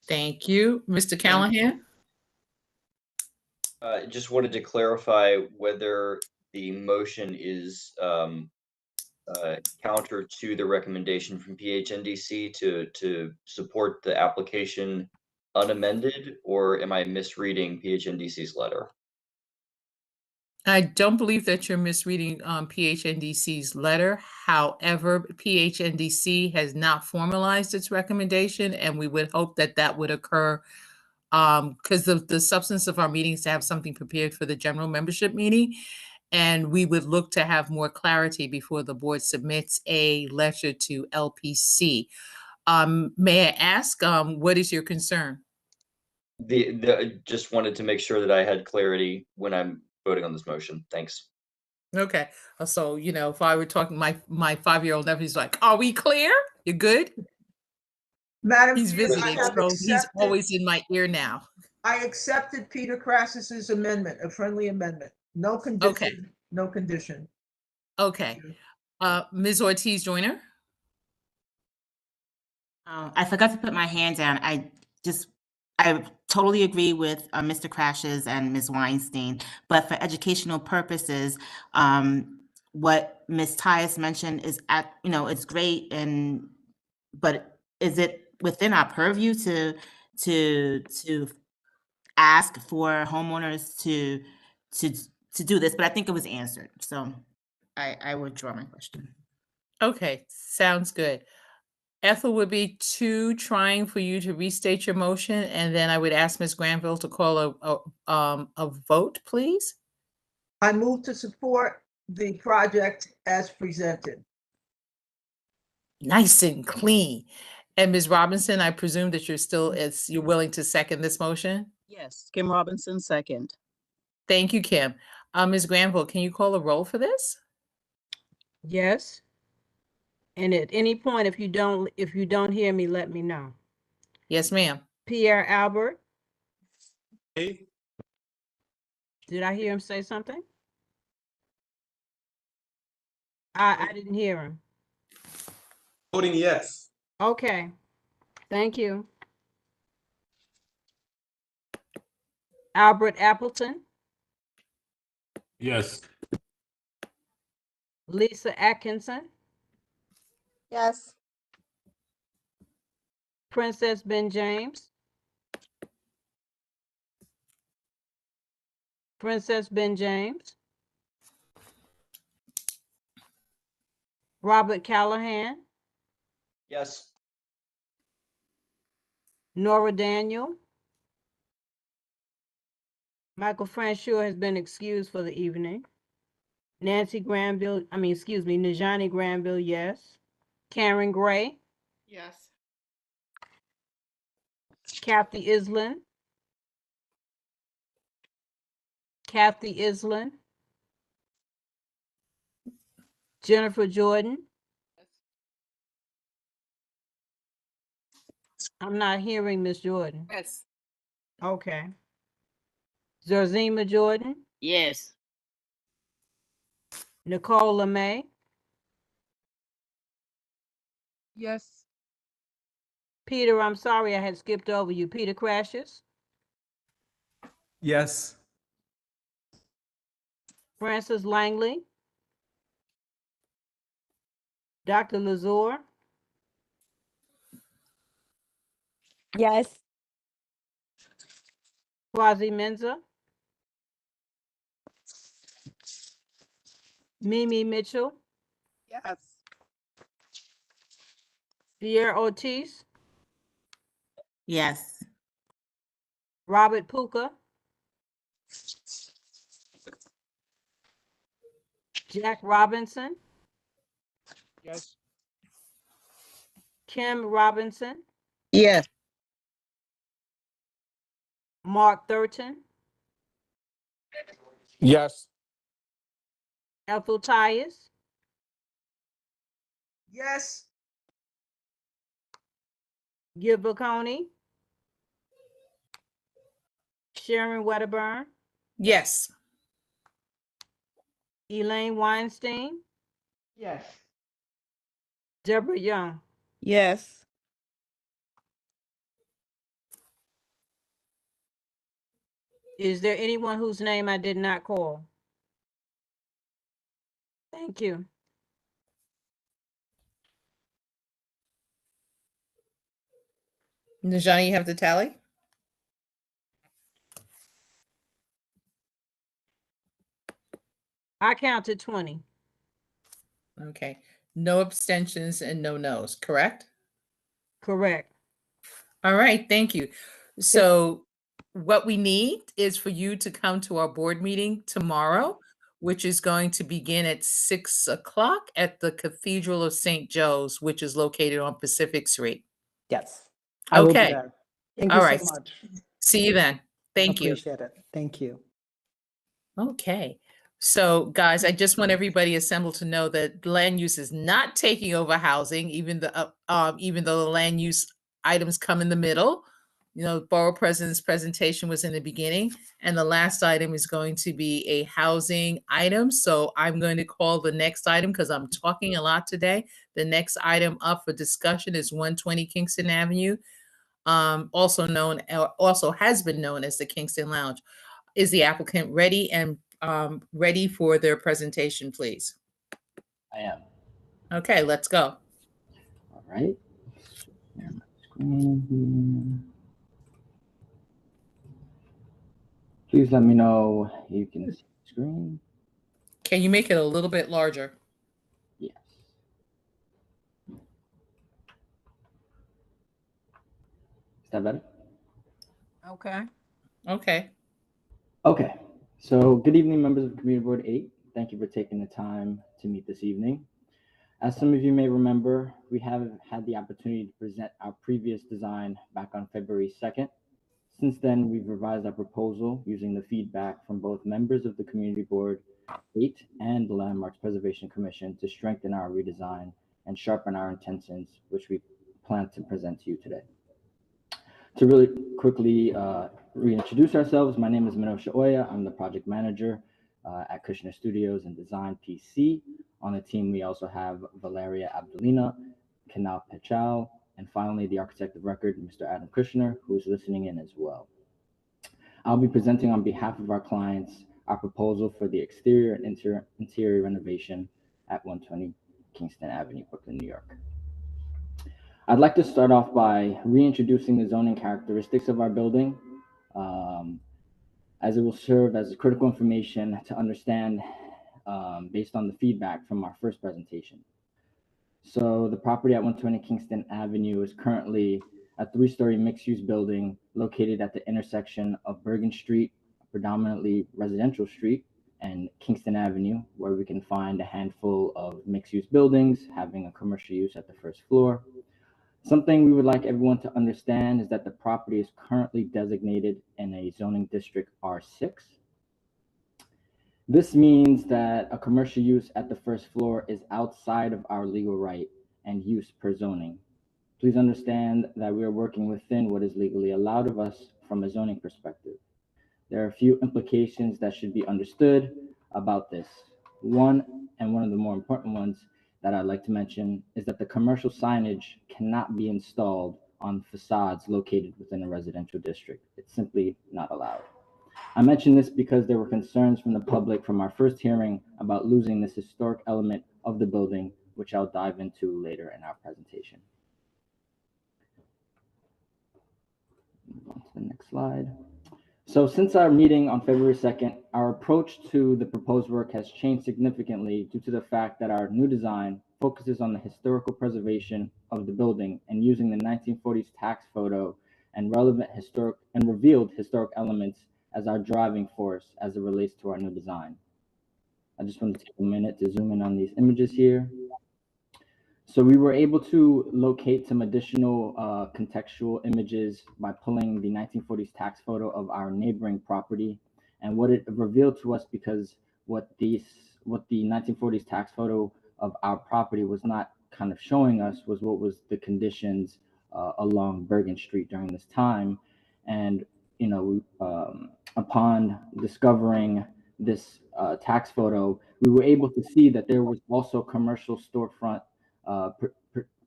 Thank you. Mr. Callahan? Just wanted to clarify whether the motion is counter to the recommendation from PHNDC to support the application unamended, or am I misreading PHNDC's letter? I don't believe that you're misreading PHNDC's letter. However, PHNDC has not formalized its recommendation, and we would hope that that would occur because the substance of our meetings to have something prepared for the general membership meeting. And we would look to have more clarity before the board submits a letter to LPC. May I ask, what is your concern? Just wanted to make sure that I had clarity when I'm voting on this motion. Thanks. Okay. So, if I were talking, my 5-year-old nephew's like, are we clear? You're good? Madam He's Chair, visiting, so he's always in my ear now. I accepted Peter Crassis's amendment, a friendly amendment. No condition, Okay. no condition. Okay. Ms. Ortiz-Joyner? I forgot to put my hand down. I totally agree with Mr. Crashes and Ms. Weinstein, but for educational purposes, what Ms. Tyus mentioned is it's great, but is it within our purview to ask for homeowners to do this? But I think it was answered, so I withdraw my question. Okay, sounds good. Ethel would be trying for you to restate your motion, and then I would ask Ms. Granville to call a vote, please. I move to support the project as presented. Nice and clean. And Ms. Robinson, I presume that you're willing to second this motion? Yes, Kim Robinson, second. Thank you, Kim. Ms. Granville, can you call a roll for this? Yes. And at any point, if you don't hear me, let me know. Yes, ma'am. Pierre Albert, Hey, did I hear him say something? I didn't hear him. voting yes. Okay, thank you. Albert Appleton, Yes. Lisa Atkinson, Yes. Princess Ben James, Princess Ben James, Robert Callahan, Yes. Nora Daniel, Michael Francheur has been excused for the evening. Nancy Granville, Najani Granville, yes. Karen Gray, Yes. Kathy Island, Jennifer Jordan. I'm not hearing Miss Jordan. Yes. Okay. Zerzima Jordan, Yes. Nicole LeMay, Yes. Peter, I'm sorry I had skipped over you. Peter Crashes, Yes. Francis Langley, Dr. Lazore, Yes. Quasi Menza, Mimi Mitchell, Yes. Pierre Ortiz, Yes. Robert Puka, Jack Robinson, Yes. Kim Robinson, Yes. Mark Thurton, Yes. Ethel Tyus, Yes. Gilbert Coney, Sharon Wedderburn, Yes. Elaine Weinstein, Yes. Deborah Young. Yes. Is there anyone whose name I did not call? Thank you. Najani, you have the tally? I counted 20. Okay. No abstentions and no nos, correct? Correct. All right, thank you. So what we need is for you to come to our board meeting tomorrow, which is going to begin at 6 o'clock at the Cathedral of St. Joe's, which is located on Pacific Street. Yes, I will be Okay. there. Thank All you right. so much. See you then. Thank you. Appreciate it. Thank you. Okay. So guys, I just want everybody assembled to know that land use is not taking over housing, even though the land use items come in the middle. You know, Borough President's presentation was in the beginning, and the last item is going to be a housing item. So I'm going to call the next item because I'm talking a lot today. The next item up for discussion is 120 Kingston Avenue, also has been known as the Kingston Lounge. Is the applicant ready and ready for their presentation, please? I am. Okay, let's go. All right. Share my screen here. Please let me know you can see the screen. Can you make it a little bit larger? Yes. Is that better? Okay. Okay. Okay. So good evening, members of Community Board 8. Thank you for taking the time to meet this evening. As some of you may remember, we have had the opportunity to present our previous design back on February 2nd. Since then, we've revised our proposal using the feedback from both members of the Community Board 8 and the Landmarks Preservation Commission to strengthen our redesign and sharpen our intentions, which we plan to present to you today. To really quickly reintroduce ourselves, my name is Minosha Oya. I'm the project manager at Kushner Studios and Design PC. On the team, we also have Valeria Abdulina, Kanal Pechal, and finally the architect of record, Mr. Adam Kushner, who is listening in as well. I'll be presenting on behalf of our clients our proposal for the exterior and interior renovation at 120 Kingston Avenue, Brooklyn, New York. I'd like to start off by reintroducing the zoning characteristics of our building, as it will serve as critical information to understand based on the feedback from our first presentation. So the property at 120 Kingston Avenue is currently a 3-story mixed-use building located at the intersection of Bergen Street, a predominantly residential street, and Kingston Avenue, where we can find a handful of mixed-use buildings having a commercial use at the first floor. Something we would like everyone to understand is that the property is currently designated in a zoning district R6. This means that a commercial use at the first floor is outside of our legal right and use per zoning. Please understand that we are working within what is legally allowed of us from a zoning perspective. There are a few implications that should be understood about this. One, and one of the more important ones that I'd like to mention, is that the commercial signage cannot be installed on facades located within a residential district. It's simply not allowed. I mention this because there were concerns from the public from our first hearing about losing this historic element of the building, which I'll dive into later in our presentation. Move on to the next slide. So since our meeting on February 2nd, our approach to the proposed work has changed significantly due to the fact that our new design focuses on the historical preservation of the building and using the 1940s tax photo and relevant historic and revealed historic elements as our driving force as it relates to our new design. I just want to take a minute to zoom in on these images here. So we were able to locate some additional contextual images by pulling the 1940s tax photo of our neighboring property. And what it revealed to us, because what the 1940s tax photo of our property was not kind of showing us, was what was the conditions along Bergen Street during this time. And, you know, upon discovering this tax photo, we were able to see that there was also commercial storefront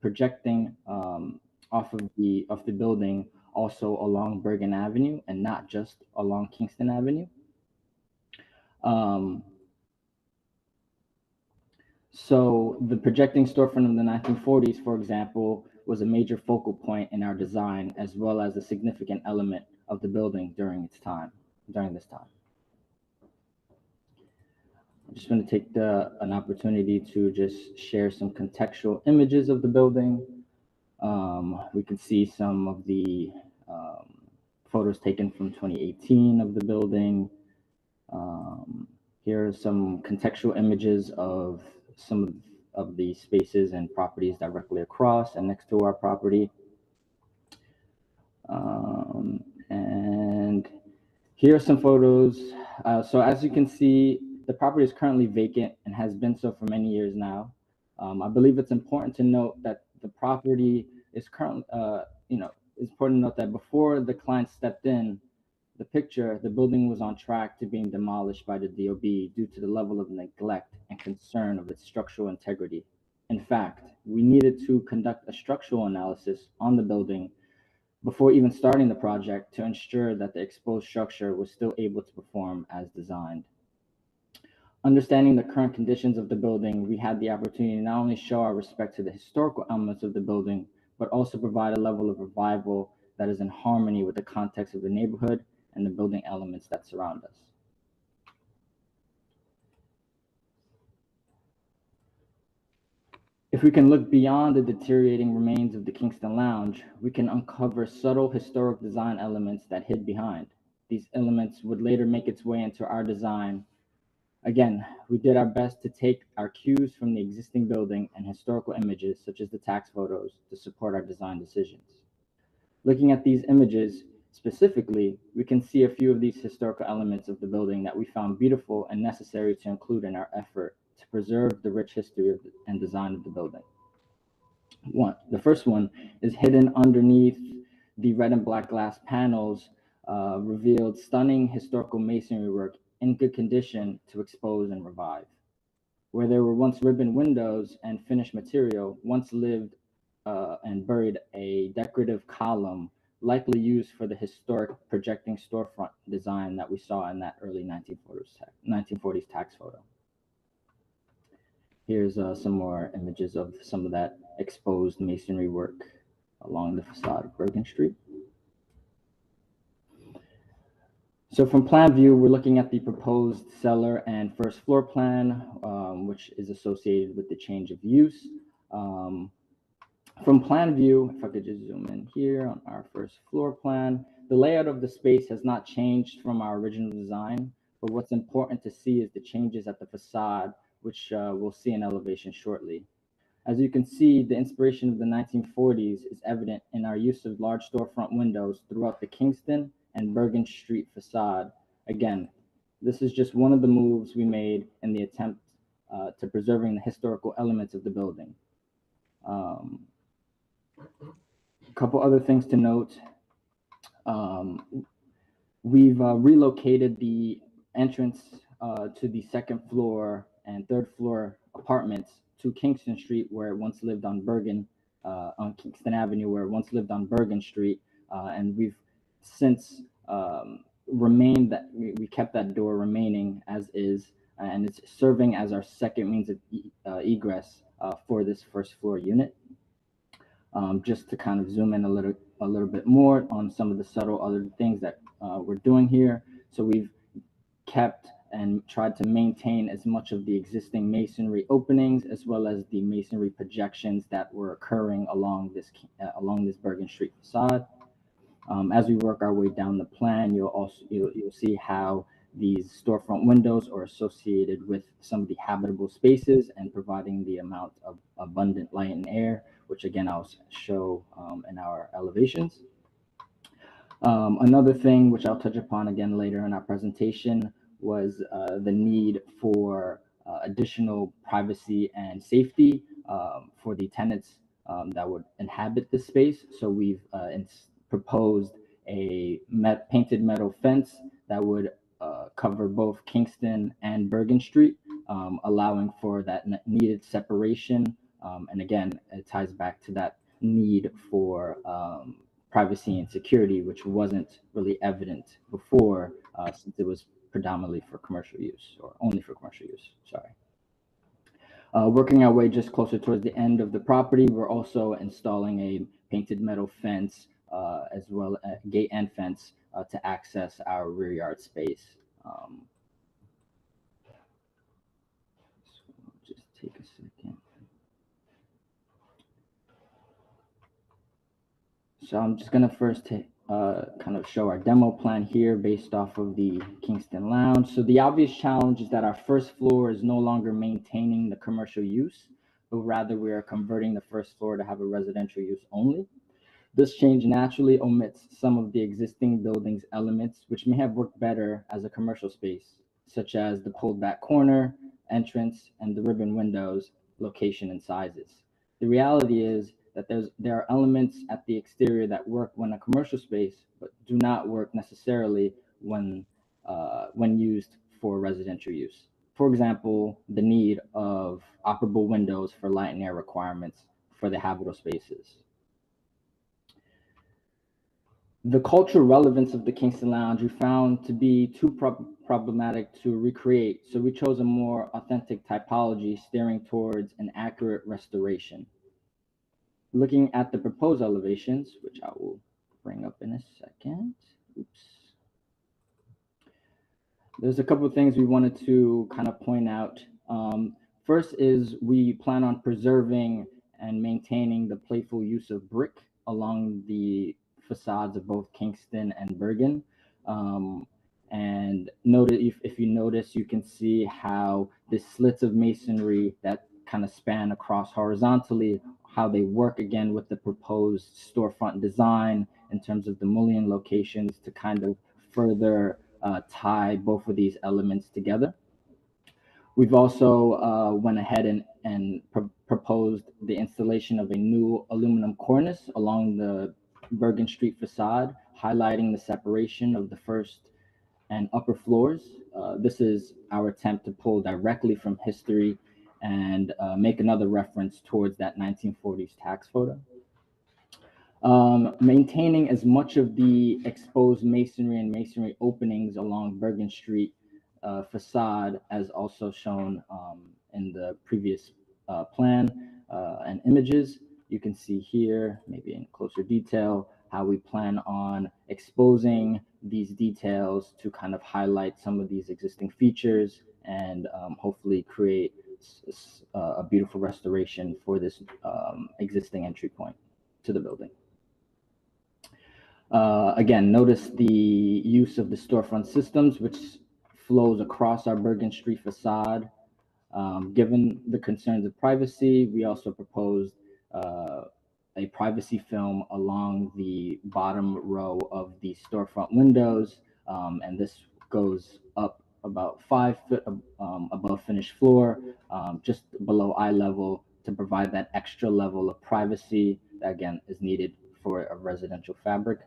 projecting off of the building, also along Bergen Avenue and not just along Kingston Avenue. So the projecting storefront of the 1940s, for example, was a major focal point in our design, as well as a significant element of the building during this time. I'm just going to take an opportunity to just share some contextual images of the building. We can see some of the photos taken from 2018 of the building. Here are some contextual images of some of the spaces and properties directly across and next to our property. And here are some photos. So as you can see, the property is currently vacant and has been so for many years now. I believe it's important to note that the property is currently, it's important to note that before the client stepped in the picture, the building was on track to being demolished by the DOB due to the level of neglect and concern of its structural integrity. In fact, we needed to conduct a structural analysis on the building before even starting the project to ensure that the exposed structure was still able to perform as designed. Understanding the current conditions of the building, we had the opportunity to not only show our respect to the historical elements of the building, but also provide a level of revival that is in harmony with the context of the neighborhood and the building elements that surround us. If we can look beyond the deteriorating remains of the Kingston Lounge, we can uncover subtle historic design elements that hid behind. These elements would later make its way into our design. Again, we did our best to take our cues from the existing building and historical images, such as the tax photos, to support our design decisions. Looking at these images, Specifically, we can see a few of these historical elements of the building that we found beautiful and necessary to include in our effort to preserve the rich history and design of the building. The first one is hidden underneath the red and black glass panels, revealed stunning historical masonry work in good condition to expose and revive. Where there were once ribbon windows and finished material, once lived and buried a decorative column likely used for the historic projecting storefront design that we saw in that early 1940s tax photo. Here's some more images of some of that exposed masonry work along the facade of Bergen Street. So from plan view, we're looking at the proposed cellar and first floor plan, which is associated with the change of use. From plan view, if I could just zoom in here on our first floor plan, the layout of the space has not changed from our original design, but what's important to see is the changes at the facade, which we'll see in elevation shortly. As you can see, the inspiration of the 1940s is evident in our use of large storefront windows throughout the Kingston and Bergen Street facade. Again, this is just one of the moves we made in the attempt to preserving the historical elements of the building. A couple other things to note. We've relocated the entrance to the second floor and third floor apartments to Kingston Street, where it once lived on Kingston Avenue, where it once lived on Bergen Street. And we've since remained that, we kept that door remaining as is, and it's serving as our second means of egress for this first floor unit. Just to kind of zoom in a little bit more on some of the subtle other things that we're doing here. So we've kept and tried to maintain as much of the existing masonry openings as well as the masonry projections that were occurring along this Bergen Street facade. As we work our way down the plan, you'll see how these storefront windows are associated with some of the habitable spaces and providing the amount of abundant light and air, which again I'll show in our elevations. Another thing which I'll touch upon again later in our presentation was the need for additional privacy and safety for the tenants that would inhabit the space. So we've proposed a painted metal fence that would cover both Kingston and Bergen Street, allowing for that needed separation. And again, it ties back to that need for privacy and security, which wasn't really evident before, since it was predominantly for commercial use, or only for commercial use, sorry. Working our way just closer towards the end of the property, we're also installing a painted metal fence, as well as gate and fence to access our rear yard space. So just take a second. So I'm just gonna first kind of show our demo plan here based off of the Kingston Lounge. So the obvious challenge is that our first floor is no longer maintaining the commercial use, but rather we are converting the first floor to have a residential use only. This change naturally omits some of the existing building's elements, which may have worked better as a commercial space, such as the pulled back corner, entrance, and the ribbon windows, location, and sizes. The reality is that there are elements at the exterior that work when a commercial space, but do not work necessarily when used for residential use. For example, the need of operable windows for light and air requirements for the habitable spaces. The cultural relevance of the Kingston Lounge we found to be too problematic to recreate, so we chose a more authentic typology steering towards an accurate restoration. Looking at the proposed elevations, which I will bring up in a second. Oops. There's a couple of things we wanted to kind of point out. First is we plan on preserving and maintaining the playful use of brick along the facades of both Kingston and Bergen. And if you notice, you can see how the slits of masonry that kind of span across horizontally, how they work again with the proposed storefront design in terms of the mullion locations to kind of further tie both of these elements together. We've also went ahead and proposed the installation of a new aluminum cornice along the Bergen Street facade, highlighting the separation of the first and upper floors. This is our attempt to pull directly from history and make another reference towards that 1940s tax photo. Maintaining as much of the exposed masonry and masonry openings along Bergen Street facade as also shown in the previous plan and images. You can see here, maybe in closer detail, how we plan on exposing these details to kind of highlight some of these existing features and hopefully create a beautiful restoration for this existing entry point to the building. Again, notice the use of the storefront systems, which flows across our Bergen Street facade. Given the concerns of privacy, we also proposed a privacy film along the bottom row of the storefront windows, and this goes up about 5 feet above finished floor, just below eye level, to provide that extra level of privacy that, again, is needed for a residential fabric.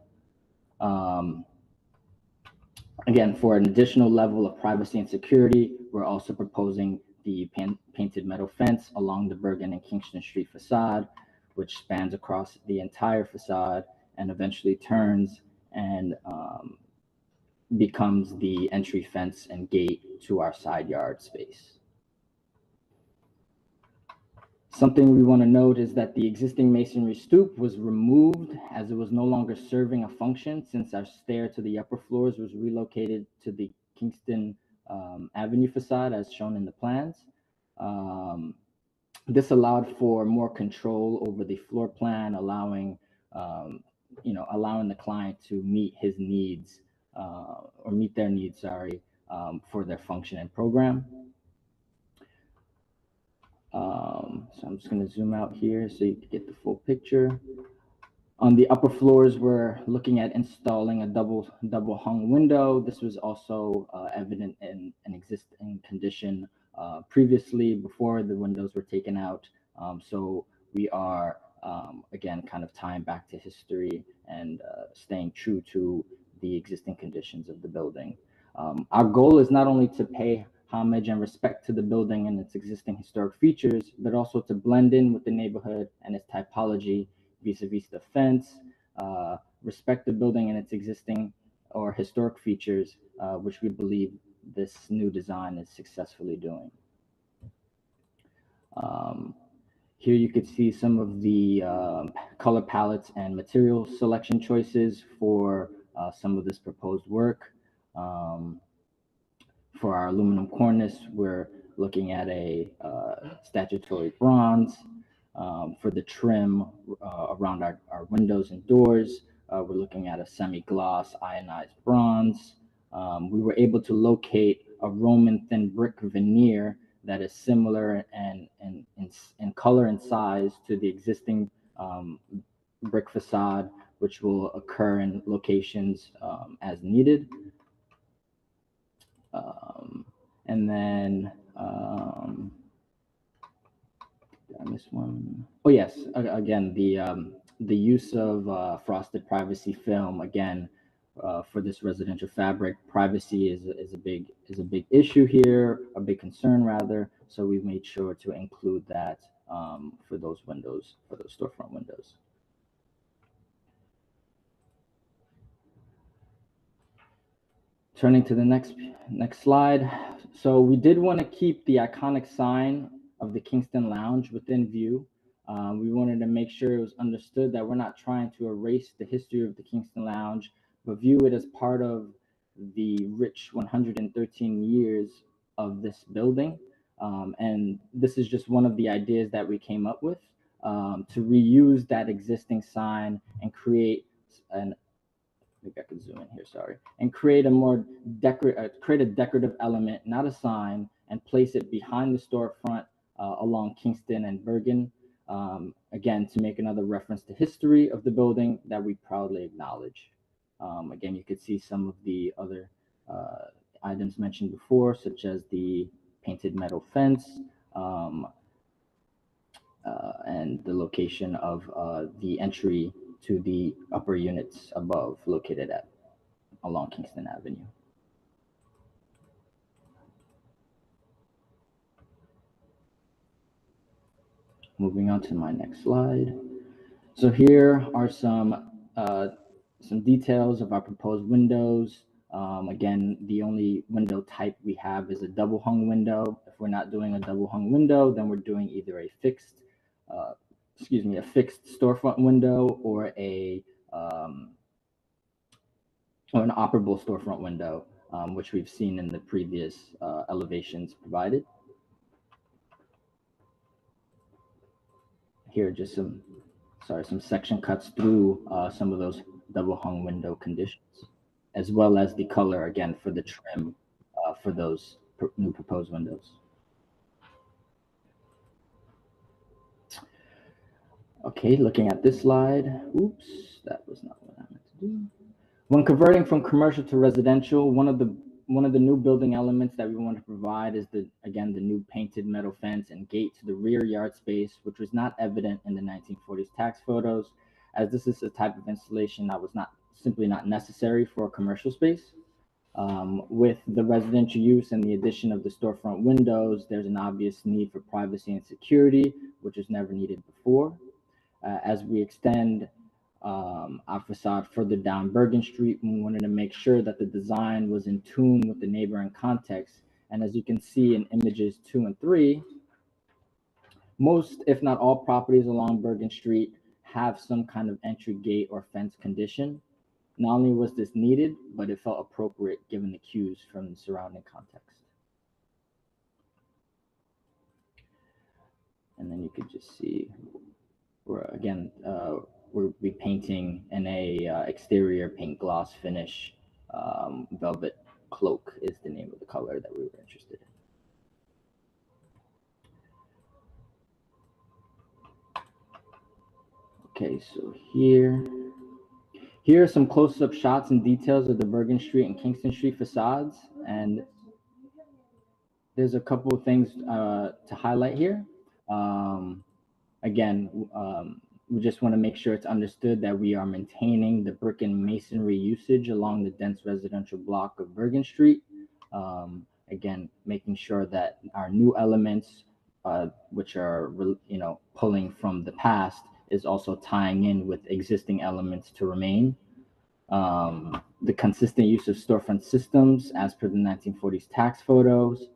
Again, for an additional level of privacy and security, we're also proposing the painted metal fence along the Bergen and Kingston Street facade, which spans across the entire facade and eventually turns and becomes the entry fence and gate to our side yard space. Something we want to note is that the existing masonry stoop was removed as it was no longer serving a function since our stair to the upper floors was relocated to the Kingston Avenue facade as shown in the plans. This allowed for more control over the floor plan, allowing the client to meet his needs or meet their needs, for their function and program. So I'm just going to zoom out here so you can get the full picture. On the upper floors, we're looking at installing a double hung window. This was also evident in an existing condition previously before the windows were taken out. So we are, again, kind of tying back to history and staying true to the existing conditions of the building. Our goal is not only to pay homage and respect to the building and its existing historic features, but also to blend in with the neighborhood and its typology vis-a-vis the fence, respect the building and its existing or historic features, which we believe this new design is successfully doing. Here you could see some of the color palettes and material selection choices for some of this proposed work. For our aluminum cornice, we're looking at a statutory bronze. For the trim around our windows and doors, we're looking at a semi-gloss ionized bronze. We were able to locate a Roman thin brick veneer that is similar in color and size to the existing brick facade, which will occur in locations as needed. And then, did I miss one? Oh yes, again, the use of frosted privacy film, again, for this residential fabric. Privacy is a big issue here, a big concern rather. So we've made sure to include that for those windows, for those storefront windows. Turning to the next slide. So we did want to keep the iconic sign of the Kingston Lounge within view. We wanted to make sure it was understood that we're not trying to erase the history of the Kingston Lounge, but view it as part of the rich 113 years of this building. And this is just one of the ideas that we came up with, to reuse that existing sign and create maybe I could zoom in here, sorry, and create a more decorative element, not a sign, and place it behind the storefront along Kingston and Bergen. again, to make another reference to history of the building that we proudly acknowledge. Again, you could see some of the other items mentioned before, such as the painted metal fence, and the location of the entry to the upper units above, located along Kingston Avenue. Moving on to my next slide. So here are some details of our proposed windows. Again, the only window type we have is a double hung window. If we're not doing a double hung window, then we're doing either a fixed storefront window or an operable storefront window, which we've seen in the previous elevations provided. Here are just some section cuts through some of those double hung window conditions, as well as the color, again, for the trim for those new proposed windows. Okay, looking at this slide. Oops, that was not what I meant to do. When converting from commercial to residential, one of the new building elements that we want to provide is the new painted metal fence and gate to the rear yard space, which was not evident in the 1940s tax photos, as this is a type of installation that was simply not necessary for a commercial space. With the residential use and the addition of the storefront windows, there's an obvious need for privacy and security, which was never needed before. As we extend our facade further down Bergen Street, we wanted to make sure that the design was in tune with the neighboring context. And as you can see in images 2 and 3, most, if not all, properties along Bergen Street have some kind of entry gate or fence condition. Not only was this needed, but it felt appropriate given the cues from the surrounding context. And then you could just see, we'll be painting in a exterior paint gloss finish. Velvet cloak is the name of the color that we were interested in. Okay, so here are some close-up shots and details of the Bergen Street and Kingston Street facades, and there's a couple of things to highlight here. We just want to make sure it's understood that we are maintaining the brick and masonry usage along the dense residential block of Bergen Street. Again, making sure that our new elements, which are pulling from the past, is also tying in with existing elements to remain. The consistent use of storefront systems as per the 1940s tax photos.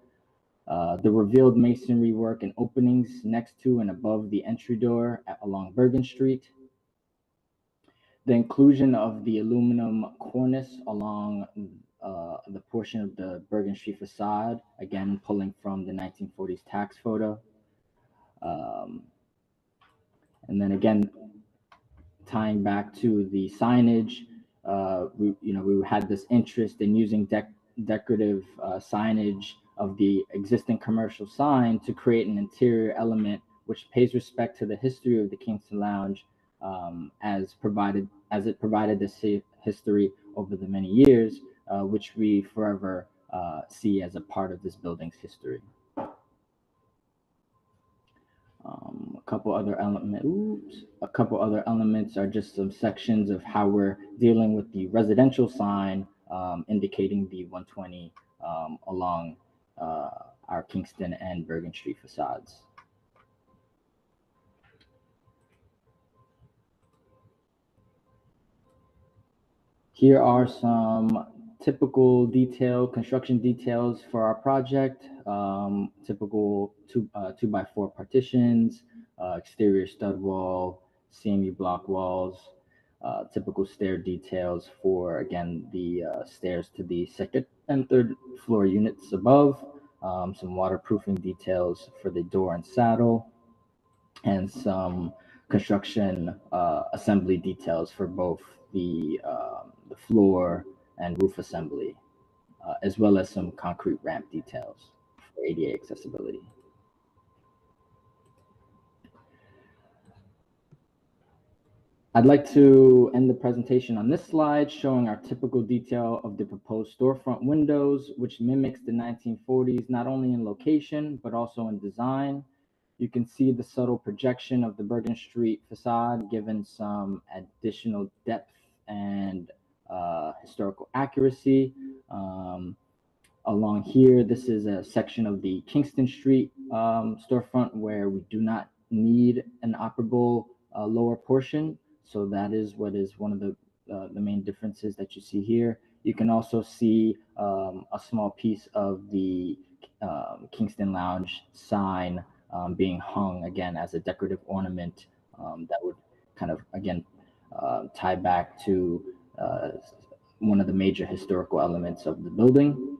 The revealed masonry work and openings next to and above the entry door along Bergen Street. The inclusion of the aluminum cornice along the portion of the Bergen Street facade, again pulling from the 1940s tax photo. And then again, tying back to the signage, we had this interest in using decorative signage of the existing commercial sign to create an interior element which pays respect to the history of the Kingston Lounge, as it provided this history over the many years, which we forever see as a part of this building's history. A couple other elements are just some sections of how we're dealing with the residential sign, indicating the 120 along our Kingston and Bergen Street facades. Here are some typical construction details for our project. Typical 2x4 partitions, exterior stud wall, CMU block walls, typical stair details for, again, the stairs to the second and third floor units above, some waterproofing details for the door and saddle, and some construction assembly details for both the floor and roof assembly, as well as some concrete ramp details for ADA accessibility. I'd like to end the presentation on this slide showing our typical detail of the proposed storefront windows, which mimics the 1940s, not only in location, but also in design. You can see the subtle projection of the Bergen Street facade, given some additional depth and historical accuracy. Along here, this is a section of the Kingston Street storefront where we do not need an operable lower portion. So that is what is one of the main differences that you see here. You can also see a small piece of the Kingston Lounge sign being hung again as a decorative ornament that would kind of, again, tie back to one of the major historical elements of the building.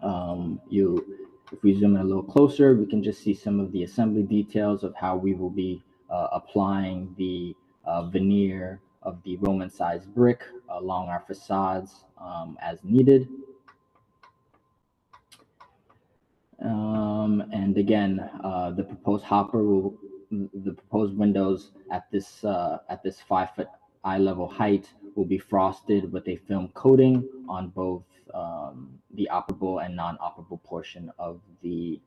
If we zoom in a little closer, we can just see some of the assembly details of how we will be applying the veneer of the Roman-sized brick along our facades as needed. And again, the proposed windows at this 5-foot eye level height will be frosted with a film coating on both the operable and non-operable portion of the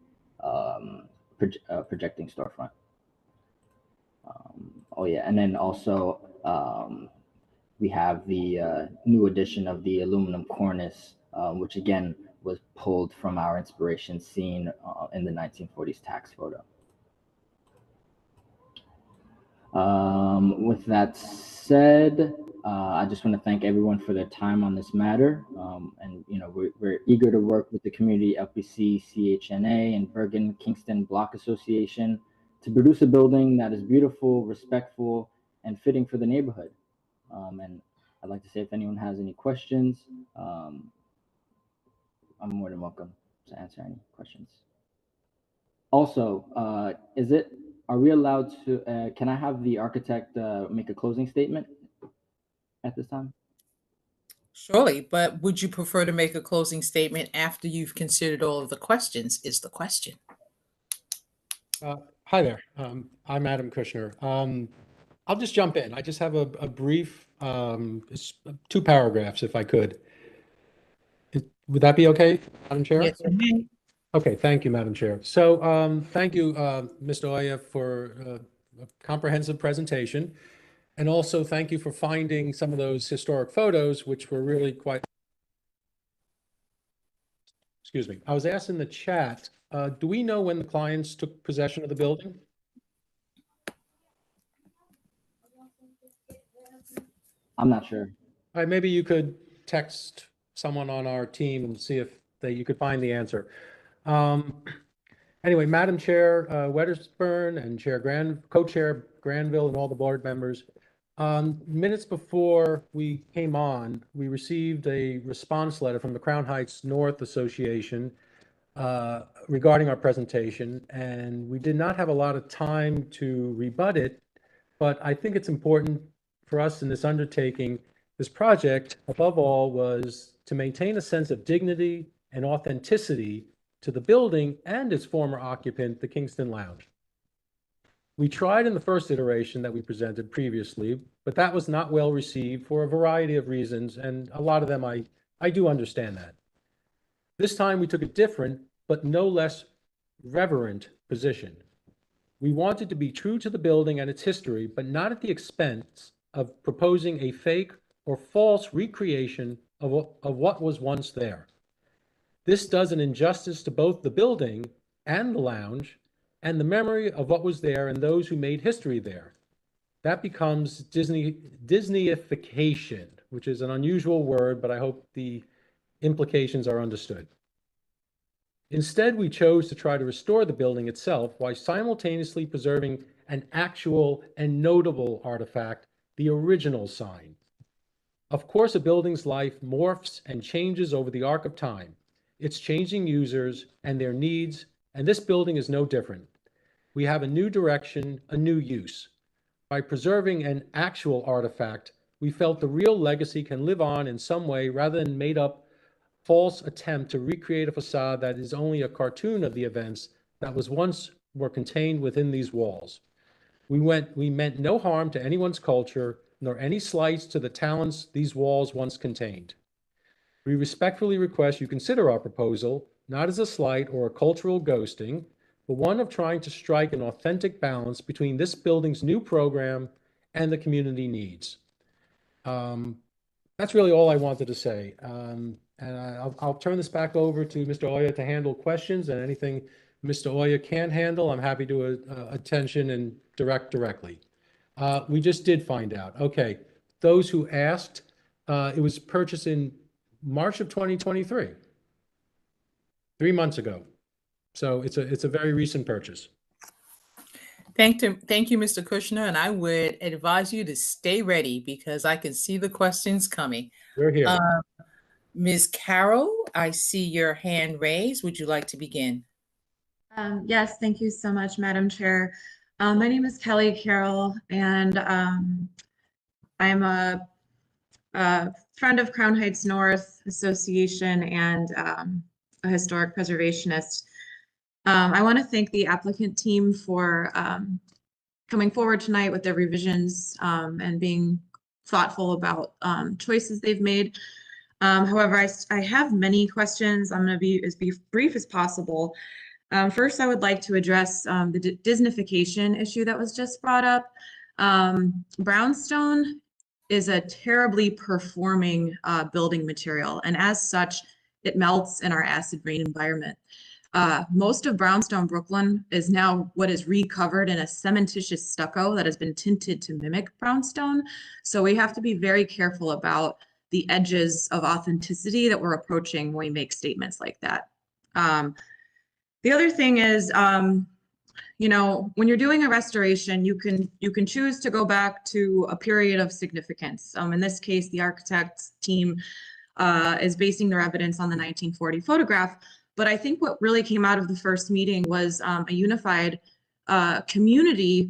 projecting storefront. Oh yeah, and then also we have the new addition of the aluminum cornice, which again was pulled from our inspiration seen in the 1940s tax photo. With that said, I just want to thank everyone for their time on this matter. And we're eager to work with the community, LPC, CHNA, and Bergen Kingston Block Association to produce a building that is beautiful, respectful, and fitting for the neighborhood. And I'd like to say if anyone has any questions, I'm more than welcome to answer any questions. Also, are we allowed to, can I have the architect make a closing statement at this time? Surely, but would you prefer to make a closing statement after you've considered all of the questions, is the question. Hi there. I'm Adam Kushner. I'll just jump in. I just have a brief, 2 paragraphs, if I could. Would that be okay, Madam Chair? Yes, you may. Okay, thank you, Madam Chair. So thank you, Mr. Oya, for a comprehensive presentation. And also thank you for finding some of those historic photos, which were really quite, excuse me. I was asked in the chat, do we know when the clients took possession of the building? I'm not sure. All right, maybe you could text someone on our team and see if you could find the answer. Anyway, Madam Chair Weddersburn and Co-Chair Granville and all the board members, minutes before we came on, we received a response letter from the Crown Heights North Association regarding our presentation, and we did not have a lot of time to rebut it, but I think it's important for us in this undertaking. This project, above all, was to maintain a sense of dignity and authenticity to the building and its former occupant, the Kingston Lounge. We tried in the first iteration that we presented previously, but that was not well received for a variety of reasons, and a lot of them I do understand that. This time we took a different, but no less reverent position. We wanted to be true to the building and its history, but not at the expense of proposing a fake or false recreation of what was once there. This does an injustice to both the building and the lounge and the memory of what was there and those who made history there. That becomes Disneyification, which is an unusual word, but I hope the implications are understood. Instead, we chose to try to restore the building itself while simultaneously preserving an actual and notable artifact, the original sign. Of course, a building's life morphs and changes over the arc of time. It's changing users and their needs, and this building is no different. We have a new direction, a new use. By preserving an actual artifact, we felt the real legacy can live on in some way rather than made up false attempt to recreate a facade that is only a cartoon of the events that were contained within these walls. We meant no harm to anyone's culture, nor any slights to the talents these walls once contained. We respectfully request you consider our proposal, not as a slight or a cultural ghosting, but one of trying to strike an authentic balance between this building's new program and the community needs. That's really all I wanted to say. And I'll turn this back over to Mr. Oya to handle questions, and anything Mr. Oya can't handle, I'm happy to attention and direct directly. We just did find out. Okay, those who asked, it was purchased in March of 2023, 3 months ago. So it's a very recent purchase. Thank you, Mr. Kushner, and I would advise you to stay ready because I can see the questions coming. We're here. Ms. Carroll, I see your hand raised. Would you like to begin? Yes, thank you so much, Madam Chair. My name is Kelly Carroll, and I'm a friend of Crown Heights North Association and a historic preservationist. I want to thank the applicant team for coming forward tonight with their revisions and being thoughtful about choices they've made. However, I have many questions. I'm going to be as brief as possible. First, I would like to address the Disneyfication issue that was just brought up. Brownstone is a terribly performing building material, and as such, it melts in our acid rain environment. Most of brownstone Brooklyn is now what is recovered in a cementitious stucco that has been tinted to mimic brownstone. So we have to be very careful about the edges of authenticity that we're approaching when we make statements like that. The other thing is, you know, when you're doing a restoration, you can choose to go back to a period of significance. In this case, the architect's team is basing their evidence on the 1940 photograph. But I think what really came out of the first meeting was a unified community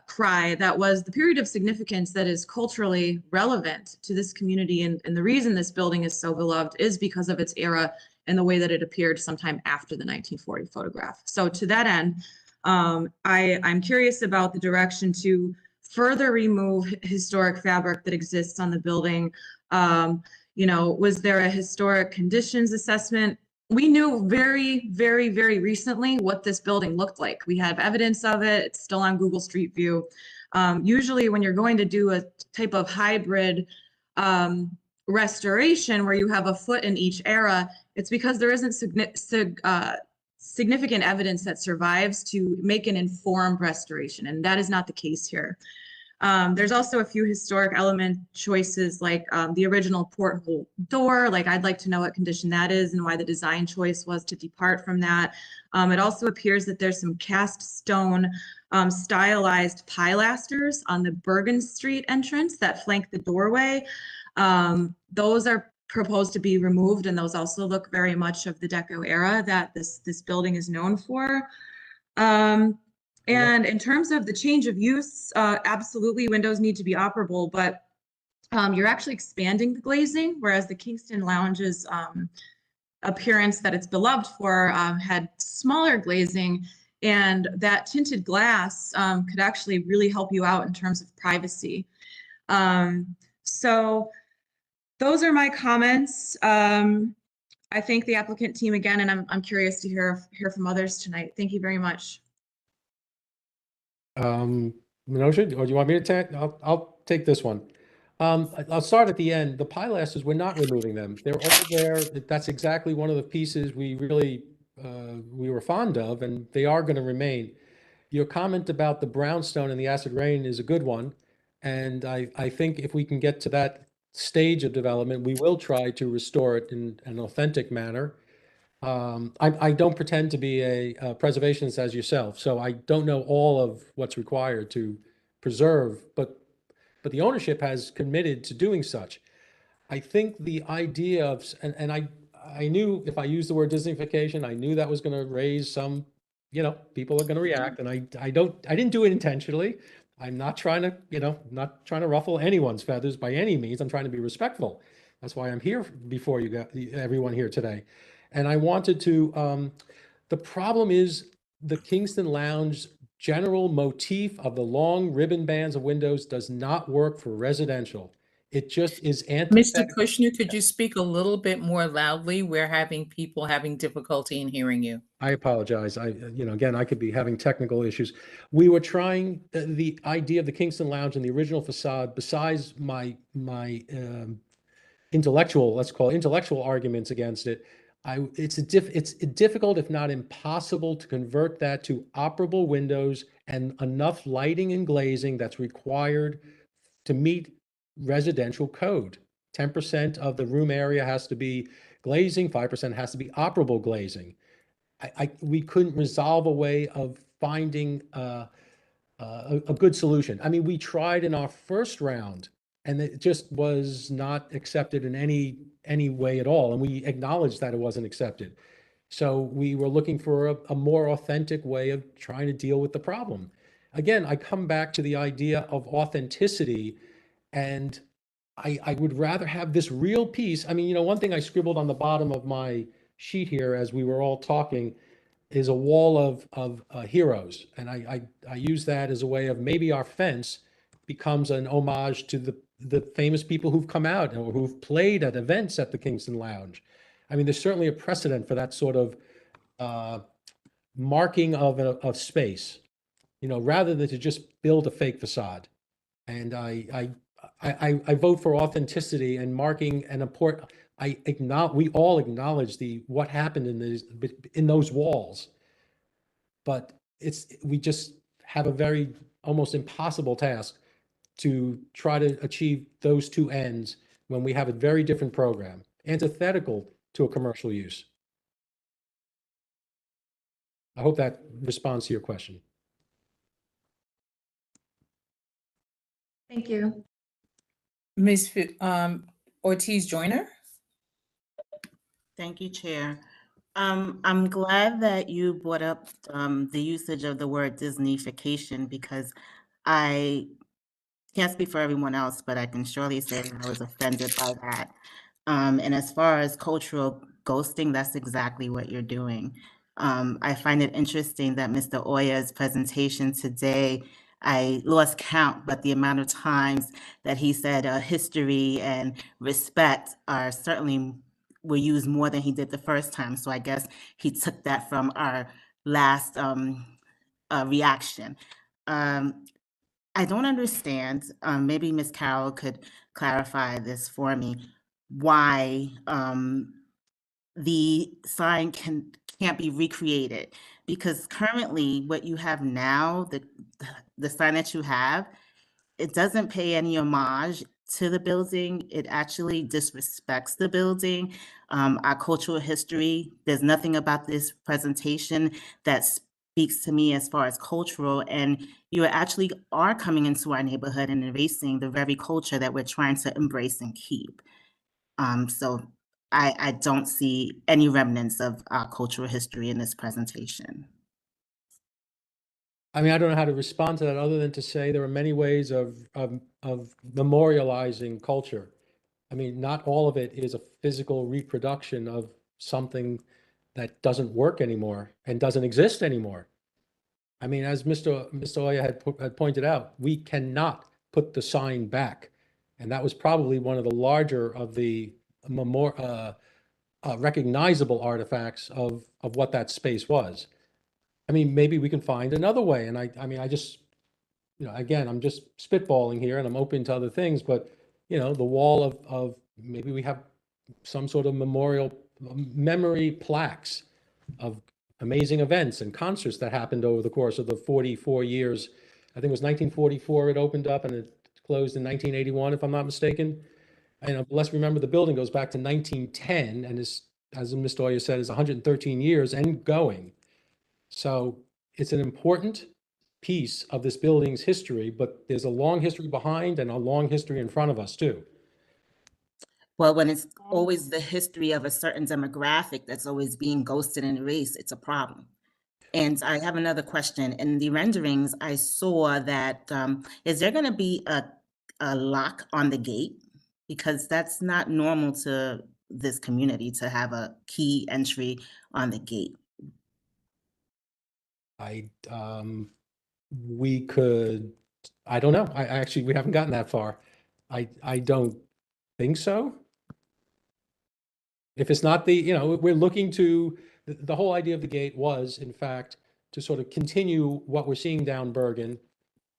cry that was the period of significance that is culturally relevant to this community. And the reason this building is so beloved is because of its era and the way that it appeared sometime after the 1940 photograph. So to that end, I'm curious about the direction to further remove historic fabric that exists on the building. You know, was there a historic conditions assessment? We knew very, very, very recently what this building looked like. We have evidence of it. It's still on Google Street View. Usually when you're going to do a type of hybrid restoration where you have a foot in each era, it's because there isn't significant evidence that survives to make an informed restoration, and that is not the case here. There's also a few historic element choices like the original porthole door. Like, I'd like to know what condition that is and why the design choice was to depart from that. It also appears that there's some cast stone stylized pilasters on the Bergen Street entrance that flank the doorway. Those are proposed to be removed, and those also look very much of the Deco era that this building is known for. And in terms of the change of use, absolutely windows need to be operable, but you're actually expanding the glazing, whereas the Kingston Lounge's appearance that it's beloved for had smaller glazing, and that tinted glass could actually really help you out in terms of privacy. So those are my comments. I thank the applicant team again, and I'm curious to hear from others tonight. Thank you very much. Minosha, or do you want me to take? I'll take this one. I'll start at the end. The pilasters, we're not removing them. They're all there. That's exactly one of the pieces we really we were fond of, and they are going to remain. Your comment about the brownstone and the acid rain is a good one, and I think if we can get to that stage of development, we will try to restore it in an authentic manner. I don't pretend to be a preservationist as yourself, so I don't know all of what's required to preserve, but the ownership has committed to doing such. I think the idea of, and I knew if I used the word Disneyfication, I knew that was going to raise some, you know, people are going to react, and I didn't do it intentionally. I'm not trying to, you know, not trying to ruffle anyone's feathers by any means. I'm trying to be respectful. That's why I'm here before you got everyone here today. And I wanted to, the problem is the Kingston Lounge general motif of the long ribbon bands of windows does not work for residential. It just is Mr. antithetical. Kushner, could you speak a little bit more loudly? We're having people having difficulty in hearing you. I apologize. Again, I could be having technical issues. We were trying the idea of the Kingston Lounge and the original facade. Besides my intellectual, let's call it intellectual arguments against it, it's difficult, if not impossible, to convert that to operable windows and enough lighting and glazing that's required to meet residential code. 10% of the room area has to be glazing, 5% has to be operable glazing. We couldn't resolve a way of finding a good solution. I mean, we tried in our first round, and it just was not accepted in any way at all. And we acknowledged that it wasn't accepted. So we were looking for a more authentic way of trying to deal with the problem. Again, I come back to the idea of authenticity, and I would rather have this real piece. I mean, one thing I scribbled on the bottom of my sheet here as we were all talking is a wall of heroes. And I use that as a way of maybe our fence becomes an homage to the famous people who've come out or who've played at events at the Kingston Lounge. I mean, there's certainly a precedent for that sort of marking of space, rather than to just build a fake facade. And I vote for authenticity and marking an important. We all acknowledge what happened in those walls, but we just have a very almost impossible task to try to achieve those two ends when we have a very different program, antithetical to a commercial use. I hope that responds to your question. Thank you. Ms. Ortiz Joyner? Thank you, Chair. I'm glad that you brought up the usage of the word Disneyfication, because I can't speak for everyone else, but I can surely say that I was offended by that. And as far as cultural ghosting, that's exactly what you're doing. I find it interesting that Mr. Oya's presentation today, I lost count, but the amount of times that he said history and respect are certainly were used more than he did the first time. So I guess he took that from our last reaction. I don't understand, maybe Ms. Carroll could clarify this for me, why the sign can't be recreated. Because currently what you have now, the sign that you have, it doesn't pay any homage to the building. It actually disrespects the building, our cultural history. There's nothing about this presentation that speaks to me as far as cultural, and you actually are coming into our neighborhood and erasing the very culture that we're trying to embrace and keep. So I don't see any remnants of our cultural history in this presentation. I mean, I don't know how to respond to that other than to say there are many ways of memorializing culture. I mean, not all of it is a physical reproduction of something that doesn't work anymore and doesn't exist anymore. I mean, as Mr. Oya had pointed out, we cannot put the sign back. And that was probably one of the larger of the recognizable artifacts of what that space was. I mean, maybe we can find another way. And I mean, I just, again, I'm just spitballing here and I'm open to other things, but, the wall of maybe we have some sort of memorial memory plaques of amazing events and concerts that happened over the course of the 44 years. I think it was 1944 it opened up and it closed in 1981, if I'm not mistaken. And let's remember the building goes back to 1910 and is, as Mr. Oya said, is 113 years and going. So it's an important piece of this building's history, but there's a long history behind and a long history in front of us too. Well, when it's always the history of a certain demographic that's always being ghosted and erased, it's a problem. And I have another question. In the renderings, I saw that, is there going to be a lock on the gate? Because that's not normal to this community to have a key entry on the gate. we could, I don't know. I actually, we haven't gotten that far. I don't think so. If it's not the, we're looking to, the whole idea of the gate was, in fact, to sort of continue what we're seeing down Bergen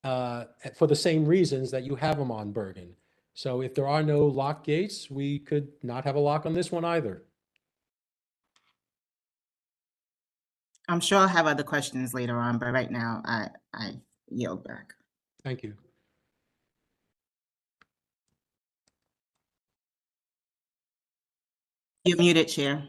for the same reasons that you have them on Bergen. So if there are no lock gates, we could not have a lock on this one either. I'm sure I'll have other questions later on, but right now I yield back. Thank you. You're muted, Chair.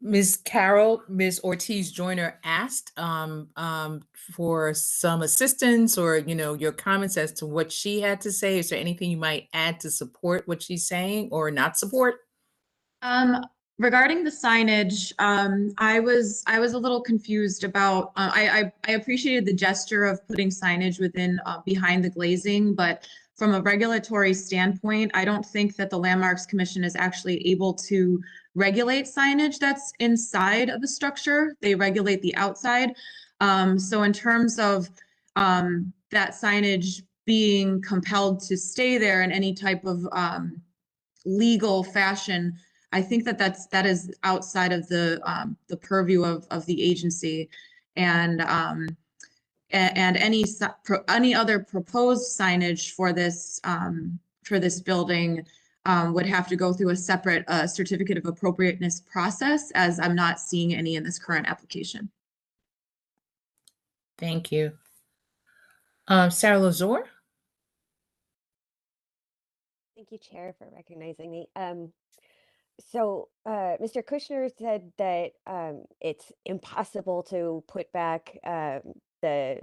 Ms. Carol, Ms. Ortiz Joyner asked for some assistance or, your comments as to what she had to say. Is there anything you might add to support what she's saying or not support? Regarding the signage, I was a little confused about. I appreciated the gesture of putting signage within behind the glazing, but from a regulatory standpoint, I don't think that the Landmarks Commission is actually able to regulate signage that's inside of the structure. They regulate the outside. So in terms of that signage being compelled to stay there in any type of legal fashion, I think that is outside of the purview of the agency, and any other proposed signage for this building would have to go through a separate certificate of appropriateness process, as I'm not seeing any in this current application. Thank you. Sarah Lazor? Thank you, Chair, for recognizing me. So Mr. Kushner said that it's impossible to put back the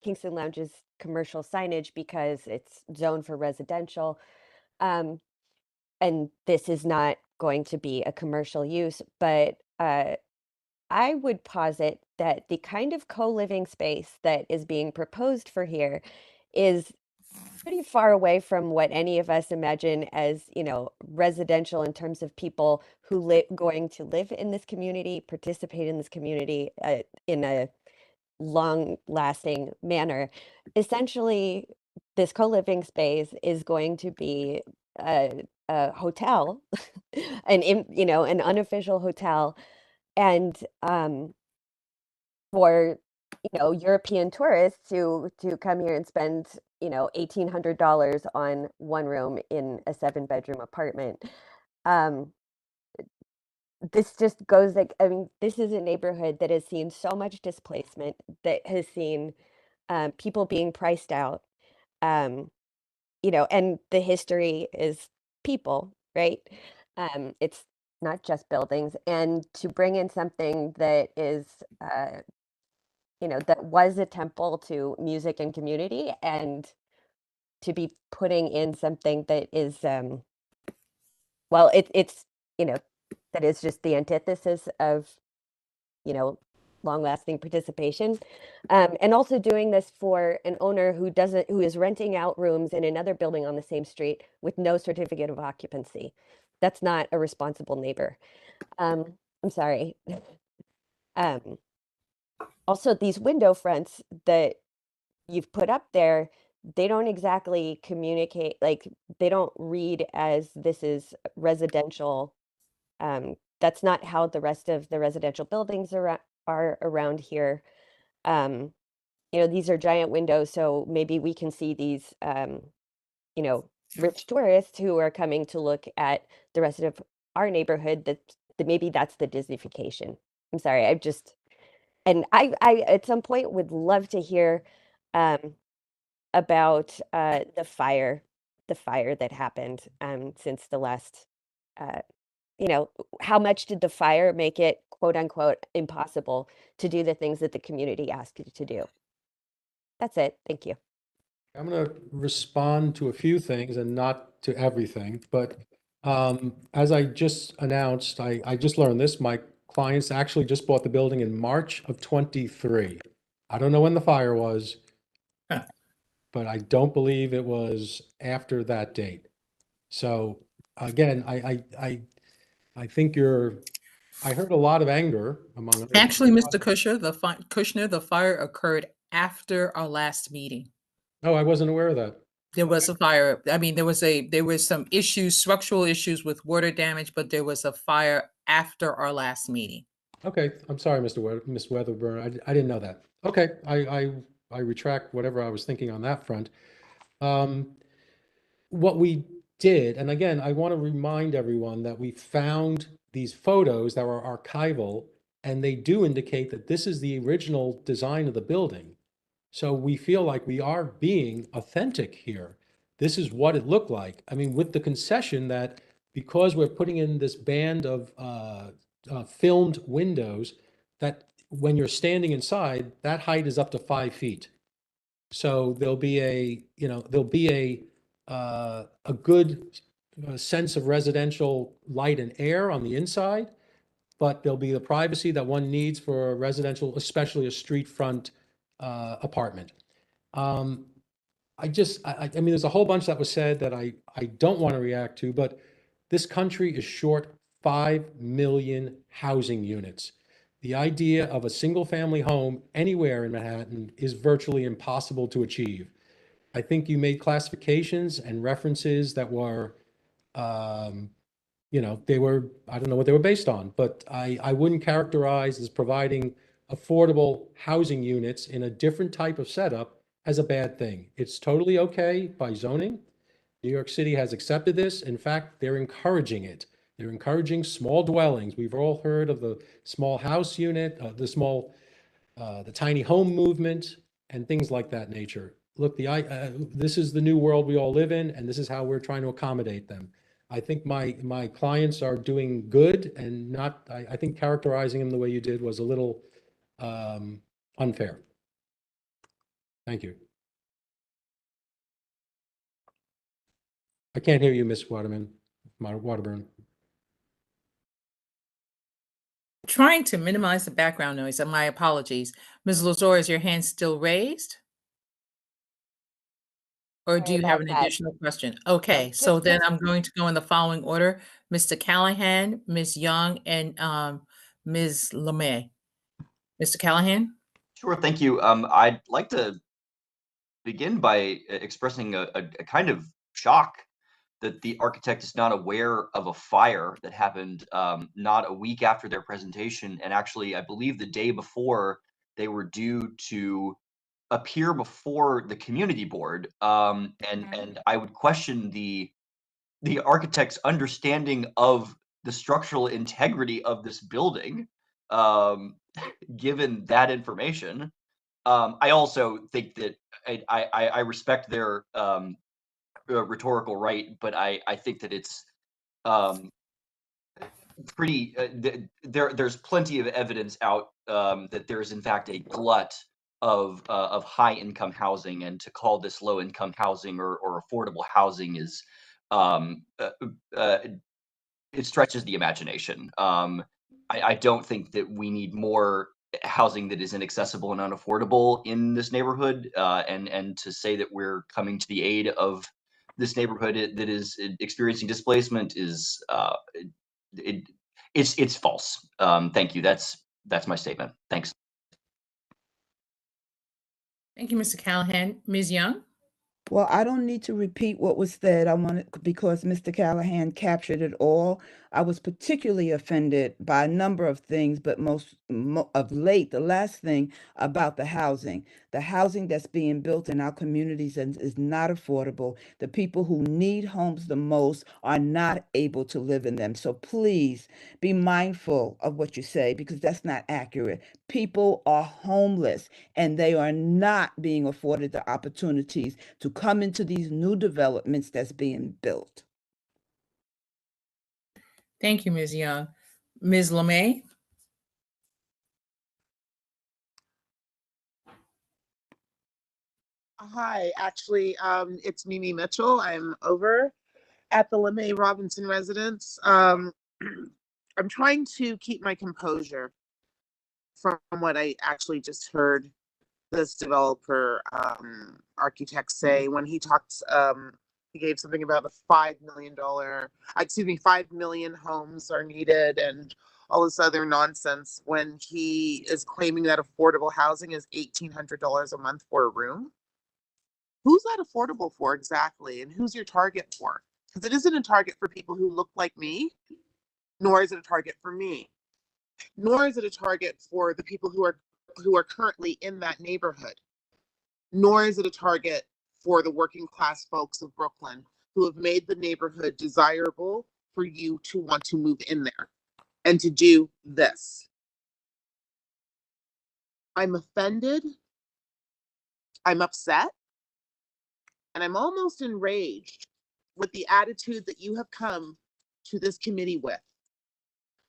Kingston Lounge's commercial signage because it's zoned for residential. And this is not going to be a commercial use, but I would posit that the kind of co-living space that is being proposed for here is pretty far away from what any of us imagine as, residential in terms of people who going to live in this community, participate in this community in a long-lasting manner. Essentially, this co-living space is going to be a hotel, an unofficial hotel, and for European tourists to come here and spend $1,800 on one room in a 7-bedroom apartment. This just goes like, I mean, this is a neighborhood that has seen so much displacement, that has seen people being priced out, and the history is people, right? It's not just buildings, and to bring in something that is that was a temple to music and community, and to be putting in something that is, well, it's, that is just the antithesis of, long-lasting participation. And also doing this for an owner who is renting out rooms in another building on the same street with no certificate of occupancy. That's not a responsible neighbor. I'm sorry. Also, these window fronts that you've put up there, they don't exactly communicate, like they don't read as this is residential. That's not how the rest of the residential buildings are around here. These are giant windows, so maybe we can see these, rich tourists who are coming to look at the rest of our neighborhood, that maybe that's the Disneyfication. I'm sorry, and I at some point would love to hear about the fire that happened since the last, how much did the fire make it, quote unquote, impossible to do the things that the community asked you to do? That's it. Thank you. I'm going to respond to a few things and not to everything, but as I just announced, I just learned this. My clients actually just bought the building in March of 23. I don't know when the fire was, but I don't believe it was after that date. So again, I think you're I heard a lot of anger among other Actually, people. Mr. Kushner, the fire occurred after our last meeting. Oh, I wasn't aware of that. There was a fire. I mean, there was some issues, structural issues with water damage, but there was a fire after our last meeting. Okay, I'm sorry, Miss Weatherburn. I didn't know that. Okay, I retract whatever I was thinking on that front. What we did, and again, I want to remind everyone that we found these photos that were archival, and they do indicate that this is the original design of the building. So we feel like we are being authentic here. This is what it looked like. I mean, with the concession that because we're putting in this band of filmed windows, that when you're standing inside, that height is up to 5 feet. So there'll be a good sense of residential light and air on the inside, but there'll be the privacy that one needs for a residential, especially a street front apartment. I mean, there's a whole bunch that was said that I don't want to react to, but this country is short 5 million housing units. The idea of a single family home anywhere in Manhattan is virtually impossible to achieve. I think you made classifications and references that were, they were, I don't know what they were based on, but I wouldn't characterize as providing affordable housing units in a different type of setup as a bad thing. It's totally okay by zoning. New York City has accepted this. In fact, they're encouraging it. They're encouraging small dwellings. We've all heard of the small house unit, the tiny home movement, and things like that nature. Look, this is the new world we all live in, and this is how we're trying to accommodate them. I think my clients are doing good, and not. I think characterizing them the way you did was a little unfair. Thank you. I can't hear you, Miss Waterburn. Trying to minimize the background noise, and my apologies. Ms. Lazar, is your hand still raised? Or do Sorry you have about an that. additional question? Okay, so then I'm going to go in the following order. Mr. Callahan, Ms. Young, and Ms. LeMay. Mr. Callahan? Sure, thank you. I'd like to begin by expressing a kind of shock that the architect is not aware of a fire that happened not a week after their presentation, and actually, I believe the day before they were due to appear before the community board. And I would question the architect's understanding of the structural integrity of this building, given that information. I also think that I respect their rhetorical right, but I think that it's pretty. There's plenty of evidence out that there's in fact a glut of high income housing, and to call this low income housing or affordable housing is it stretches the imagination. I don't think that we need more housing that is inaccessible and unaffordable in this neighborhood. And to say that we're coming to the aid of this neighborhood that is experiencing displacement is it's false. Thank you. That's my statement. Thanks. Thank you, Mr. Callahan. Ms. Young? Well, I don't need to repeat what was said. I wanted because Mr. Callahan captured it all. I was particularly offended by a number of things, but most of late, the last thing about the housing that's being built in our communities is not affordable. The people who need homes the most are not able to live in them. So please be mindful of what you say, because that's not accurate. People are homeless and they are not being afforded the opportunities to come into these new developments that's being built. Thank you, Ms. Young. Ms. LeMay? Hi, actually, it's Mimi Mitchell. I'm over at the LeMay Robinson residence. I'm trying to keep my composure from what I actually just heard this developer architect say when he talked. He gave something about the $5 million, 5 million homes are needed and all this other nonsense when he is claiming that affordable housing is $1,800 a month for a room? Who's that affordable for exactly? And who's your target for? Because it isn't a target for people who look like me, nor is it a target for me, nor is it a target for the people who are currently in that neighborhood, nor is it a target for the working class folks of Brooklyn who have made the neighborhood desirable for you to want to move in there and to do this. I'm offended, I'm upset, and I'm almost enraged with the attitude that you have come to this committee with.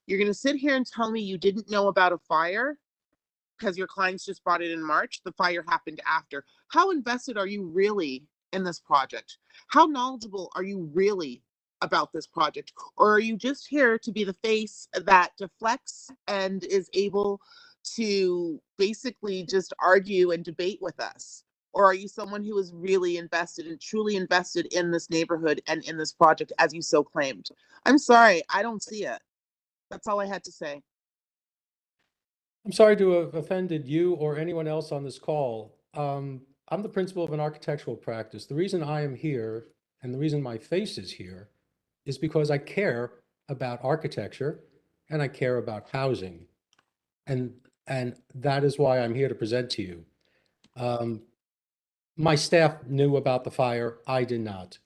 You're going to sit here and tell me you didn't know about a fire because your clients just bought it in March. The fire happened after. How invested are you really in this project? How knowledgeable are you really about this project? Or are you just here to be the face that deflects and is able to basically just argue and debate with us? Or are you someone who is really invested and truly invested in this neighborhood and in this project as you so claimed? I'm sorry, I don't see it. That's all I had to say. I'm sorry to have offended you or anyone else on this call. I'm the principal of an architectural practice. The reason I am here and the reason my face is here is because I care about architecture and I care about housing. And that is why I'm here to present to you. My staff knew about the fire. I did not.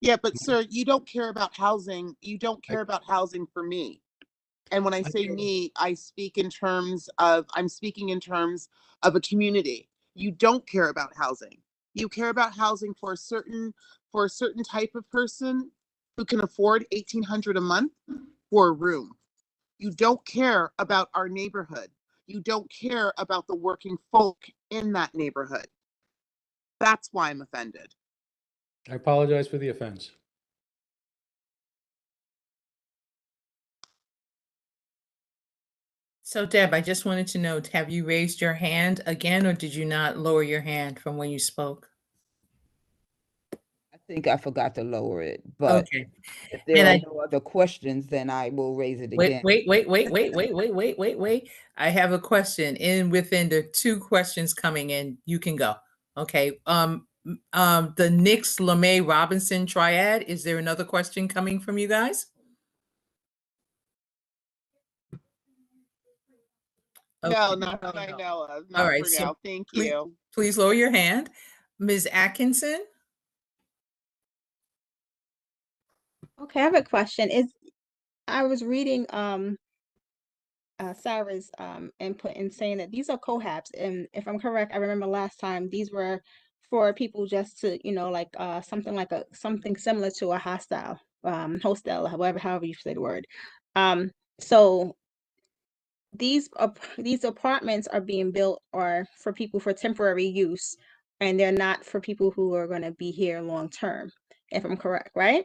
Yeah, but sir, you don't care about housing. You don't care about housing for me. And when I say me, I'm speaking in terms of a community. You don't care about housing. You care about housing for a certain type of person who can afford $1,800 a month for a room. You don't care about our neighborhood. You don't care about the working folk in that neighborhood. That's why I'm offended. I apologize for the offense. So Deb, I just wanted to know, have you raised your hand again, or did you not lower your hand from when you spoke? I think I forgot to lower it, but Okay. if there And are I no other questions, then I will raise it wait, again. wait. I have a question. Within the two questions coming in, you can go. Okay. The Nix LeMay Robinson triad. Is there another question coming from you guys? No, Okay. not that I know of. All Not right. for So now. Thank please, you. please lower your hand. Ms. Atkinson. Okay, I have a question. I was reading Sarah's input in saying that these are cohabs, and if I'm correct, I remember last time these were for people just to, like something similar to a hostel, however you say the word. So these apartments are being built or for people for temporary use, and they're not for people who are going to be here long term, if I'm correct, right?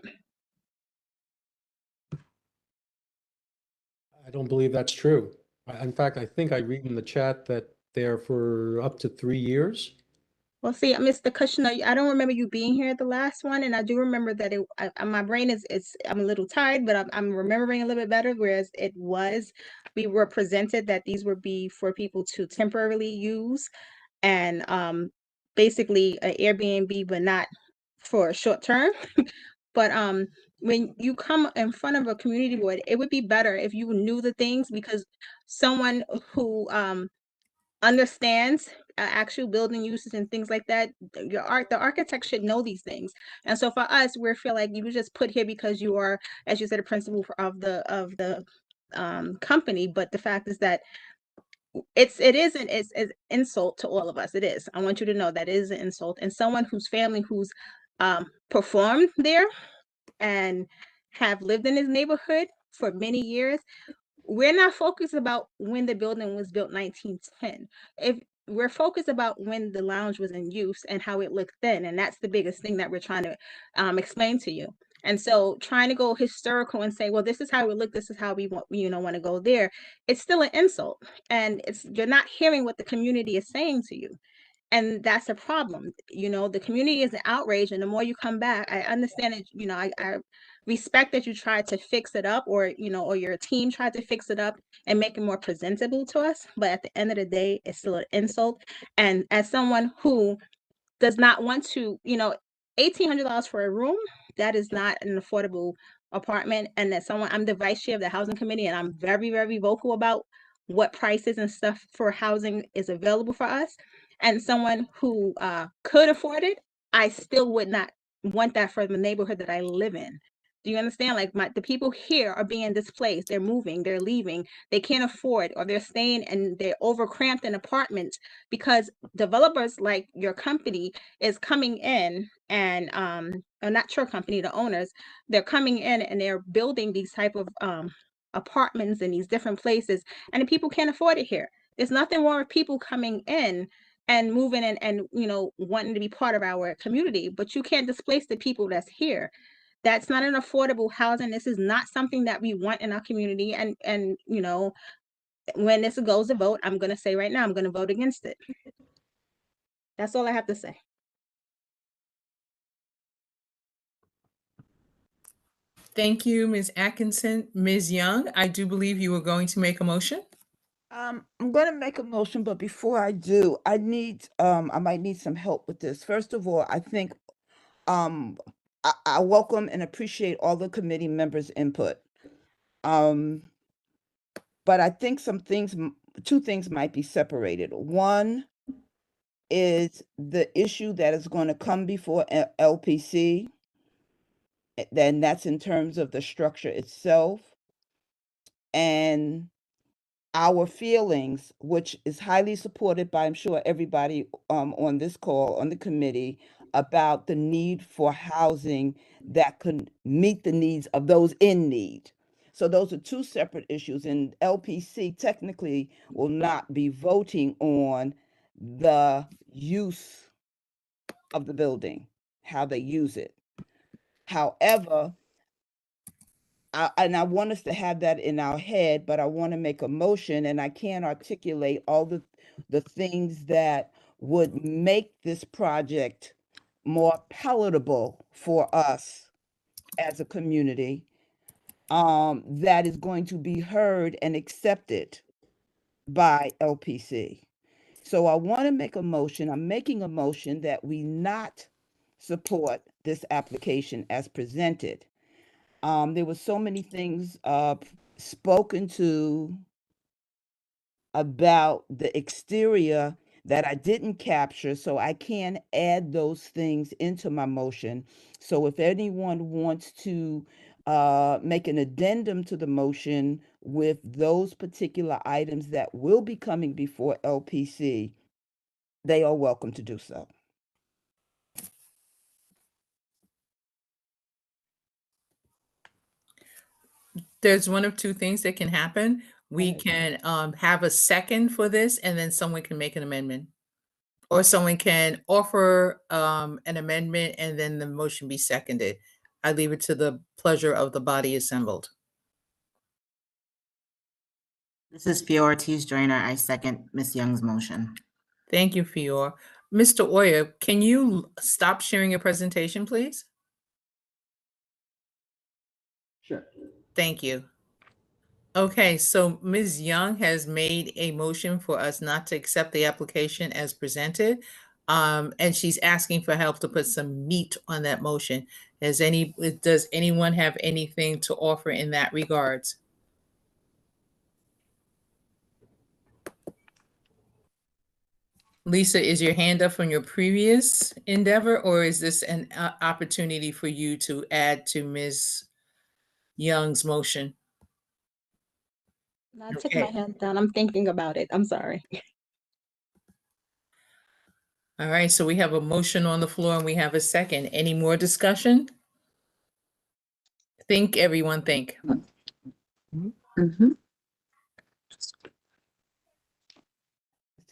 I don't believe that's true. In fact, I think I read in the chat that they're for up to 3 years. Well, see, Mr. Kushner, I don't remember you being here at the last one, and I do remember that my brain I'm a little tired, but I'm remembering a little bit better. Whereas we were presented that these would be for people to temporarily use, and basically an Airbnb, but not for a short term. But when you come in front of a community board, it would be better if you knew the things, because someone who understands actual building uses and things like that, the architect should know these things. And so for us, we feel like you were just put here because you are, as you said, a principal of the company. But the fact is that it's an insult to all of us. It is. I want you to know that it is an insult. And someone whose family who's performed there and have lived in this neighborhood for many years, we're not focused about when the building was built 1910. If we're focused about when the lounge was in use and how it looked then, and that's the biggest thing that we're trying to explain to you. And so trying to go historical and say, well, this is how it looked, this is how we want to go there, it's still an insult. And you're not hearing what the community is saying to you. And that's a problem. You know, the community is outraged, and the more you come back, I understand it. You know, I respect that you tried to fix it up, or you know, or your team tried to fix it up and make it more presentable to us. But at the end of the day, it's still an insult. And as someone who does not want to, you know, $1,800 for a room, that is not an affordable apartment. And that someone, I'm the vice chair of the housing committee, and I'm very, very vocal about what prices and stuff for housing is available for us. And someone who could afford it, I still would not want that for the neighborhood that I live in. Do you understand? Like the people here are being displaced. They're moving, they're leaving, they can't afford, or they're staying and they're overcramped in apartments because developers like your company is coming in and or not your company, the owners, they're coming in and they're building these type of apartments in these different places, and the people can't afford it here. There's nothing wrong with people coming in and moving in and you know wanting to be part of our community, but you can't displace the people that's here. That's not an affordable housing. This is not something that we want in our community. And you know, when this goes to vote, I'm going to say right now, I'm going to vote against it. That's all I have to say. Thank you, Ms. Atkinson. Ms. Young, I do believe you were going to make a motion. I'm going to make a motion, but before I do, I might need some help with this. First of all, I think I welcome and appreciate all the committee members' input. But I think two things might be separated. One is the issue that is going to come before LPC, then that's in terms of the structure itself, and our feelings, which is highly supported by, I'm sure, everybody on this call, on the committee, about the need for housing that could meet the needs of those in need. So those are two separate issues, and LPC technically will not be voting on the use of the building, how they use it. However, I want us to have that in our head, but I want to make a motion, and I can't articulate all the things that would make this project more palatable for us as a community, that is going to be heard and accepted by LPC. So I want to make a motion. I'm making a motion that we not support this application as presented. There were so many things spoken to about the exterior that I didn't capture, so I can add those things into my motion. So if anyone wants to make an addendum to the motion with those particular items that will be coming before LPC, they are welcome to do so. There's one of two things that can happen. We can have a second for this, and then someone can make an amendment. Or someone can offer an amendment, and then the motion be seconded. I leave it to the pleasure of the body assembled. This is Fiora Ortiz-Joyner. I second Ms. Young's motion. Thank you, Fiora. Mr. Oya, can you stop sharing your presentation, please? Sure. Thank you. Okay, so Ms. Young has made a motion for us not to accept the application as presented. And she's asking for help to put some meat on that motion. Does anyone have anything to offer in that regards? Lisa, is your hand up from your previous endeavor, or is this an opportunity for you to add to Ms. Young's motion? I took my hand down. I'm thinking about it. I'm sorry. All right, so we have a motion on the floor and we have a second. Any more discussion? Think, everyone, think.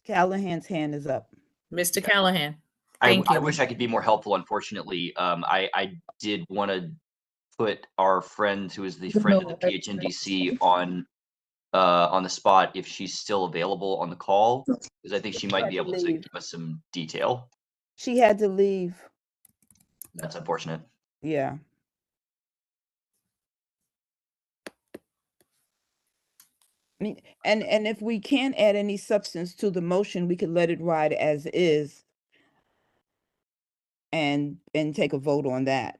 Callahan's hand is up. Mr. Callahan, I thank you. wish I could be more helpful. Unfortunately, I did want to put our friend who is the friend of the PHNDC on on the spot if she's still available on the call, because I think she might had be to able to leave. give us some detail. She had to leave. That's unfortunate. Yeah. I mean, and if we can't add any substance to the motion, we could let it ride as is and take a vote on that.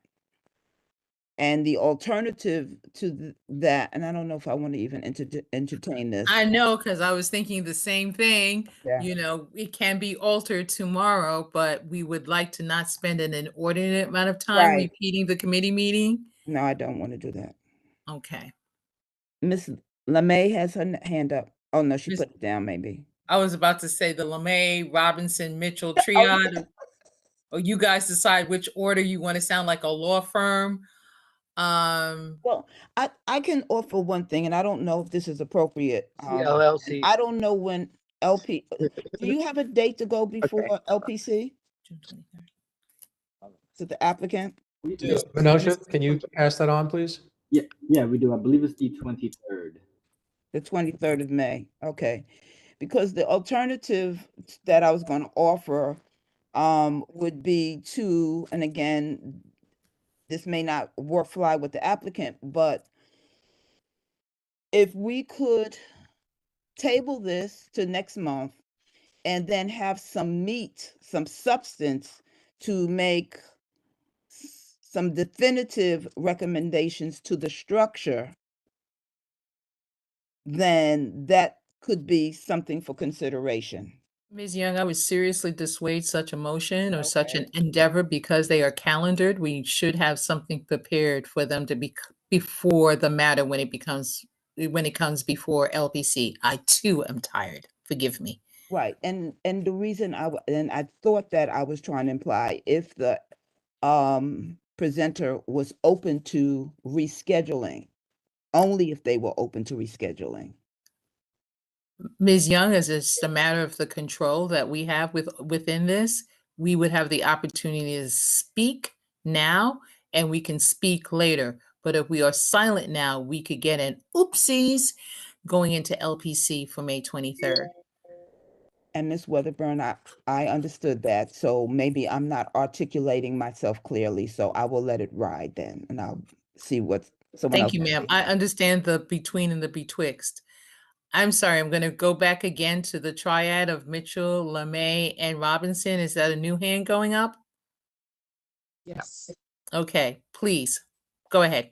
And the alternative to that, and I don't know if I want to even entertain this. I know, because I was thinking the same thing. Yeah. You know, it can be altered tomorrow, but we would like to not spend an inordinate amount of time Right. repeating the committee meeting. No, I don't want to do that. Okay. Miss LeMay has her hand up. Oh no, she Miss- put it down maybe. I was about to say the LeMay, Robinson, Mitchell triad. Or you guys decide which order you want to sound like a law firm. Well, I can offer one thing, and I don't know if this is appropriate. LLC. I don't know when LP. Do you have a date to go before LPC? June 23rd. To the applicant? Reynoso, can you pass that on, please? Yeah, we do. I believe it's the 23rd. The 23rd of May. Okay. Because the alternative that I was going to offer would be to, and again, this may not fly with the applicant, but if we could table this to next month and then have some meat, some substance to make some definitive recommendations to the structure, then that could be something for consideration. Ms. Young, I would seriously dissuade such a motion or such an endeavor because they are calendared. We should have something prepared for them to be before the matter when it comes before LPC. I too am tired. Forgive me. Right, and the reason I thought that I was trying to imply if the presenter was open to rescheduling, only if they were open to rescheduling. Ms. Young, as it's a matter of the control that we have within this, we would have the opportunity to speak now and we can speak later. But if we are silent now, we could get an oopsies going into LPC for May 23rd. And Ms. Weatherburn, I understood that. So maybe I'm not articulating myself clearly. So I will let it ride then, and I'll see what someone else. Thank you, ma'am. I understand the between and the betwixt. I'm sorry, I'm going to go back again to the triad of Mitchell, LeMay, and Robinson. Is that a new hand going up? Yes. Okay, please, go ahead.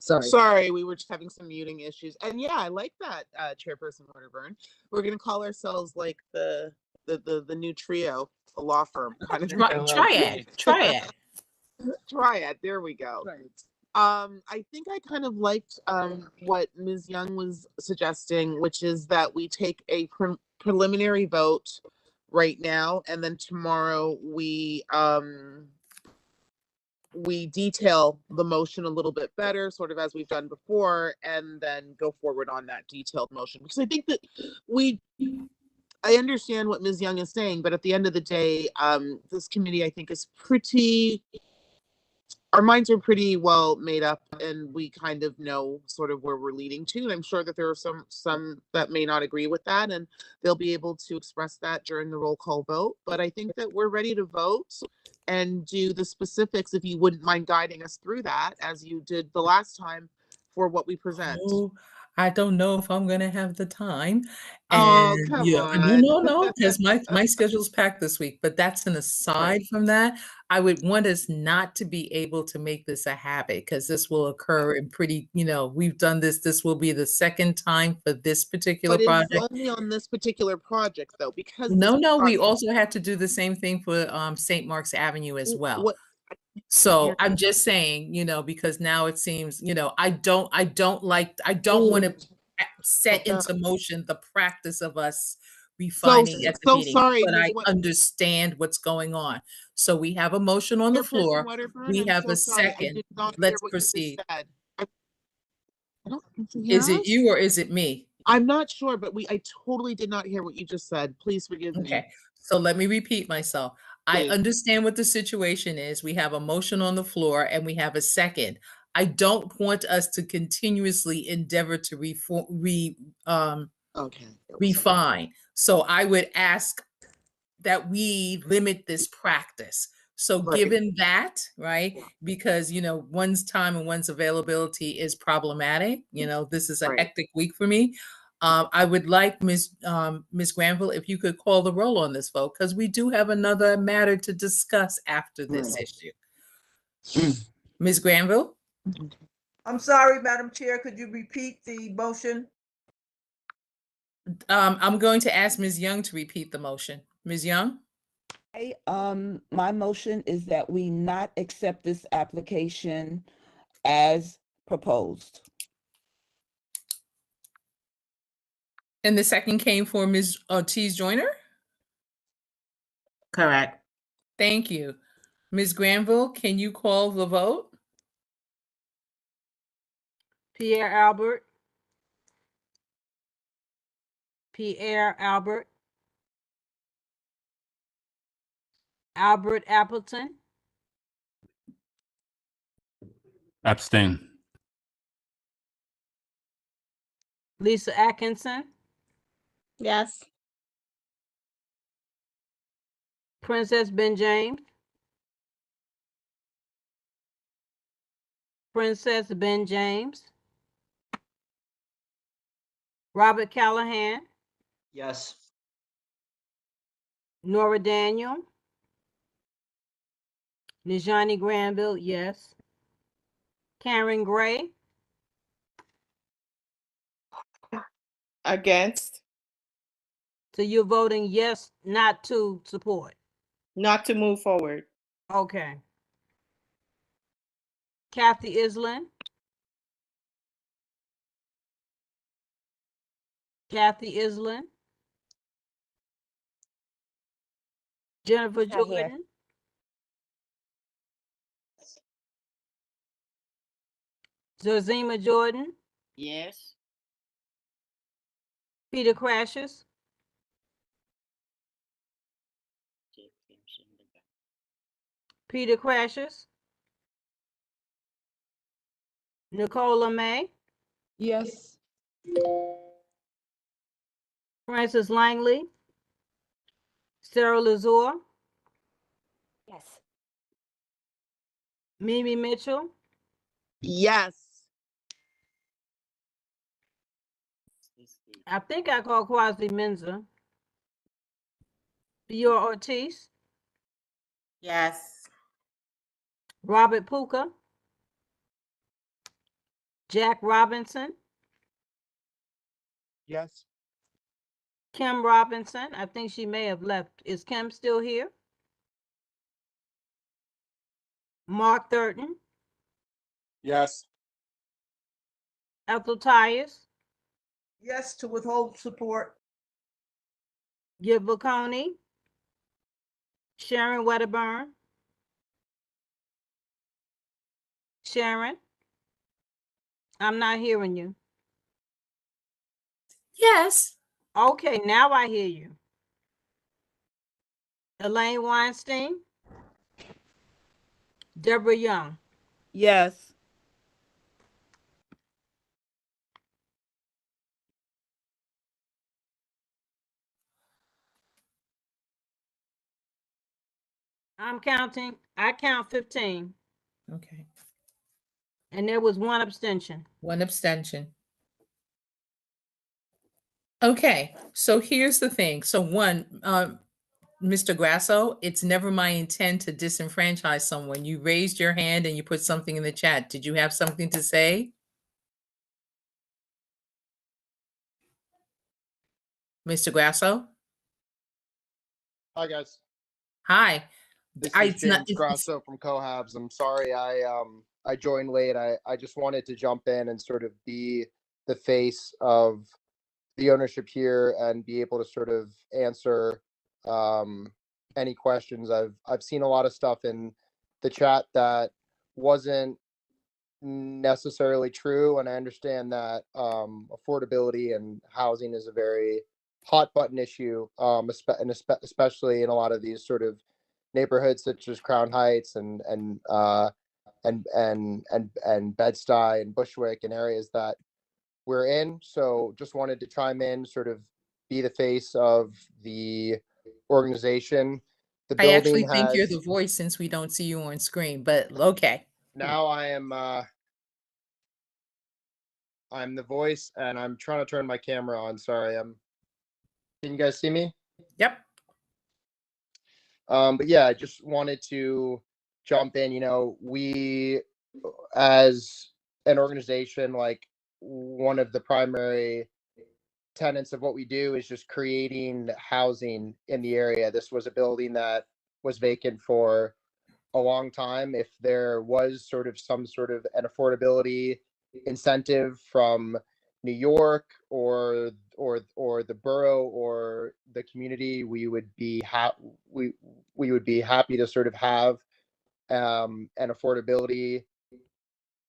Sorry, we were just having some muting issues. And yeah, I like that, Chairperson Waterburn. We're gonna call ourselves like the new trio, a law firm kind of Triad. Triad. There we go. I think I kind of liked what Ms. Young was suggesting, which is that we take a preliminary vote right now, and then tomorrow we detail the motion a little bit better, sort of as we've done before, and then go forward on that detailed motion. Because I think that I understand what Ms. Young is saying, but at the end of the day, this committee, I think, is our minds are pretty well made up, and we kind of know sort of where we're leading to. And I'm sure that there are some that may not agree with that, and they'll be able to express that during the roll call vote. But I think that we're ready to vote and do the specifics, if you wouldn't mind guiding us through that, as you did the last time for what we present. Oh, I don't know if I'm going to have the time. Oh, And come yeah, on. no, because my schedule's packed this week. But that's an aside from that. I would want us not to be able to make this a habit, because this will occur in we've done this. This will be the second time for this particular But project. it's only on this particular project, though, because No, we also had to do the same thing for St. Mark's Avenue as well. So I'm just saying, because now it seems, I don't want to set into motion the practice of us refining at the meeting, sorry, but I understand what's going on. So we have a motion on the floor. We have a second. Let's proceed. Is it you or is it me? I'm not sure, but I totally did not hear what you just said. Please forgive me. Okay, so let me repeat myself. I understand what the situation is. We have a motion on the floor and we have a second. I don't want us to continuously endeavor to refine. So I would ask that we limit this practice. So given that, right, because, one's time and one's availability is problematic, this is a hectic week for me. I would like Ms. Granville, if you could call the roll on this vote, because we do have another matter to discuss after this issue. Ms. Granville? I'm sorry, Madam Chair, could you repeat the motion? I'm going to ask Ms. Young to repeat the motion. Ms. Young? My motion is that we not accept this application as proposed. And the second came for Ms. Ortiz-Joyner? Correct. Thank you. Ms. Granville, can you call the vote? Pierre Albert. Pierre Albert. Albert Appleton. Abstain. Lisa Atkinson. Yes. Princess Ben James. Princess Ben James. Robert Callahan. Yes. Nora Daniel. Najani Granville, yes. Karen Gray. Against? So you're voting yes, not to support? Not to move forward. Okay. Kathy Island. Kathy Island. Jennifer Not here. Jordan. Zozima Jordan. Yes. Peter Crashes. Peter Crashes. Nicola May. Yes. Francis Langley. Sarah Lazore. Yes. Mimi Mitchell. Yes. I think I called Kwasi Menza. Fiora Ortiz. Yes. Robert Puka. Jack Robinson. Yes. Kim Robinson. I think she may have left. Is Kim still here? Mark Thurton. Yes. Ethel Tyus. Yes to withhold support. Gib Coney. Sharon Wedderburn. Sharon. I'm not hearing you. Yes. Okay, now I hear you. Elaine Weinstein. Deborah Young. Yes. I'm counting. I count 15. Okay. And there was one abstention. One abstention. Okay, so here's the thing. So one, Mr. Grasso, it's never my intent to disenfranchise someone. You raised your hand and you put something in the chat. Did you have something to say? Mr. Grasso? Hi, guys. Hi. This is James Grasso from Cohabs. I'm sorry I joined late. I just wanted to jump in and sort of be the face of the ownership here and be able to sort of answer any questions. I've seen a lot of stuff in the chat that wasn't necessarily true, and I understand that affordability and housing is a very hot button issue, especially in a lot of these sort of neighborhoods such as Crown Heights and Bed-Stuy and Bushwick and areas that we're in. So just wanted to chime in, sort of be the face of the organization. The I actually building think you're has the voice since we don't see you on screen, but okay. now I'm the voice, and I'm trying to turn my camera on. Sorry, can you guys see me? Yep. But yeah, I just wanted to jump in. You know, we as an organization, like, one of the primary tenets of what we do is just creating housing in the area. This was a building that was vacant for a long time. If there was some sort of an affordability incentive from New York or the borough or the community, we would be we would be happy to sort of have an affordability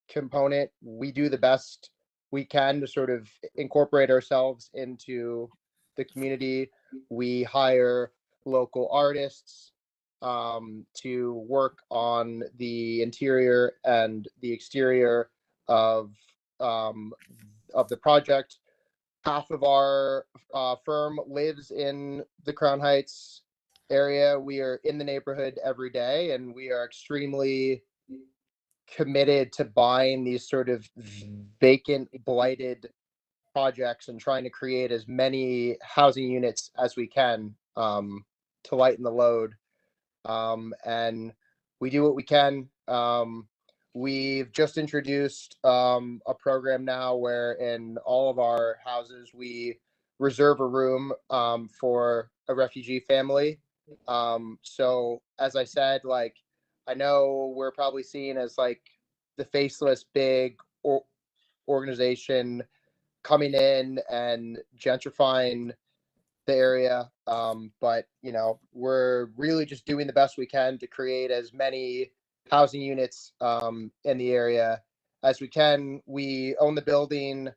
component. We do the best we can to sort of incorporate ourselves into the community. We hire local artists to work on the interior and the exterior of the project. Half of our firm lives in the Crown Heights area. We are in the neighborhood every day, and we are extremely committed to buying these sort of vacant, blighted projects and trying to create as many housing units as we can to lighten the load. And we do what we can. We've just introduced a program now where in all of our houses we reserve a room for a refugee family. So as I said, like, I know we're probably seen as like the faceless big organization coming in and gentrifying the area. But you know, we're really just doing the best we can to create as many housing units in the area as we can. We own the building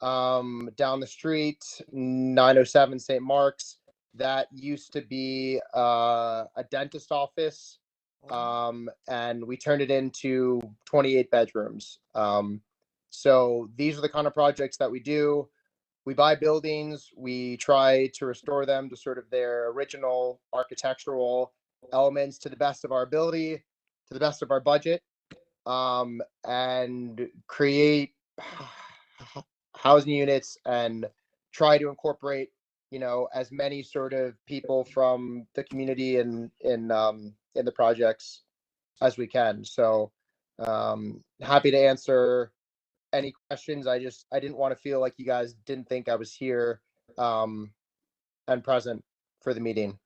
down the street, 907 St. Mark's. That used to be a dentist office, and we turned it into 28 bedrooms. So these are the kind of projects that we do. We buy buildings, we try to restore them to sort of their original architectural elements to the best of our ability, to the best of our budget, and create housing units and try to incorporate, you know, as many sort of people from the community in the projects as we can. So happy to answer any questions. I didn't want to feel like you guys didn't think I was here and present for the meeting.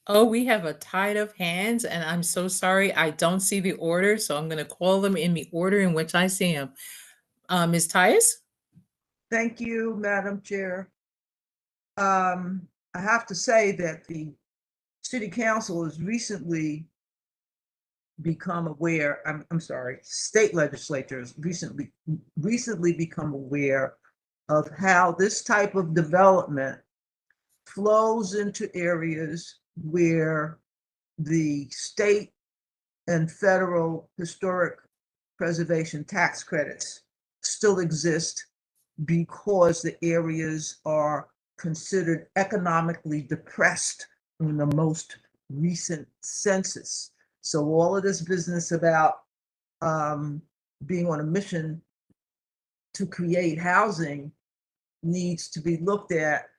Oh, we have a tide of hands, and I'm so sorry I don't see the order, so I'm going to call them in the order in which I see them. Ms. Tyus? Thank you, Madam Chair. I have to say that the City Council has recently become aware, I'm sorry, state legislatures recently become aware of how this type of development flows into areas where the state and federal historic preservation tax credits still exist because the areas are considered economically depressed in the most recent census. So all of this business about being on a mission to create housing needs to be looked at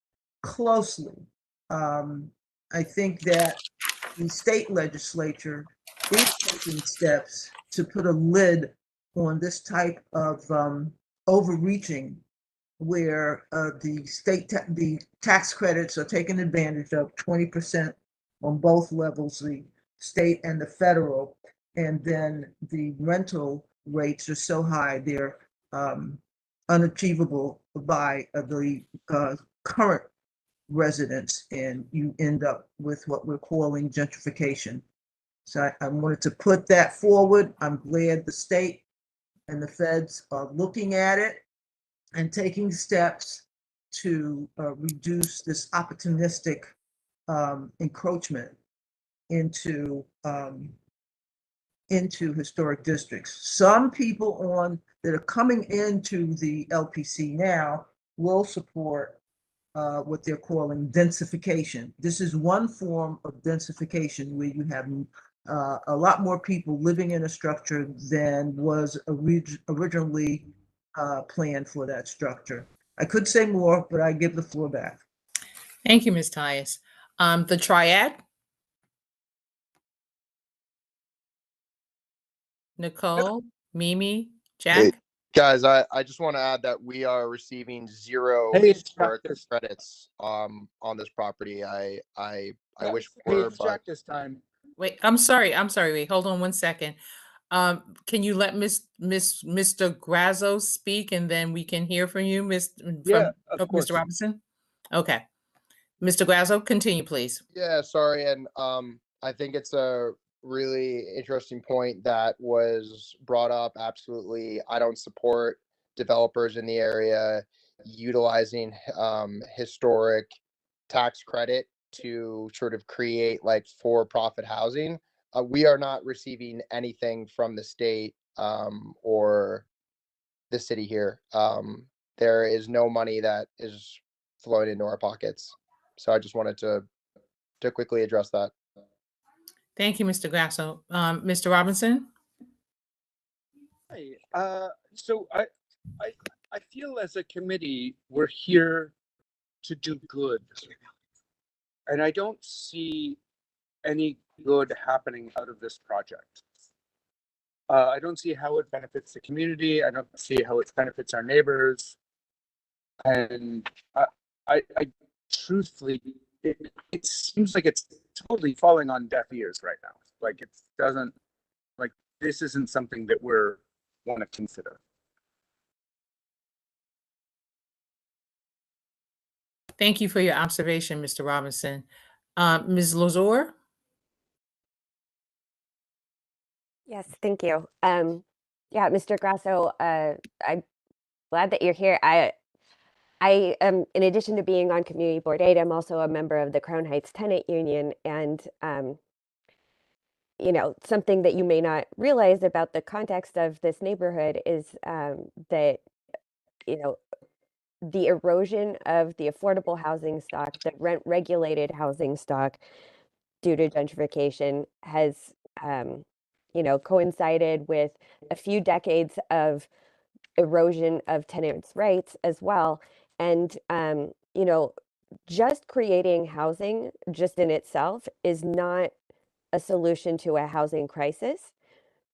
closely. I think that the state legislature is taking steps to put a lid on this type of overreaching, where the tax credits are taken advantage of 20% on both levels, the state and the federal, and then the rental rates are so high they're unachievable by the current residents, and you end up with what we're calling gentrification. So I wanted to put that forward. I'm glad the state and the feds are looking at it and taking steps to reduce this opportunistic encroachment into into historic districts. Some people that are coming into the LPC now will support what they're calling densification. This is one form of densification where you have a lot more people living in a structure than was originally planned for that structure. I could say more, but I give the floor back. Thank you, Ms. Tyus. The triad? Nicole, Mimi, Hey, Jack? guys, I just want to add that we are receiving 0 Hey, it's historic Jack this- credits on this property. I wish Hey, we were, it's but Jack this time. Wait, I'm sorry. Wait, hold on one second. Can you let Mr. Grazzo speak, and then we can hear from you, Yeah, of course. Mr. Robinson? Okay. Mr. Grazzo, continue, please. yeah, sorry. And I think it's a really interesting point that was brought up. Absolutely. I don't support developers in the area utilizing historic tax credit to sort of create like for-profit housing. We are not receiving anything from the state or the city here. There is no money that is flowing into our pockets. So I just wanted to quickly address that. Thank you, Mr. Grasso. Mr. Robinson? Hi. So I feel as a committee, we're here to do good. And I don't see any good happening out of this project. I don't see how it benefits the community. I don't see how it benefits our neighbors. And I truthfully, it seems like it's totally falling on deaf ears right now. Like it doesn't, like this isn't something that we're want to consider. Thank you for your observation, Mr. Robinson. Ms. Lazor? Yes, thank you. Yeah, Mr. Grasso, I'm glad that you're here. I am, in addition to being on Community Board 8, I'm also a member of the Crown Heights Tenant Union, and you know, something that you may not realize about the context of this neighborhood is that, you know, the erosion of the affordable housing stock, the rent regulated housing stock due to gentrification has, you know, coincided with a few decades of erosion of tenants' rights as well. And, you know, just creating housing just in itself is not a solution to a housing crisis.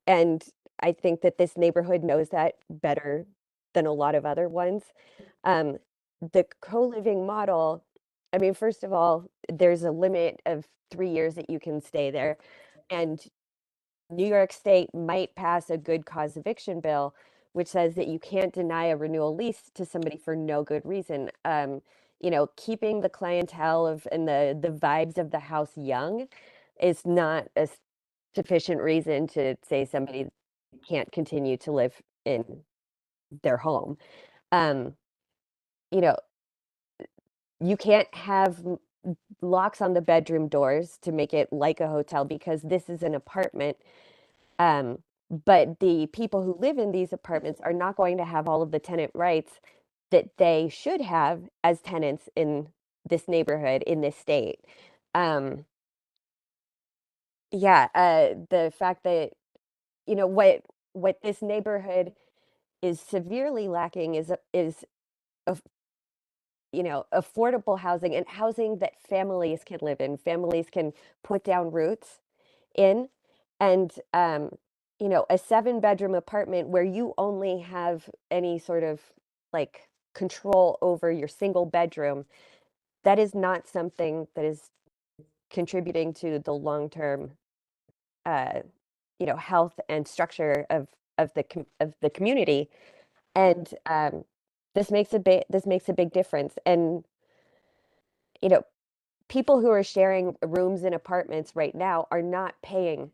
And I think that this neighborhood knows that better than a lot of other ones. The co-living model, I mean, first of all, there's a limit of 3 years that you can stay there. And New York State might pass a good cause eviction bill, which says that you can't deny a renewal lease to somebody for no good reason. You know, keeping the clientele and the vibes of the house young is not a sufficient reason to say somebody can't continue to live in their home. You know, you can't have locks on the bedroom doors to make it like a hotel because this is an apartment. But the people who live in these apartments are not going to have all of the tenant rights that they should have as tenants in this neighborhood, in this state. The fact that, you know, what this neighborhood is severely lacking is you know, affordable housing and housing that families can live in, families can put down roots in. And, you know, a 7-bedroom apartment where you only have any sort of like control over your single bedroom, that is not something that is contributing to the long-term, you know, health and structure of the community. And this makes a big difference. And you know, people who are sharing rooms in apartments right now are not paying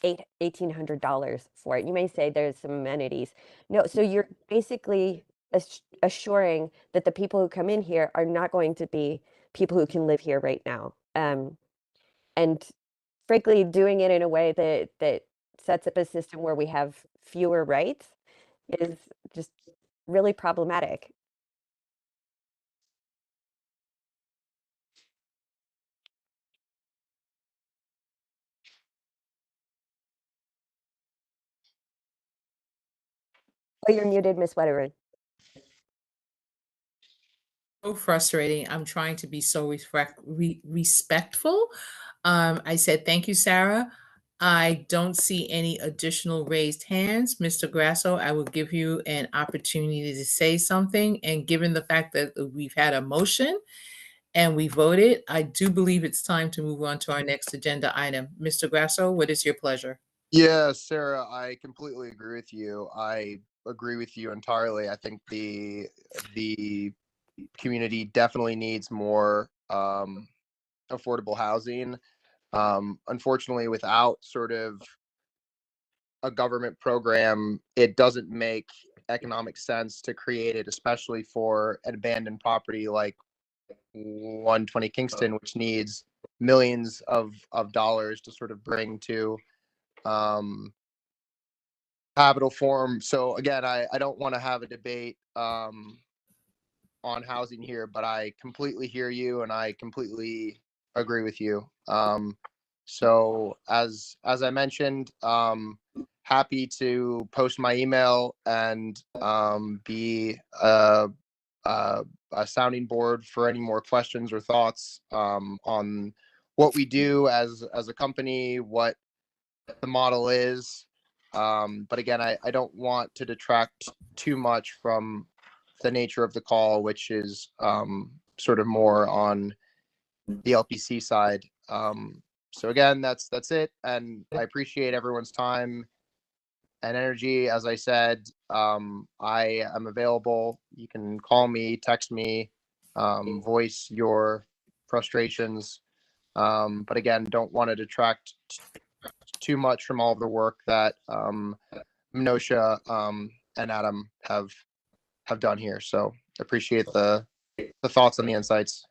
$1,800 for it. You may say there's some amenities. No, so you're basically assuring that the people who come in here are not going to be people who can live here right now. And frankly, doing it in a way that sets up a system where we have fewer rights is just really problematic. Oh, you're muted, Miss Wedderburn. So frustrating. I'm trying to be so respectful. I said, thank you, Sarah. I don't see any additional raised hands. Mr. Grasso, I will give you an opportunity to say something. And given the fact that we've had a motion and we voted, I do believe it's time to move on to our next agenda item. Mr. Grasso, what is your pleasure? Yeah, Sarah, I completely agree with you. I agree with you entirely. I think the community definitely needs more affordable housing. Unfortunately, without sort of a government program, it doesn't make economic sense to create it, especially for an abandoned property like 120 Kingston, which needs millions of dollars to sort of bring to habitable form. So again, I don't want to have a debate on housing here, but I completely hear you and I completely agree with you. So as I mentioned, happy to post my email and be a sounding board for any more questions or thoughts on what we do as a company, what the model is. But again, I don't want to detract too much from the nature of the call, which is sort of more on the LPC side. So again, that's it, and I appreciate everyone's time and energy. As I said, I am available. You can call me, text me, voice your frustrations. But again, don't want to detract too much from all of the work that Minosha and Adam have done here. So appreciate the thoughts and the insights.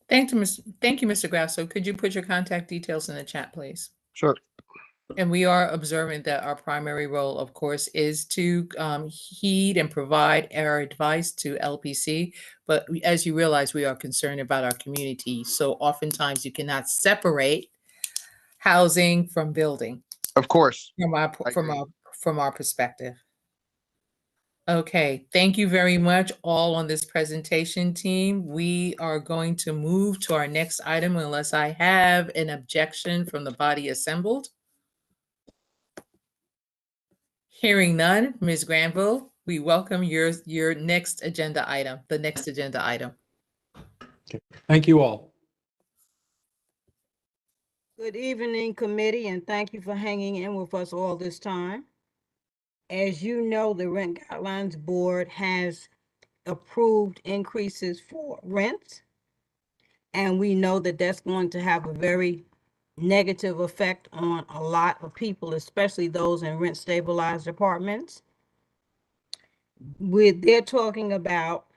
Thank you, Mr. Grasso. Could you put your contact details in the chat, please? Sure. And we are observant that our primary role, of course, is to heed and provide our advice to LPC. But as you realize, we are concerned about our community. So oftentimes you cannot separate housing from building. Of course. From our perspective. Okay, thank you very much all on this presentation team. We are going to move to our next item unless I have an objection from the body assembled. Hearing none, Ms. Granville, we welcome your next agenda item, the next agenda item. Okay. Thank you all. Good evening, committee, and thank you for hanging in with us all this time. As you know, the Rent Guidelines Board has approved increases for rent, and we know that that's going to have a very negative effect on a lot of people, especially those in rent stabilized apartments. They're talking about,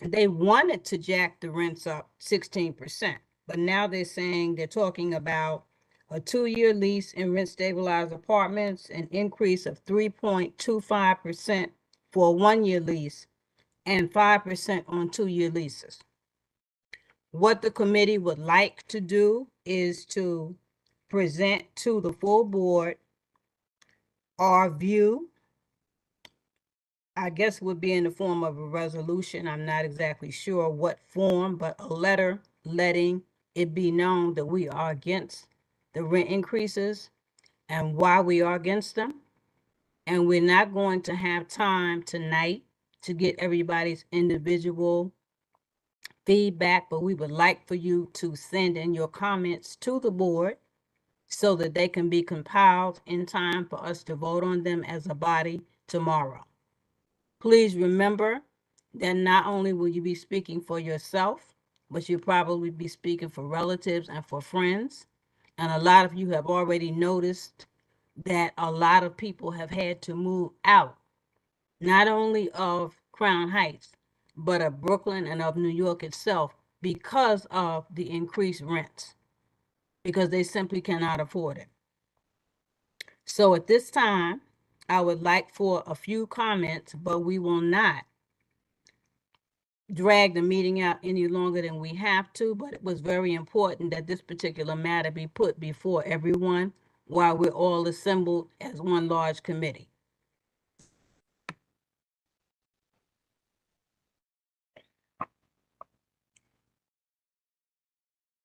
they wanted to jack the rents up 16%, but now they're saying they're talking about a 2-year lease in rent stabilized apartments, an increase of 3.25% for a 1-year lease, and 5% on 2-year leases. What the committee would like to do is to present to the full board our view. I guess would be in the form of a resolution. I'm not exactly sure what form, but a letter letting it be known that we are against the rent increases and why we are against them. And we're not going to have time tonight to get everybody's individual feedback, but we would like for you to send in your comments to the board so that they can be compiled in time for us to vote on them as a body tomorrow. Please remember that not only will you be speaking for yourself, but you'll probably be speaking for relatives and for friends. And a lot of you have already noticed that a lot of people have had to move out, not only of Crown Heights, but of Brooklyn and of New York itself because of the increased rents, because they simply cannot afford it. So at this time, I would like for a few comments, but we will not drag the meeting out any longer than we have to, but it was very important that this particular matter be put before everyone while we're all assembled as one large committee.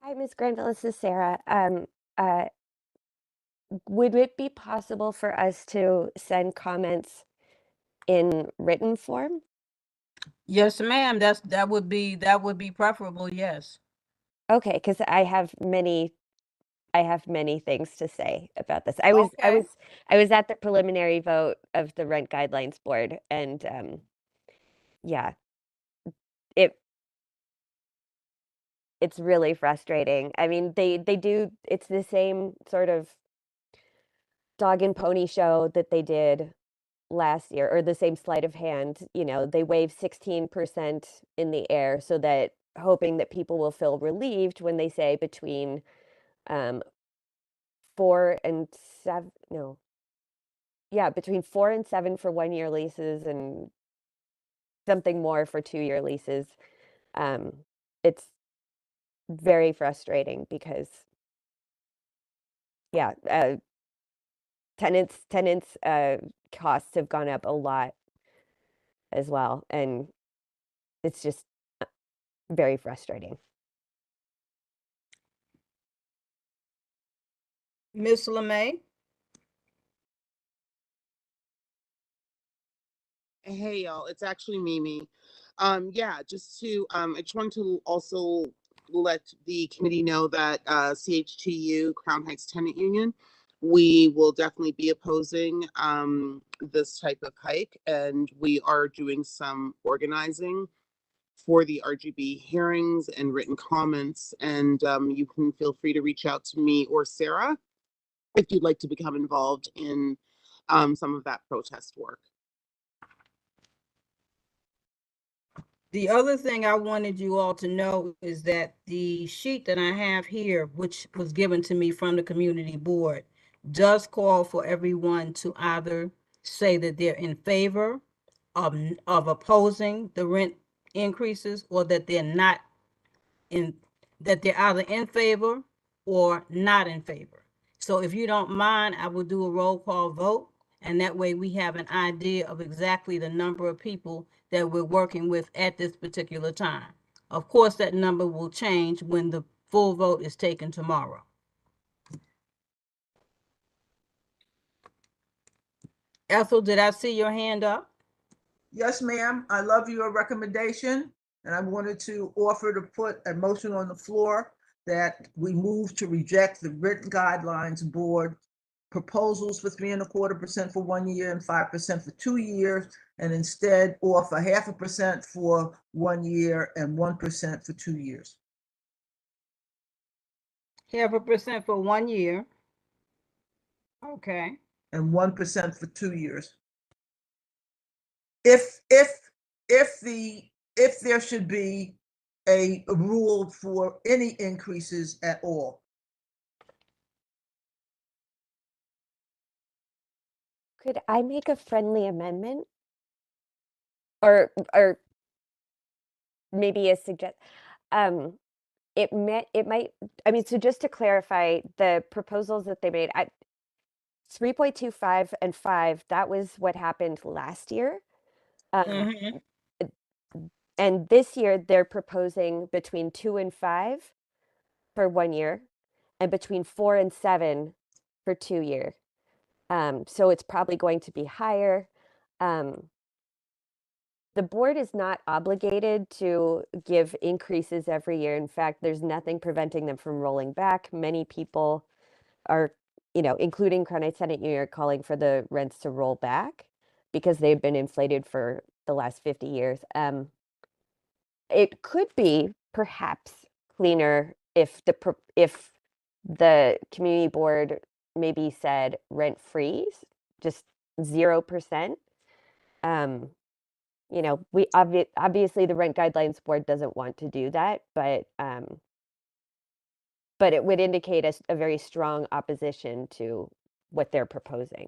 Hi, Ms. Granville, this is Sarah. Would it be possible for us to send comments in written form? Yes, ma'am. That would be preferable. Yes. Okay, because I have many things to say about this. I was at the preliminary vote of the Rent Guidelines Board, and yeah, it's really frustrating. I mean, they do, it's the same sort of dog and pony show that they did last year, or the same sleight of hand. You know, they wave 16% in the air so that hoping that people will feel relieved when they say between 4 and 7, no. Yeah, between 4 and 7 for 1-year leases and something more for 2-year leases. It's very frustrating because, yeah, tenants costs have gone up a lot as well, and it's just very frustrating. Ms. LeMay? Hey y'all, it's actually Mimi. Yeah, just to I just wanted to also let the committee know that CHTU, Crown Heights Tenant Union, we will definitely be opposing this type of hike, and we are doing some organizing for the RGB hearings and written comments. And you can feel free to reach out to me or Sarah if you'd like to become involved in some of that protest work. The other thing I wanted you all to know is that the sheet that I have here, which was given to me from the community board, does call for everyone to either say that they're in favor of opposing the rent increases, or that they're not in, that they're either in favor or not in favor. So if you don't mind, I will do a roll call vote, and that way we have an idea of exactly the number of people that we're working with at this particular time. Of course, that number will change when the full vote is taken tomorrow. Ethel, did I see your hand up? Yes, ma'am. I love your recommendation, and I wanted to offer to put a motion on the floor that we move to reject the Written Guidelines Board proposals for 3.25% for 1 year and 5% for 2 years, and instead offer 0.5% for 1 year and 1% for 2 years. 0.5% for 1 year. Okay. And 1% for 2 years. If there should be a rule for any increases at all. Could I make a friendly amendment? Or maybe a suggest, it might, I mean, so just to clarify, the proposals that they made, 3.25 and 5, that was what happened last year. And this year they're proposing between 2 and 5 for 1 year, and between 4 and 7 for 2 year. So it's probably going to be higher. The board is not obligated to give increases every year. In fact, there's nothing preventing them from rolling back. Many people are, you know, including Crown Heights Tenant Union, are calling for the rents to roll back because they've been inflated for the last 50 years. It could be perhaps cleaner if the community board maybe said rent freeze, just 0%. You know, we obviously the Rent Guidelines Board doesn't want to do that, but it would indicate a very strong opposition to what they're proposing.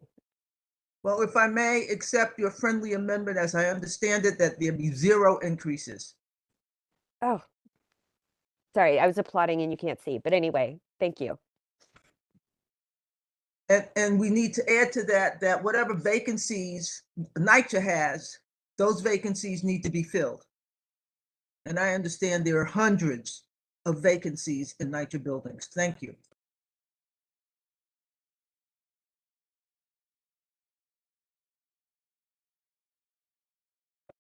Well, if I may accept your friendly amendment, as I understand it, that there be 0 increases. Oh, sorry, I was applauding and you can't see, but anyway, thank you. And we need to add to that whatever vacancies NYCHA has, those vacancies need to be filled. And I understand there are hundreds of vacancies in NYCHA buildings. Thank you.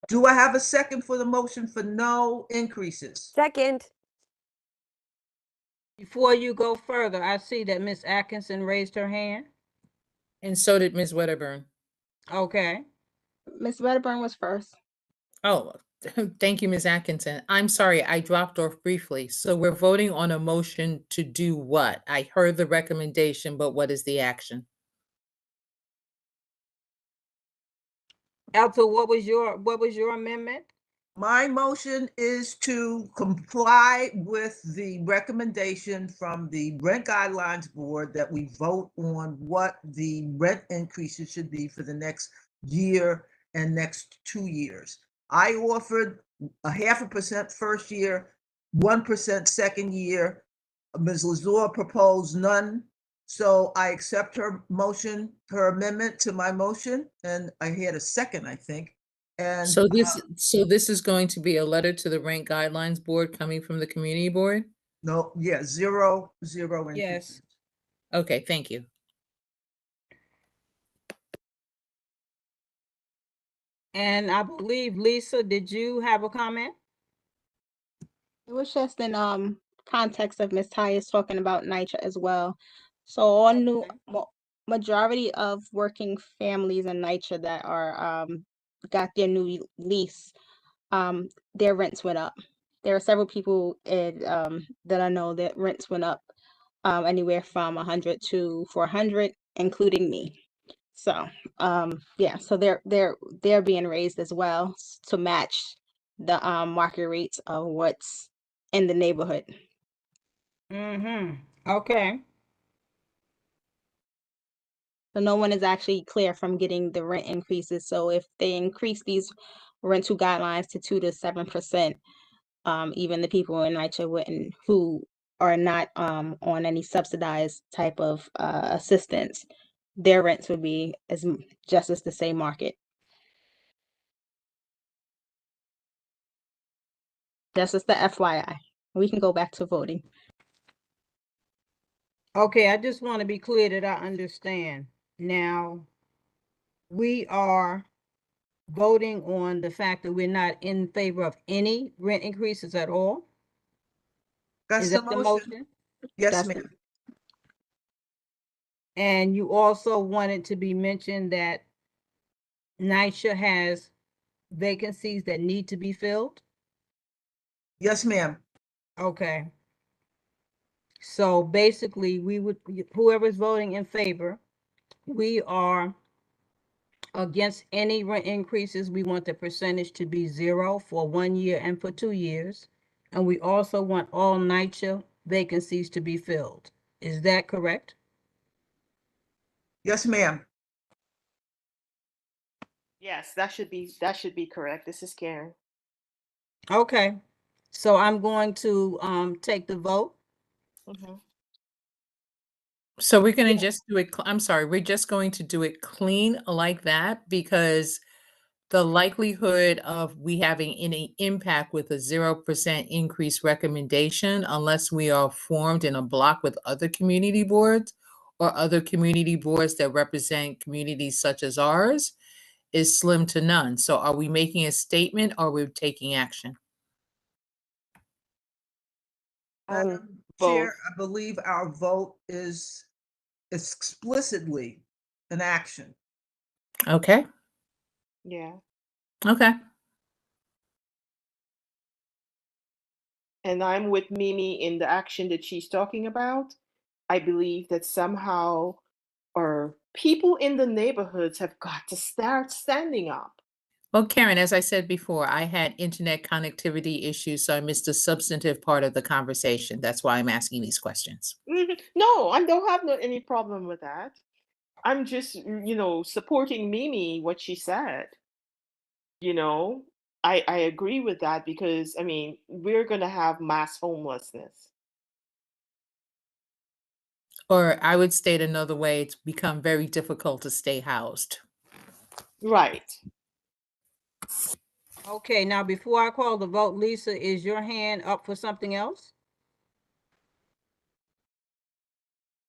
Do I have a second for the motion for no increases? Second. Before you go further, I see that Ms. Atkinson raised her hand. And so did Ms. Wedderburn. Okay. Ms. Wedderburn was first. Oh, thank you, Ms. Atkinson. I'm sorry, I dropped off briefly. So we're voting on a motion to do what? I heard the recommendation, but what is the action? Elsa, what was your amendment? My motion is to comply with the recommendation from the Rent Guidelines Board that we vote on what the rent increases should be for the next year and next 2 years. I offered 0.5% first year, 1% second year. Ms. Lazar proposed none. So I accept her motion, her amendment to my motion, and I had a second, I think. And So this is going to be a letter to the Rent Guidelines Board coming from the Community Board? no, yeah, 0 increases. Yes. Okay, thank you. And I believe, Lisa, did you have a comment? It was just in context of Ms. Tyus talking about NYCHA as well. So all new majority of working families in NYCHA that are got their new lease, their rents went up. There are several people that I know that rents went up anywhere from 100 to 400, including me. So yeah, so they're being raised as well to match the market rates of what's in the neighborhood. Mm-hmm. Okay. So no one is actually clear from getting the rent increases. So if they increase these rental guidelines to 2 to 7%, even the people in NYCHA wouldn't, who are not on any subsidized type of assistance, their rents would be just as the same market. That's just the FYI. We can go back to voting. Okay, I just want to be clear that I understand. Now, we are voting on the fact that we're not in favor of any rent increases at all? That's Is the that the motion. motion? Yes, ma'am. And you also wanted to be mentioned that NYCHA has vacancies that need to be filled? Yes, ma'am. Okay. So basically, whoever's voting in favor, we are against any rent increases. We want the percentage to be 0 for 1 year and for 2 years. And we also want all NYCHA vacancies to be filled. Is that correct? Yes, ma'am. Yes, that should be correct. This is Karen. Okay. So I'm going to take the vote. Mm-hmm. So we're going to just do it, I'm sorry, we're just going to do it clean like that because the likelihood of we having any impact with a 0% increase recommendation, unless we are formed in a block with other community boards or other community boards that represent communities such as ours, is slim to none. So are we making a statement or are we taking action? Madam Chair, I believe our vote is explicitly an action. Okay. Yeah. Okay. And I'm with Mimi in the action that she's talking about. I believe that somehow, or people in the neighborhoods have got to start standing up. Well, Karen, as I said before, I had internet connectivity issues, so I missed a substantive part of the conversation. That's why I'm asking these questions. No, I don't have any problem with that. I'm just, supporting Mimi, what she said. You know, I agree with that because, I mean, we're going to have mass homelessness. Or I would state another way, it's become very difficult to stay housed. Right. Okay, now before I call the vote, Lisa, is your hand up for something else?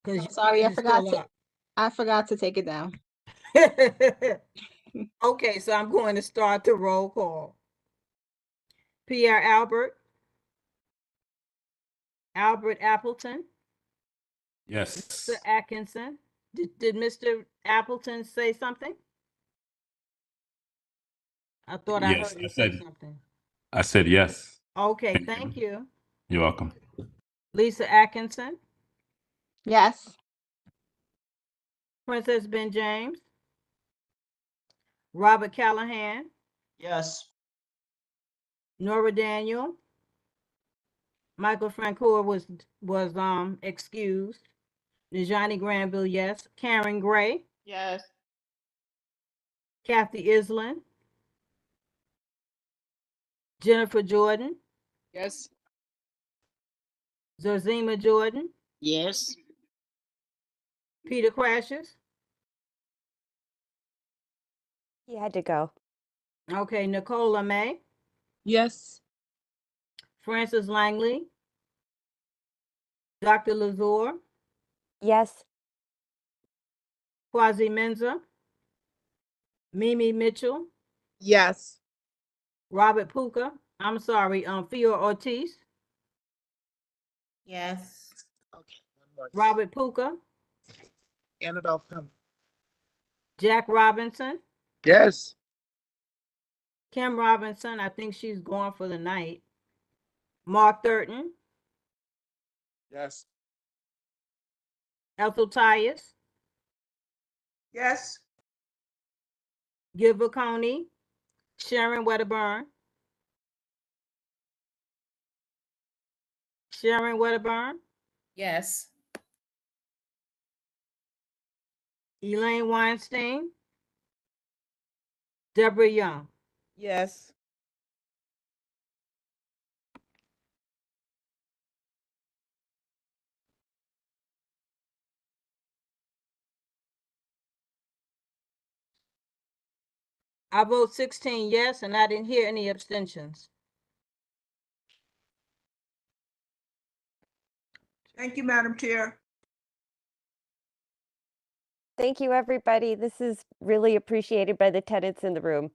Because Sorry, I forgot to take it down. Okay, so I'm going to start the roll call. Pierre Albert. Albert Appleton. Yes. Mr. Atkinson. Did Mr. Appleton say something? I thought I Yes, heard him say something. I said yes. Okay, thank you. You're welcome. Lisa Atkinson. Yes. Princess Ben James. Robert Callahan. Yes. Nora Daniel. Michael Francoeur was excused. Najani Granville, yes. Karen Gray. Yes. Kathy Island. Jennifer Jordan. Yes. Zorzima Jordan. Yes. Peter Crashes. He had to go. Okay, Nicola May. Yes. Francis Langley. Dr. Lazore. Yes. Quasi Menza. Mimi Mitchell. Yes. Robert Puka. I'm sorry, Fio Ortiz. Yes. Okay. One more. Robert Puka. Annabelle come. Jack Robinson. Yes. Kim Robinson, I think she's gone for the night. Mark Thurton. Yes. Ethel Tyus. Yes. Gilbert Coney. Sharon Wedderburn. Sharon Wedderburn. Yes. Elaine Weinstein. Deborah Young. Yes. I vote 16 yes, and I didn't hear any abstentions. Thank you, Madam Chair. Thank you, everybody. This is really appreciated by the tenants in the room.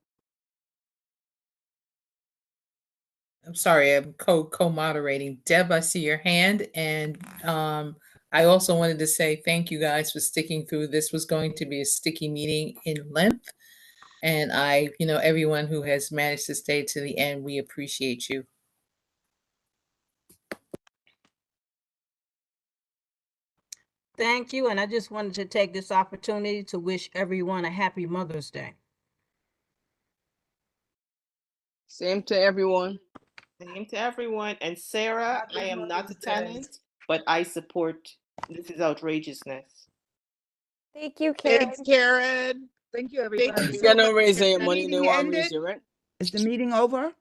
I'm sorry, I'm co-moderating. Deb, I see your hand, and I also wanted to say thank you guys for sticking through. This was going to be a sticky meeting in length, and everyone who has managed to stay to the end, we appreciate you. Thank you, and I just wanted to take this opportunity to wish everyone a happy Mother's Day. Same to everyone. Same to everyone. And Sarah, Happy I am not a Mother's Day. tenant, but I support, this is outrageousness. Thank you, Karen. Thanks, Karen. Thank you, everybody. you If so you don't much, raise any Karen. money, they Meeting want to raise ended? your rent. Is the meeting over?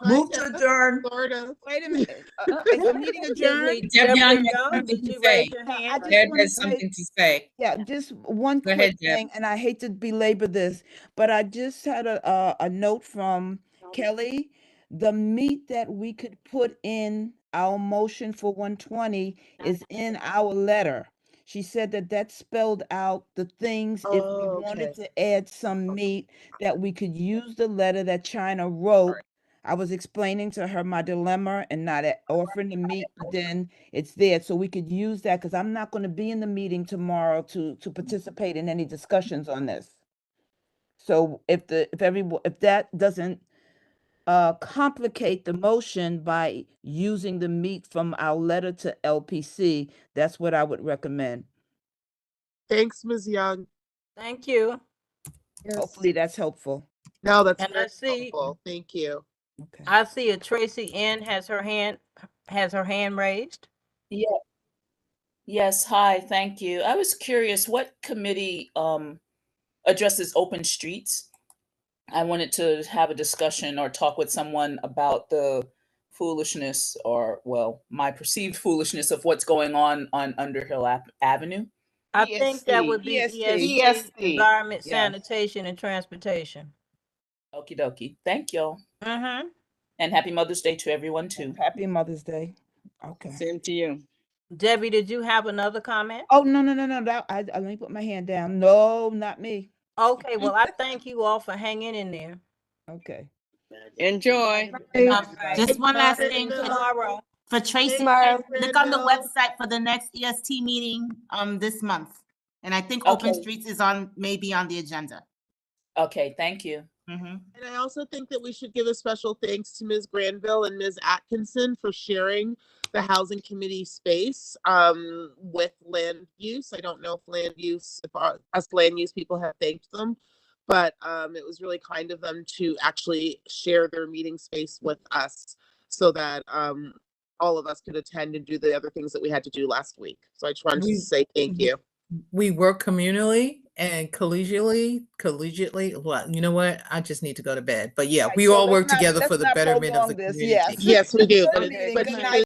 Move to adjourn. Sort of. Wait a minute. Is the meeting adjourned? Deb Young has Young, something did to you say. raise your I hand? just Deb want to has say, something to say. yeah, just one Go quick ahead, Deb. thing, and I hate to belabor this, but I just had a note from Kelly. The meat that we could put in our motion for 120 is in our letter. She said that spelled out the things if we Oh, wanted okay. to add some meat, that we could use the letter that China wrote. I was explaining to her my dilemma and not offering the meat, but then it's there, so we could use that, because I'm not going to be in the meeting tomorrow to participate in any discussions on this. So if that doesn't complicate the motion by using the meat from our letter to LPC, that's what I would recommend. Thanks, Ms. Young. Thank you. Yes. Hopefully that's helpful. No, that's And very I see, helpful. Thank you. Okay. I see a Tracy N has her hand raised. Yeah. Yes, hi, thank you. I was curious what committee addresses open streets? I wanted to have a discussion or talk with someone about the foolishness or, well, my perceived foolishness of what's going on Underhill Avenue. I think that would be EST. EST, Environment, Yes. Sanitation, and Transportation. Okie dokie. Thank y'all. Mm-hmm. And happy Mother's Day to everyone too. Happy Mother's Day. Okay. Same to you. Debbie, did you have another comment? Oh, no. Let me put my hand down. No, not me. Okay, well, I thank you all for hanging in there. Okay. Enjoy. Just one last Bye. thing Tomorrow. for Tracy. Tomorrow. Look on the website for the next EST meeting this month. And I think Open Okay. Streets is maybe on the agenda. Okay, thank you. Mm-hmm. And I also think that we should give a special thanks to Ms. Granville and Ms. Atkinson for sharing the housing committee space with land use. I don't know if us land use people have thanked them, but it was really kind of them to actually share their meeting space with us so that all of us could attend and do the other things that we had to do last week. So I just wanted to say thank you. We work communally and collegiately. Well, you know what? I just need to go to bed. But yeah, Right, we so all let's work not- together let's for the not betterment of the prolong this. community. Yes. Yes, we do. Good meeting. But Good he night.